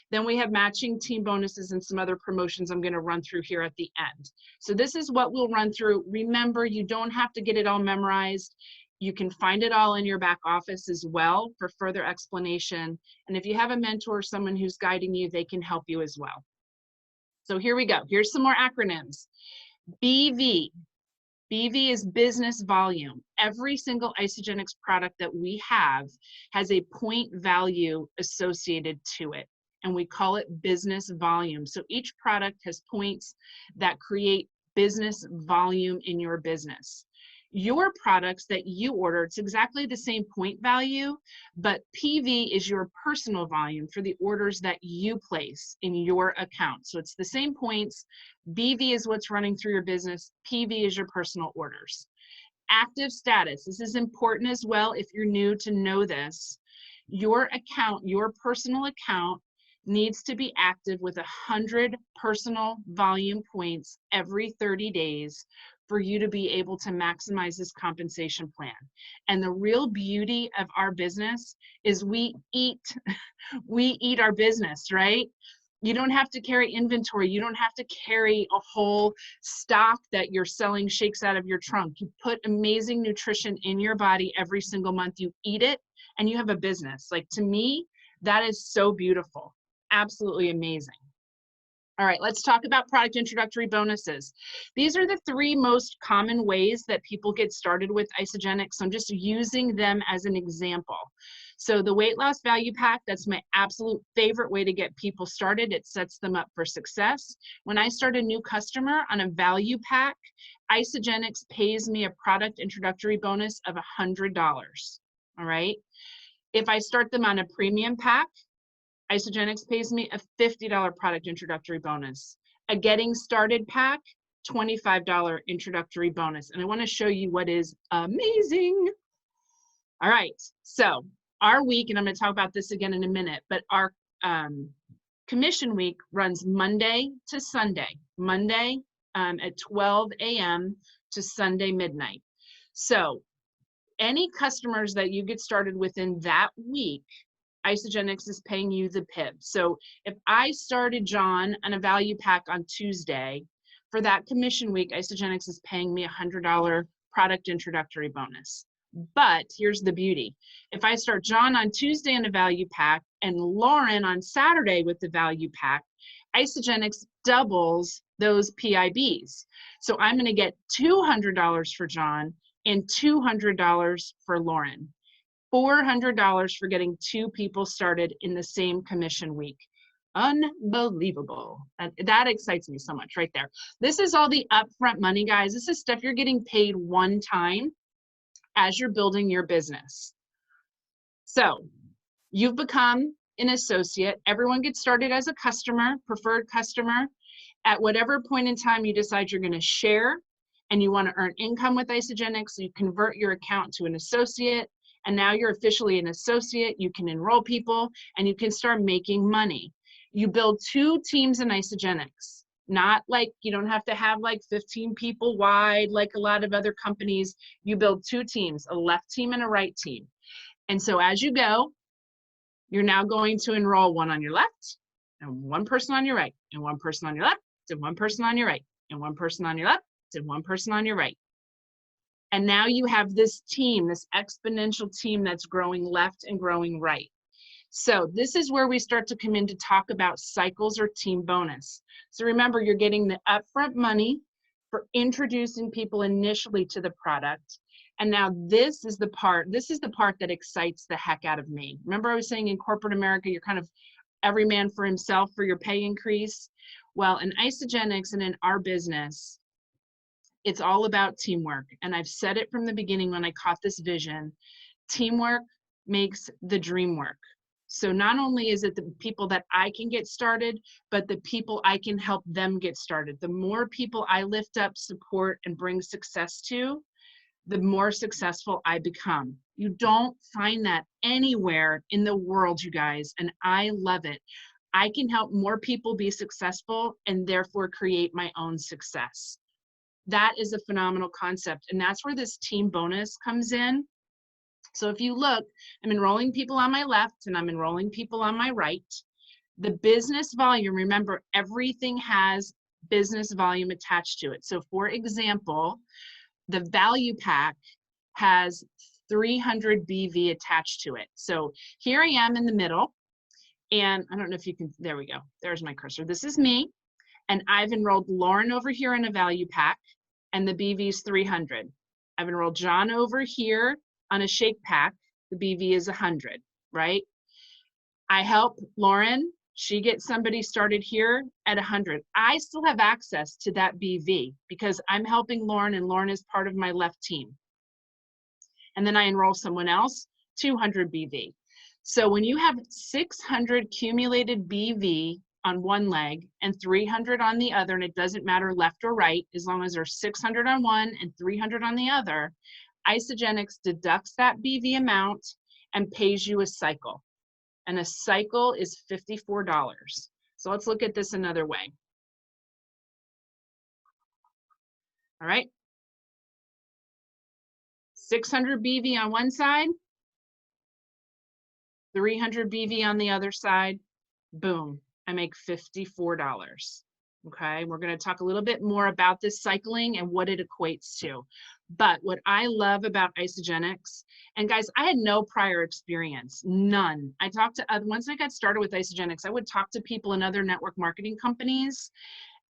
Then we have matching team bonuses and some other promotions I'm going to run through here at the end. So this is what we'll run through. Remember, you don't have to get it all memorized. You can find it all in your back office as well for further explanation. And if you have a mentor or someone who's guiding you, they can help you as well. So here we go. Here's some more acronyms. BV. BV is business volume. Every single Isagenix product that we have has a point value associated to it, and we call it business volume. So each product has points that create business volume in your business. Your products that you order, it's exactly the same point value, but PV is your personal volume for the orders that you place in your account. So it's the same points. BV is what's running through your business. PV is your personal orders. active status. This is important as well if you're new to know this. Your account, your personal account, needs to be active with 100 personal volume points every 30 days for you to be able to maximize this compensation plan. And the real beauty of our business is we eat our business, right? You don't have to carry inventory. You don't have to carry a whole stock that you're selling shakes out of your trunk. You put amazing nutrition in your body every single month. You eat it and you have a business. Like, to me, that is so beautiful. Absolutely amazing. All right, let's talk about product introductory bonuses. These are the 3 most common ways that people get started with Isagenix. So I'm just using them as an example. So the weight loss value pack, that's my absolute favorite way to get people started. It sets them up for success. When I start a new customer on a value pack, Isagenix pays me a product introductory bonus of $100. All right. If I start them on a premium pack, Isagenix pays me a $50 product introductory bonus. A getting started pack, $25 introductory bonus. And I want to show you what is amazing. All right, so our week, and I'm going to talk about this again in a minute, but our commission week runs Monday to Sunday. Monday at 12 a.m. to Sunday midnight. So any customers that you get started within that week, Isagenix is paying you the PIB. So if I started John on a value pack on Tuesday, for that commission week, Isagenix is paying me a $100 product introductory bonus. But here's the beauty. If I start John on Tuesday on a value pack and Lauren on Saturday with the value pack, Isagenix doubles those PIBs. So I'm going to get $200 for John and $200 for Lauren. $400 for getting 2 people started in the same commission week. Unbelievable. That excites me so much right there. This is all the upfront money, guys. This is stuff you're getting paid one time as you're building your business. So you've become an associate. Everyone gets started as a customer, preferred customer. At whatever point in time you decide you're going to share and you want to earn income with Isagenix, you convert your account to an associate. And now you're officially an associate, you can enroll people, and you can start making money. You build 2 teams in Isagenix. Not like, you don't have to have like 15 people wide like a lot of other companies. You build 2 teams, a left team and a right team. And so as you go, you're now going to enroll 1 on your left, and 1 person on your right, and 1 person on your left, and 1 person on your right, and 1 person on your left, and 1 person on your right. And now you have this team, this exponential team that's growing left and growing right. So this is where we start to come in to talk about cycles or team bonus. So remember, you're getting the upfront money for introducing people initially to the product. And now this is the part that excites the heck out of me. Remember I was saying in corporate America, you're kind of every man for himself for your pay increase? Well, in Isagenix and in our business, it's all about teamwork. And I've said it from the beginning when I caught this vision, teamwork makes the dream work. So not only is it the people that I can get started, but the people I can help them get started. The more people I lift up, support, and bring success to, the more successful I become. You don't find that anywhere in the world, you guys, and I love it. I can help more people be successful and therefore create my own success. That is a phenomenal concept. And that's where this team bonus comes in. So if you look, I'm enrolling people on my left and I'm enrolling people on my right. The business volume, remember, everything has business volume attached to it. So for example, the value pack has 300 BV attached to it. So here I am in the middle, and I don't know if you can, there we go. There's my cursor. This is me. And I've enrolled Lauren over here in a value pack, and the BV is 300. I've enrolled John over here on a shake pack. The BV is 100, right? I help Lauren. She gets somebody started here at 100. I still have access to that BV because I'm helping Lauren, and Lauren is part of my left team. And then I enroll someone else, 200 BV. So when you have 600 cumulated BV on one leg and 300 on the other, and it doesn't matter left or right, as long as there's 600 on one and 300 on the other, Isagenix deducts that BV amount and pays you a cycle. And a cycle is $54. So let's look at this another way. All right. 600 BV on one side, 300 BV on the other side, boom, I make $54. Okay, we're going to talk a little bit more about this cycling and what it equates to. But what I love about Isagenix, and guys, I had no prior experience, none. I talked to, once I got started with Isagenix, I would talk to people in other network marketing companies,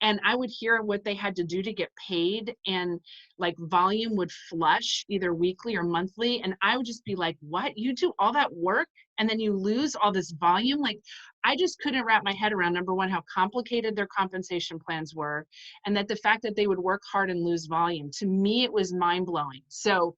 and I would hear what they had to do to get paid, and like volume would flush either weekly or monthly. And I would just be like, what? You do all that work and then you lose all this volume? Like, I just couldn't wrap my head around, number one, how complicated their compensation plans were, and that the fact that they would work hard and lose volume. To me, it was mind blowing. So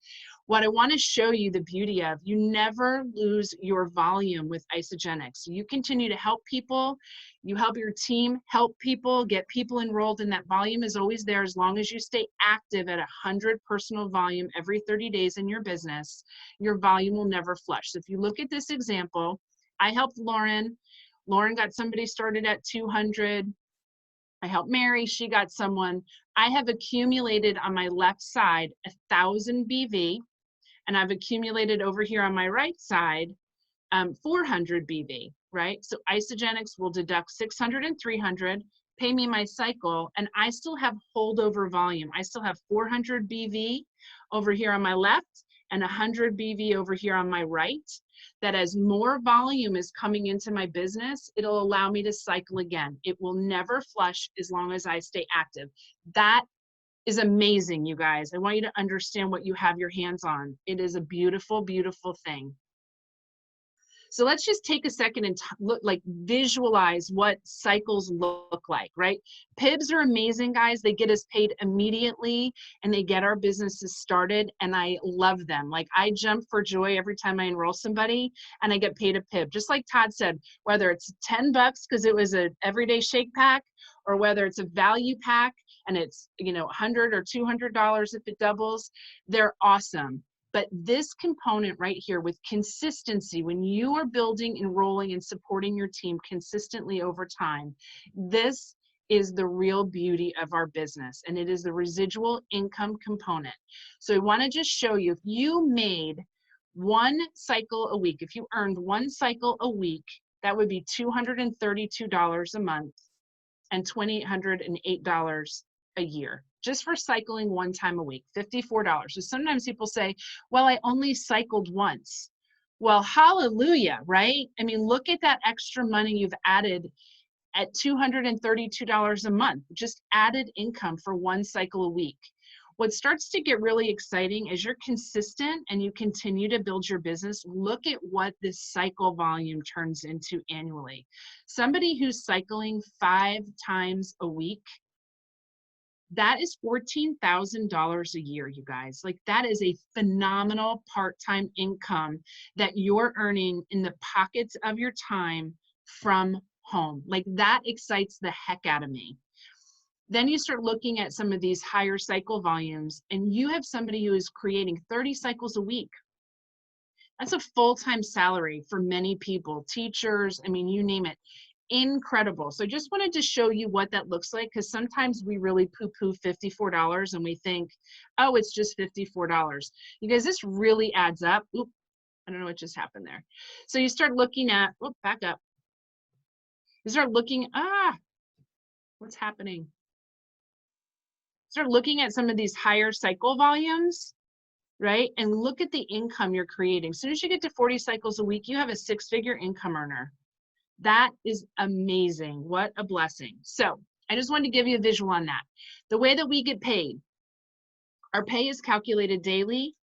what I want to show you the beauty of, you never lose your volume with Isagenix. You continue to help people, you help your team help people, get people enrolled, and that volume is always there as long as you stay active at 100 personal volume every 30 days in your business. Your volume will never flush. So if you look at this example, I helped Lauren. Lauren got somebody started at 200. I helped Mary, she got someone. I have accumulated on my left side 1,000 BV, and I've accumulated over here on my right side 400 BV, right? So Isagenix will deduct 600 and 300, pay me my cycle, and I still have holdover volume. I still have 400 BV over here on my left and 100 BV over here on my right. That as more volume is coming into my business, it'll allow me to cycle again. It will never flush as long as I stay active. That is amazing, you guys. I want you to understand what you have your hands on. It is a beautiful, beautiful thing. So let's just take a second and visualize what cycles look like, right? PIBs are amazing, guys. They get us paid immediately and they get our businesses started, and I love them. Like, I jump for joy every time I enroll somebody and I get paid a PIB. Just like Todd said, whether it's $10 because it was an everyday shake pack, or whether it's a value pack and it's, you know, $100 or $200 if it doubles, they're awesome. But this component right here with consistency, when you are building, enrolling, and supporting your team consistently over time, this is the real beauty of our business, and it is the residual income component. So I want to just show you, if you made one cycle a week, if you earned one cycle a week, that would be $232 a month and $2,808 a year, just for cycling one time a week, $54. So sometimes people say, well, I only cycled once. Well, hallelujah, right? I mean, look at that extra money you've added at $232 a month, just added income for one cycle a week. What starts to get really exciting is you're consistent and you continue to build your business. Look at what this cycle volume turns into annually. Somebody who's cycling 5 times a week, that is $14,000 a year, you guys. Like, that is a phenomenal part-time income that you're earning in the pockets of your time from home. Like, that excites the heck out of me. Then you start looking at some of these higher cycle volumes, and you have somebody who is creating 30 cycles a week. That's a full-time salary for many people, teachers, I mean, you name it. Incredible. So I just wanted to show you what that looks like, because sometimes we really poo-poo $54 and we think, oh, it's just $54. You guys, this really adds up. Oop, I don't know what just happened there. So you start looking at, oh, back up. You start looking, what's happening? Start looking at some of these higher cycle volumes, right? And look at the income you're creating. As soon as you get to 40 cycles a week, you have a 6-figure income earner. That is amazing. What a blessing. So I just wanted to give you a visual on that. The way that we get paid, our pay is calculated daily.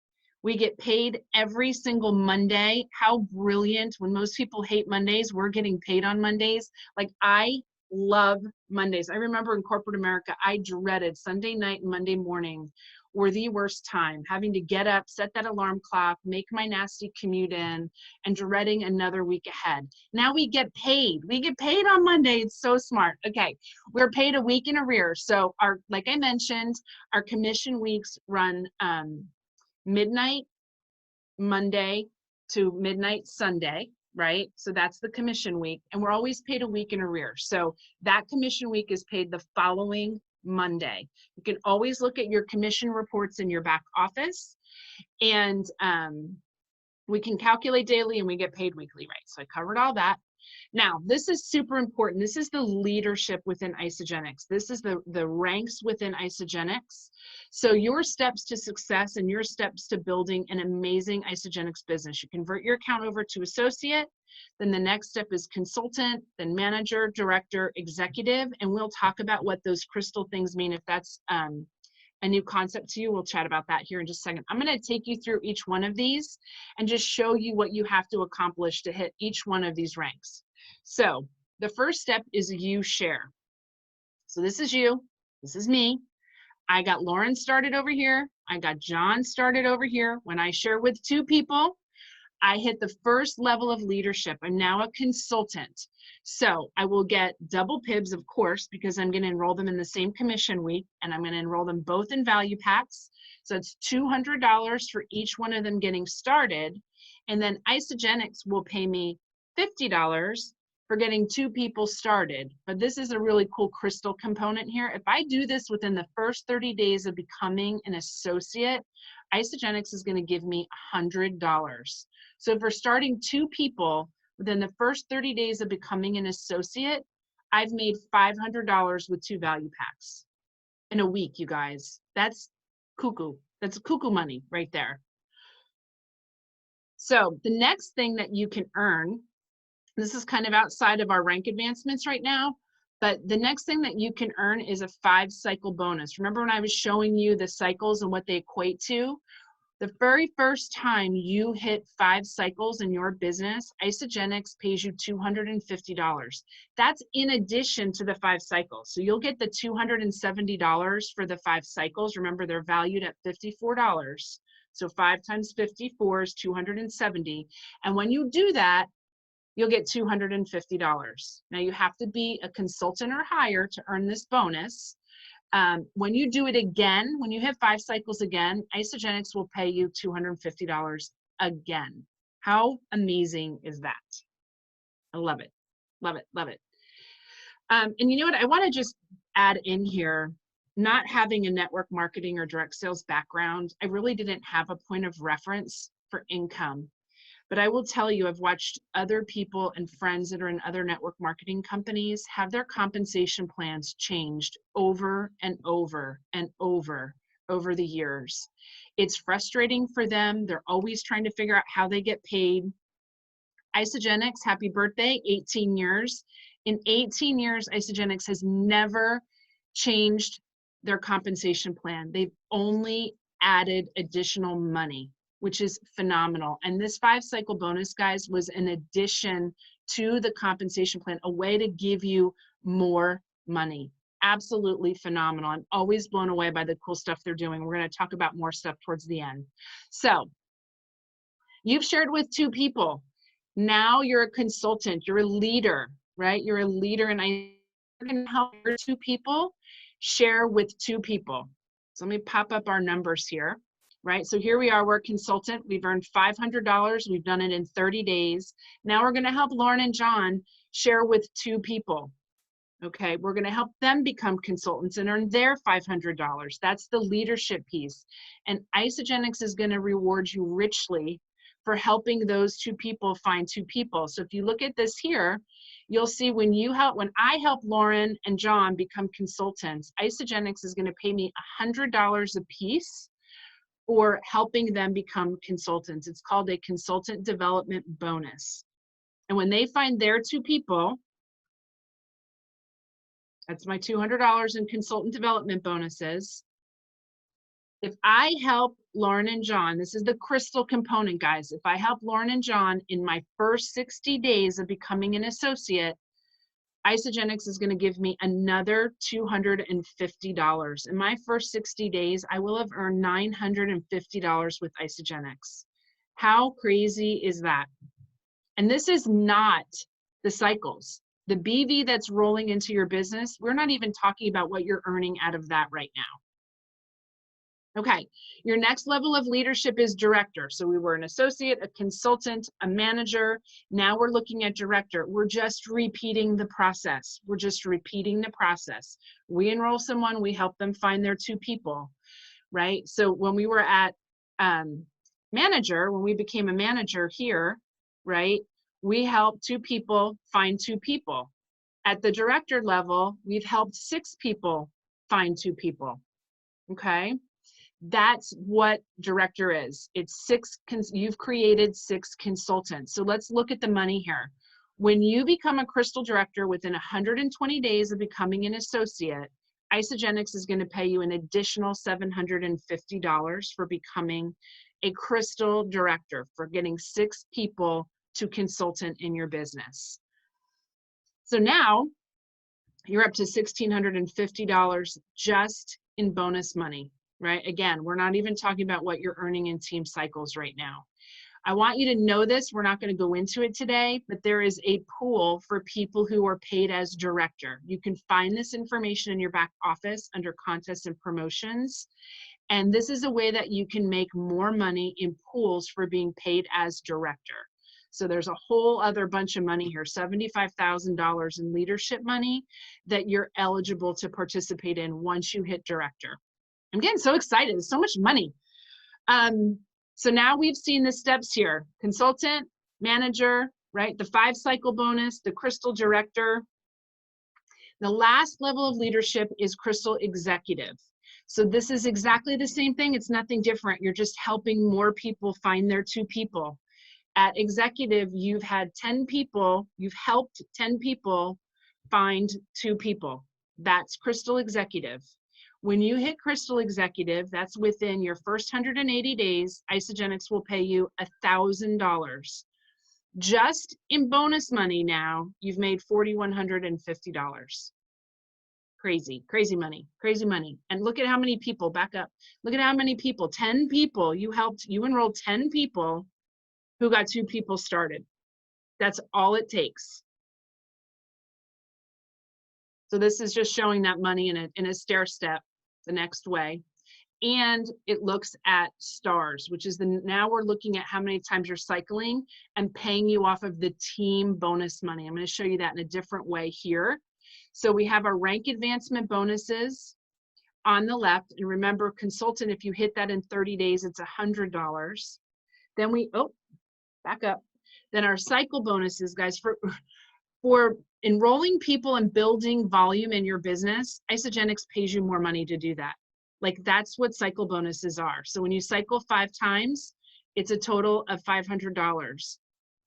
We get paid every single Monday. How brilliant. When most people hate Mondays, we're getting paid on Mondays. Like, I love Mondays. I remember in corporate America, I dreaded Sunday night and Monday morning or the worst time, having to get up, set that alarm clock, make my nasty commute in, and dreading another week ahead. Now we get paid. We get paid on Monday. It's so smart. Okay, we're paid a week in arrears. So like I mentioned, our commission weeks run midnight Monday to midnight Sunday, right? So that's the commission week, and we're always paid a week in arrears. So that commission week is paid the following Monday. You can always look at your commission reports in your back office, and we can calculate daily and we get paid weekly, right? So I covered all that. Now, this is super important. This is the leadership within Isagenix. This is the ranks within Isagenix. So your steps to success and your steps to building an amazing Isagenix business. You convert your account over to associate, then the next step is consultant, then manager, director, executive, and we'll talk about what those crystal things mean. If that's a new concept to you, we'll chat about that here in just a second. I'm going to take you through each one of these and just show you what you have to accomplish to hit each one of these ranks. So the first step is you share. So this is you, this is me. I got Lauren started over here. I got John started over here. When I share with 2 people, I hit the first level of leadership. I'm now a consultant. So I will get double PIBs, of course, because I'm going to enroll them in the same commission week, and I'm going to enroll them both in value packs. So it's $200 for each one of them getting started. And then Isagenix will pay me $50 for getting 2 people started. But this is a really cool crystal component here. If I do this within the first 30 days of becoming an associate, Isagenix is going to give me $100. So if we're starting 2 people within the first 30 days of becoming an associate, I've made $500 with 2 value packs in a week, you guys. That's cuckoo. That's cuckoo money right there. So the next thing that you can earn, this is kind of outside of our rank advancements right now, but the next thing that you can earn is a 5-cycle bonus. Remember when I was showing you the cycles and what they equate to? The very first time you hit 5 cycles in your business, Isagenix pays you $250. That's in addition to the 5 cycles. So you'll get the $270 for the 5 cycles. Remember, they're valued at $54. So 5 times 54 is $270. And when you do that, you'll get $250. Now you have to be a consultant or higher to earn this bonus. When you do it again, when you hit 5 cycles again, Isagenix will pay you $250 again. How amazing is that? I love it, love it, love it. And you know what? I want to just add in here, not having a network marketing or direct sales background, I really didn't have a point of reference for income. But I will tell you, I've watched other people and friends that are in other network marketing companies have their compensation plans changed over and over and over the years. It's frustrating for them. They're always trying to figure out how they get paid. Isagenix, happy birthday, 18 years. In 18 years, Isagenix has never changed their compensation plan. They've only added additional money, which is phenomenal. And this 5-cycle bonus, guys, was an addition to the compensation plan, a way to give you more money. Absolutely phenomenal. I'm always blown away by the cool stuff they're doing. We're going to talk about more stuff towards the end. So you've shared with 2 people. Now you're a consultant, you're a leader, right? You're a leader, and I'm going to help your 2 people share with 2 people. So let me pop up our numbers here. Right, so here we are, we're a consultant. We've earned $500. We've done it in 30 days. Now we're going to help Lauren and John share with 2 people. Okay, we're going to help them become consultants and earn their $500. That's the leadership piece. And Isagenix is going to reward you richly for helping those 2 people find 2 people. So if you look at this here, you'll see when I help Lauren and John become consultants, Isagenix is going to pay me $100 a piece for helping them become consultants. It's called a consultant development bonus. And when they find their 2 people, that's my $200 in consultant development bonuses. If I help Lauren and John, this is the crystal component, guys. If I help Lauren and John in my first 60 days of becoming an associate, Isagenix is going to give me another $250. In my first 60 days, I will have earned $950 with Isagenix. How crazy is that? And this is not the cycles. The BV that's rolling into your business, we're not even talking about what you're earning out of that right now. Okay, your next level of leadership is director. So we were an associate, a consultant, a manager. Now we're looking at director. We're just repeating the process. We're just repeating the process. We enroll someone, we help them find their 2 people, right? So when we were at manager, when we became a manager here, right, we helped 2 people find 2 people. At the director level, we've helped 6 people find 2 people, okay? That's what director is. It's 6, you've created 6 consultants. So let's look at the money here. When you become a crystal director within 120 days of becoming an associate, Isagenix is going to pay you an additional $750 for becoming a crystal director, for getting 6 people to consultant in your business. So now you're up to $1,650 just in bonus money. Right? Again, we're not even talking about what you're earning in team cycles right now. I want you to know this. We're not going to go into it today, but there is a pool for people who are paid as director. You can find this information in your back office under contests and promotions. And this is a way that you can make more money in pools for being paid as director. So there's a whole other bunch of money here, $75,000 in leadership money that you're eligible to participate in once you hit director. I'm getting so excited. There's so much money. So now we've seen the steps here. Consultant, manager, right? The 5 cycle bonus, the crystal director. The last level of leadership is crystal executive. So this is exactly the same thing. It's nothing different. You're just helping more people find their 2 people. At executive, you've had 10 people, you've helped 10 people find 2 people. That's crystal executive. When you hit crystal executive, that's within your first 180 days, Isagenix will pay you $1,000. Just in bonus money now, you've made $4,150. Crazy, crazy money, crazy money. And look at how many people, back up. Look at how many people, 10 people, you enrolled 10 people who got 2 people started. That's all it takes. So this is just showing that money in a stair step the next way. And it looks at stars, which is now we're looking at how many times you're cycling and paying you off of the team bonus money. I'm going to show you that in a different way here. So we have our rank advancement bonuses on the left. And remember, consultant, if you hit that in 30 days, it's $100. Then back up. Then our cycle bonuses, guys, for enrolling people and building volume in your business, Isagenix pays you more money to do that. Like, that's what cycle bonuses are. So when you cycle 5 times, it's a total of $500.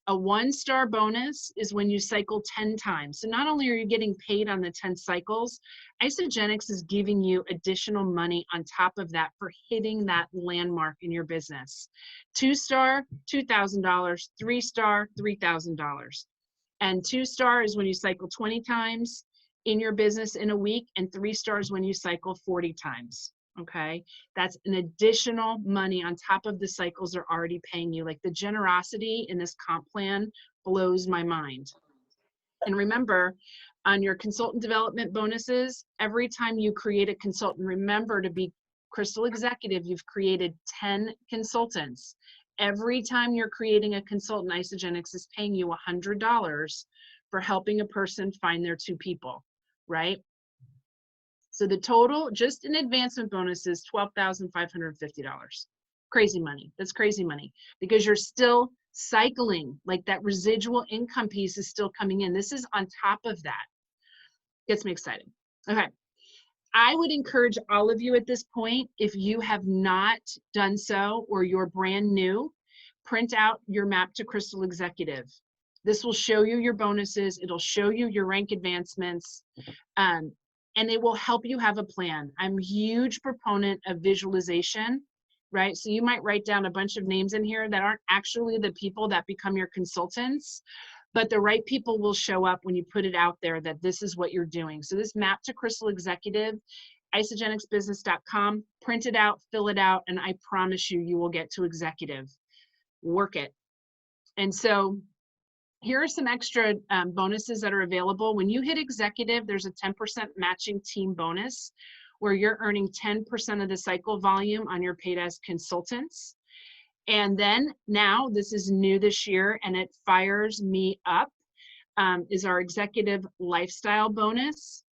A 1-star bonus is when you cycle 10 times. So not only are you getting paid on the 10 cycles, Isagenix is giving you additional money on top of that for hitting that landmark in your business. 2-star, $2,000, 3-star, $3,000. And 2-star is when you cycle 20 times in your business in a week, and 3 stars when you cycle 40 times, okay? That's an additional money on top of the cycles they're already paying you. Like, the generosity in this comp plan blows my mind. And remember, on your consultant development bonuses, every time you create a consultant, remember to be crystal executive, you've created 10 consultants. Every time you're creating a consultant, Isagenix is paying you $100 for helping a person find their 2 people, right? So the total, just in advancement bonus, is $12,550. Crazy money. That's crazy money, because you're still cycling. Like, that residual income piece is still coming in. This is on top of that. Gets me excited. Okay. I would encourage all of you at this point, if you have not done so or you're brand new, print out your map to Crystal Executive. This will show you your bonuses. It'll show you your rank advancements, and it will help you have a plan. I'm a huge proponent of visualization, right? So you might write down a bunch of names in here that aren't actually the people that become your consultants, but the right people will show up when you put it out there that this is what you're doing. So this Map to Crystal Executive, isogenicsbusiness.com, print it out, fill it out, and I promise you, you will get to executive. Work it. And so here are some extra bonuses that are available. When you hit executive, there's a 10% matching team bonus where you're earning 10% of the cycle volume on your paid as consultants. And then now, this is new this year, and it fires me up, is our executive lifestyle bonus.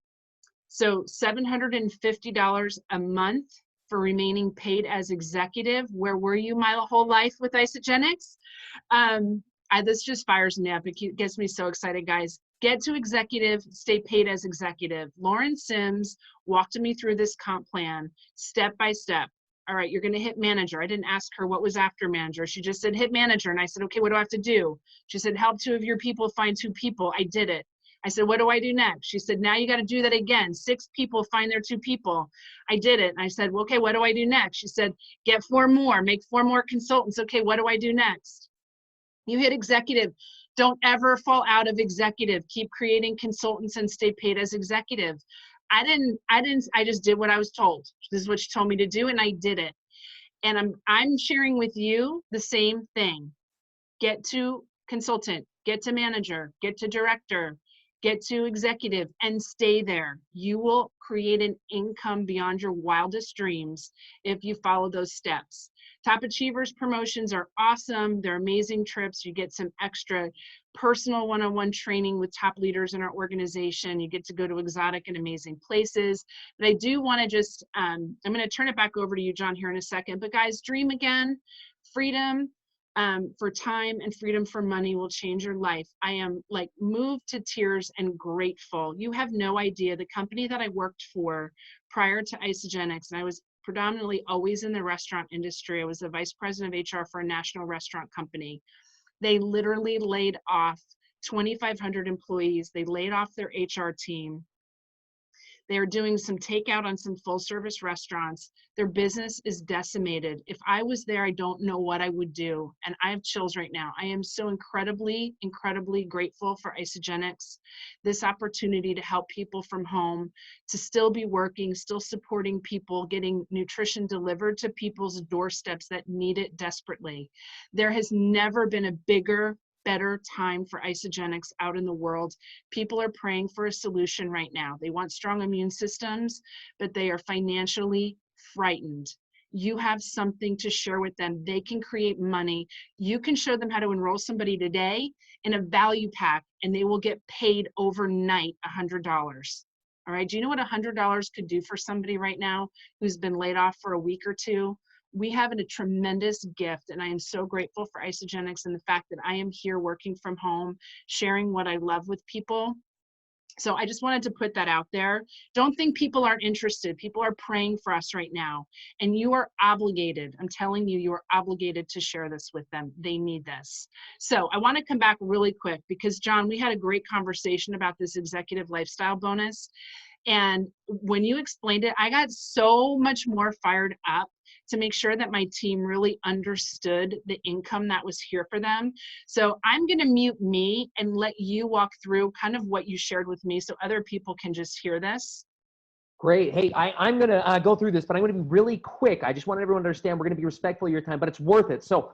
So $750 a month for remaining paid as executive. Where were you my whole life with Isogenics? This just fires me up. It gets me so excited, guys. Get to executive, stay paid as executive. Lauren Sims walked me through this comp plan step by step. All right, you're going to hit manager. I didn't ask her what was after manager. She just said hit manager. And I said, okay, what do I have to do? She said, help 2 of your people find 2 people. I did it. I said, what do I do next? She said, now you got to do that again. 6 people find their 2 people. I did it. And I said, well, okay, what do I do next? She said, get 4 more, make 4 more consultants. Okay, what do I do next? You hit executive. Don't ever fall out of executive. Keep creating consultants and stay paid as executive. I just did what I was told. This is what she told me to do, and I did it. And I'm sharing with you the same thing. Get to consultant, get to manager, get to director, get to executive, and stay there. You will create an income beyond your wildest dreams if you follow those steps. Top Achievers promotions are awesome. They're amazing trips. You get some extra personal one-on-one training with top leaders in our organization. You get to go to exotic and amazing places. But I do want to just, I'm going to turn it back over to you, John, here in a second. But guys, dream again. Freedom for time and freedom for money will change your life. I am like moved to tears and grateful. You have no idea. The company that I worked for prior to Isogenics, and I was predominantly always in the restaurant industry. I was the vice president of HR for a national restaurant company. They literally laid off 2,500 employees. They laid off their HR team. They are doing some takeout on some full service restaurants. Their business is decimated. If I was there, I don't know what I would do. And I have chills right now. I am so incredibly, incredibly grateful for Isogenics, this opportunity to help people from home, to still be working, still supporting people, getting nutrition delivered to people's doorsteps that need it desperately. There has never been a bigger, better time for Isogenics out in the world. People are praying for a solution right now. They want strong immune systems, but they are financially frightened. You have something to share with them. They can create money. You can show them how to enroll somebody today in a value pack, and they will get paid overnight $100. All right, do you know what $100 could do for somebody right now who's been laid off for a week or two? We have a tremendous gift, and I am so grateful for Isogenics and the fact that I am here working from home, sharing what I love with people. So I just wanted to put that out there. Don't think people aren't interested. People are praying for us right now, and you are obligated. I'm telling you, you are obligated to share this with them. They need this. So I want to come back really quick because, John, we had a great conversation about this executive lifestyle bonus. And when you explained it, I got so much more fired up to make sure that my team really understood the income that was here for them. So I'm going to mute me and let you walk through kind of what you shared with me so other people can just hear this. Great. Hey, I'm going to go through this, but I'm going to be really quick. I just want everyone to understand we're going to be respectful of your time, but it's worth it. So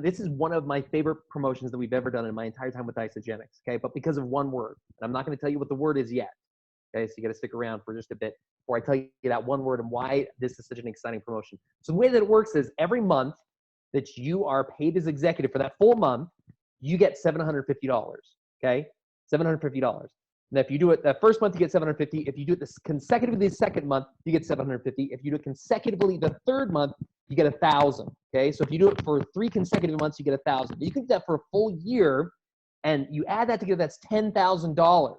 this is one of my favorite promotions that we've ever done in my entire time with Isogenics, okay? But because of one word, and I'm not going to tell you what the word is yet. Okay, so you got to stick around for just a bit before I tell you that one word and why this is such an exciting promotion. So the way that it works is every month that you are paid as executive for that full month, you get $750, okay? $750. And if you do it that first month, you get $750. If you do it consecutively the second month, you get $750. If you do it consecutively the third month, you get $1,000, okay? So if you do it for 3 consecutive months, you get $1,000. You can do that for a full year, and you add that together, that's $10,000.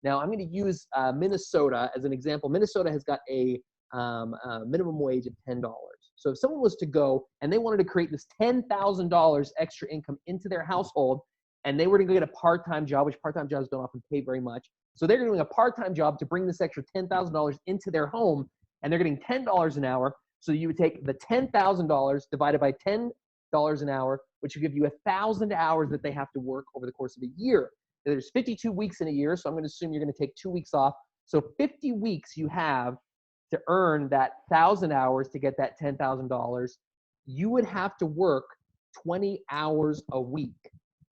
Now, I'm going to use Minnesota as an example. Minnesota has got a minimum wage of $10. So if someone was to go and they wanted to create this $10,000 extra income into their household, and they were to go get a part-time job, which part-time jobs don't often pay very much. So they're doing a part-time job to bring this extra $10,000 into their home, and they're getting $10 an hour. So you would take the $10,000 divided by 10 an hour, which will give you 1,000 hours that they have to work over the course of a year. Now, there's 52 weeks in a year, so I'm going to assume you're going to take 2 weeks off. So 50 weeks you have to earn that 1,000 hours to get that $10,000. You would have to work 20 hours a week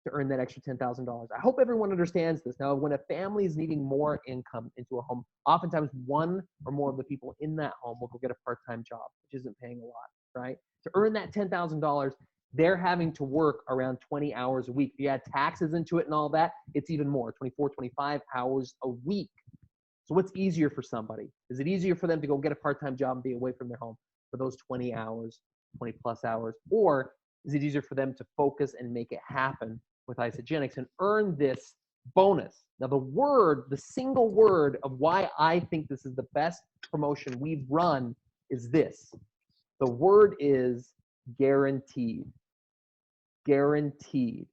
to earn that extra $10,000. I hope everyone understands this. Now, when a family is needing more income into a home, oftentimes one or more of the people in that home will go get a part-time job, which isn't paying a lot, right? To earn that $10,000, they're having to work around 20 hours a week. If you add taxes into it and all that, it's even more, 24, 25 hours a week. So what's easier for somebody? Is it easier for them to go get a part-time job and be away from their home for those 20 hours, 20 plus hours? Or is it easier for them to focus and make it happen with Isagenix and earn this bonus? Now the single word of why I think this is the best promotion we've run is this. The word is guaranteed. Guaranteed.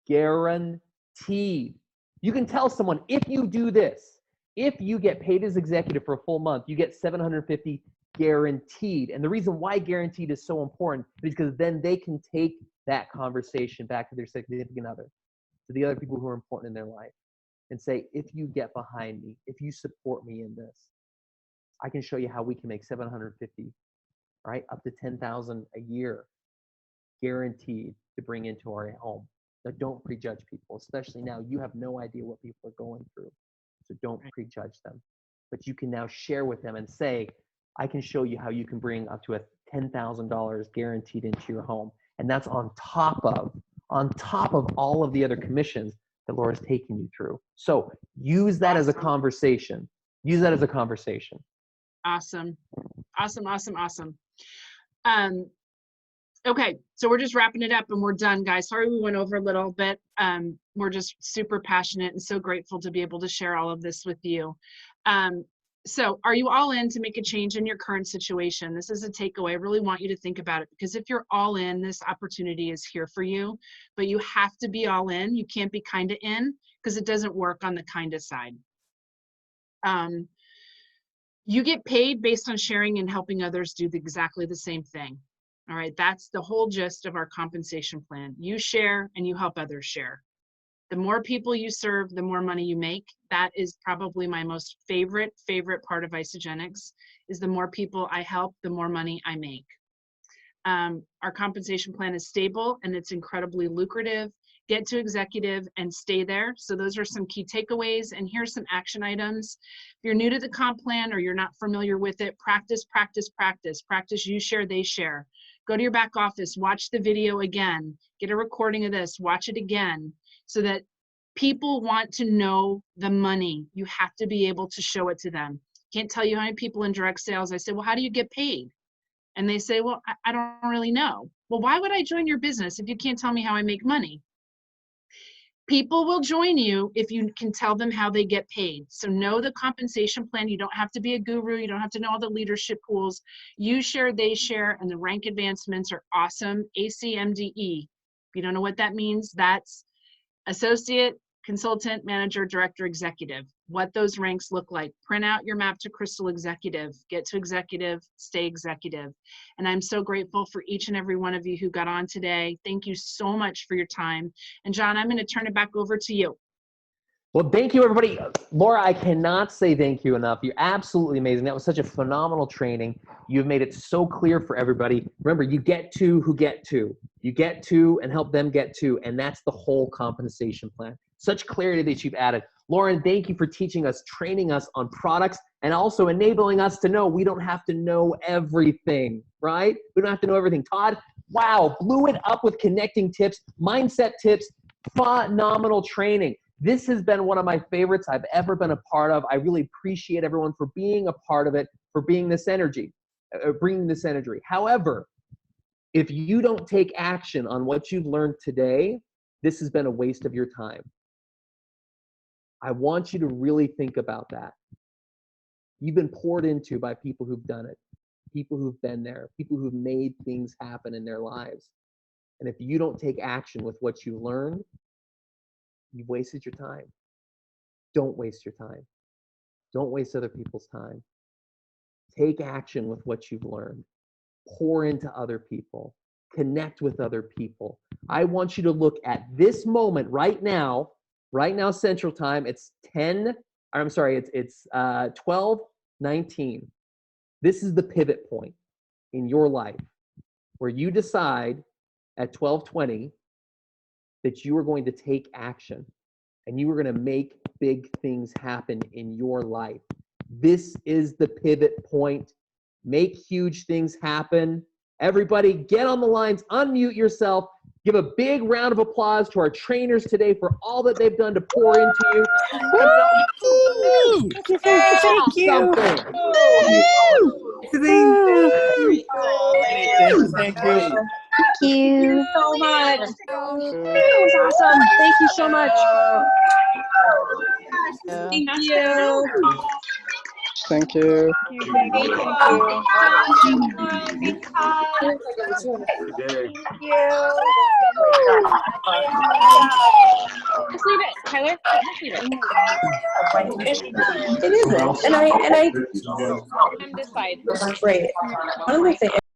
Guaranteed. You can tell someone, if you do this, if you get paid as executive for a full month, you get $750 guaranteed. And the reason why guaranteed is so important is because then they can take that conversation back to their significant other, to the other people who are important in their life, and say, if you get behind me, if you support me in this, I can show you how we can make $750, right? Up to $10,000 a year guaranteed to bring into our home. Now, don't prejudge people, especially now. You have no idea what people are going through. So don't prejudge them. But you can now share with them and say, I can show you how you can bring up to $10,000 guaranteed into your home. And that's on top of all of the other commissions that Laura's taking you through. So use that as a conversation. Use that as a conversation. Awesome. Awesome, awesome, awesome. Okay, so we're just wrapping it up and we're done, guys. Sorry we went over a little bit. We're just super passionate and so grateful to be able to share all of this with you. So are you all in to make a change in your current situation? This is a takeaway. I really want you to think about it, because if you're all in, this opportunity is here for you, but you have to be all in. You can't be kind of in, because it doesn't work on the kind of side. You get paid based on sharing and helping others do exactly the same thing. All right, that's the whole gist of our compensation plan. You share and you help others share. The more people you serve, the more money you make. That is probably my most favorite part of Isagenix, is the more people I help, the more money I make. Our compensation plan is stable and it's incredibly lucrative. Get to executive and stay there. So those are some key takeaways. And here's some action items. If you're new to the comp plan or you're not familiar with it, practice, practice, practice. Practice, you share, they share. Go to your back office, watch the video again, get a recording of this, watch it again, so that people want to know the money. You have to be able to show it to them. Can't tell you how many people in direct sales, I say, well, how do you get paid? And they say, well, I don't really know. Well, why would I join your business if you can't tell me how I make money? People will join you if you can tell them how they get paid. So know the compensation plan. You don't have to be a guru. You don't have to know all the leadership pools. You share, they share, and the rank advancements are awesome. ACMDE. If you don't know what that means, that's associate, consultant, manager, director, executive. What those ranks look like. Print out your map to crystal executive. Get to executive, stay executive. And I'm so grateful for each and every one of you who got on today. Thank you so much for your time. And John, I'm going to turn it back over to you. Well, thank you, everybody. Laura, I cannot say thank you enough. You're absolutely amazing. That was such a phenomenal training. You've made it so clear for everybody. Remember, you get to who get to. You get to and help them get to, and that's the whole compensation plan. Such clarity that you've added. Lauren, thank you for teaching us, training us on products, and also enabling us to know we don't have to know everything, right? We don't have to know everything. Todd, wow, blew it up with connecting tips, mindset tips, phenomenal training. This has been one of my favorites I've ever been a part of. I really appreciate everyone for being a part of it, for being this energy, bringing this energy. However, if you don't take action on what you've learned today, this has been a waste of your time. I want you to really think about that. You've been poured into by people who've done it, people who've been there, people who've made things happen in their lives. And if you don't take action with what you learned, you've wasted your time. Don't waste your time. Don't waste other people's time. Take action with what you've learned. Pour into other people. connect with other people. I want you to look at this moment right now Central Time. It's 12:19. This is the pivot point in your life where you decide at 12:20 that you are going to take action and you are going to make big things happen in your life. This is the pivot point. Make huge things happen. Everybody get on the lines, unmute yourself. Give a big round of applause to our trainers today for all that they've done to pour into you. Woo! Thank you. Something. Thank you. Thank you so much. That was awesome. Thank you so much. Thank you. Thank you. Just leave it, Tyler. Just leave it. It isn't. And I. I'm this side. Right. One of the things.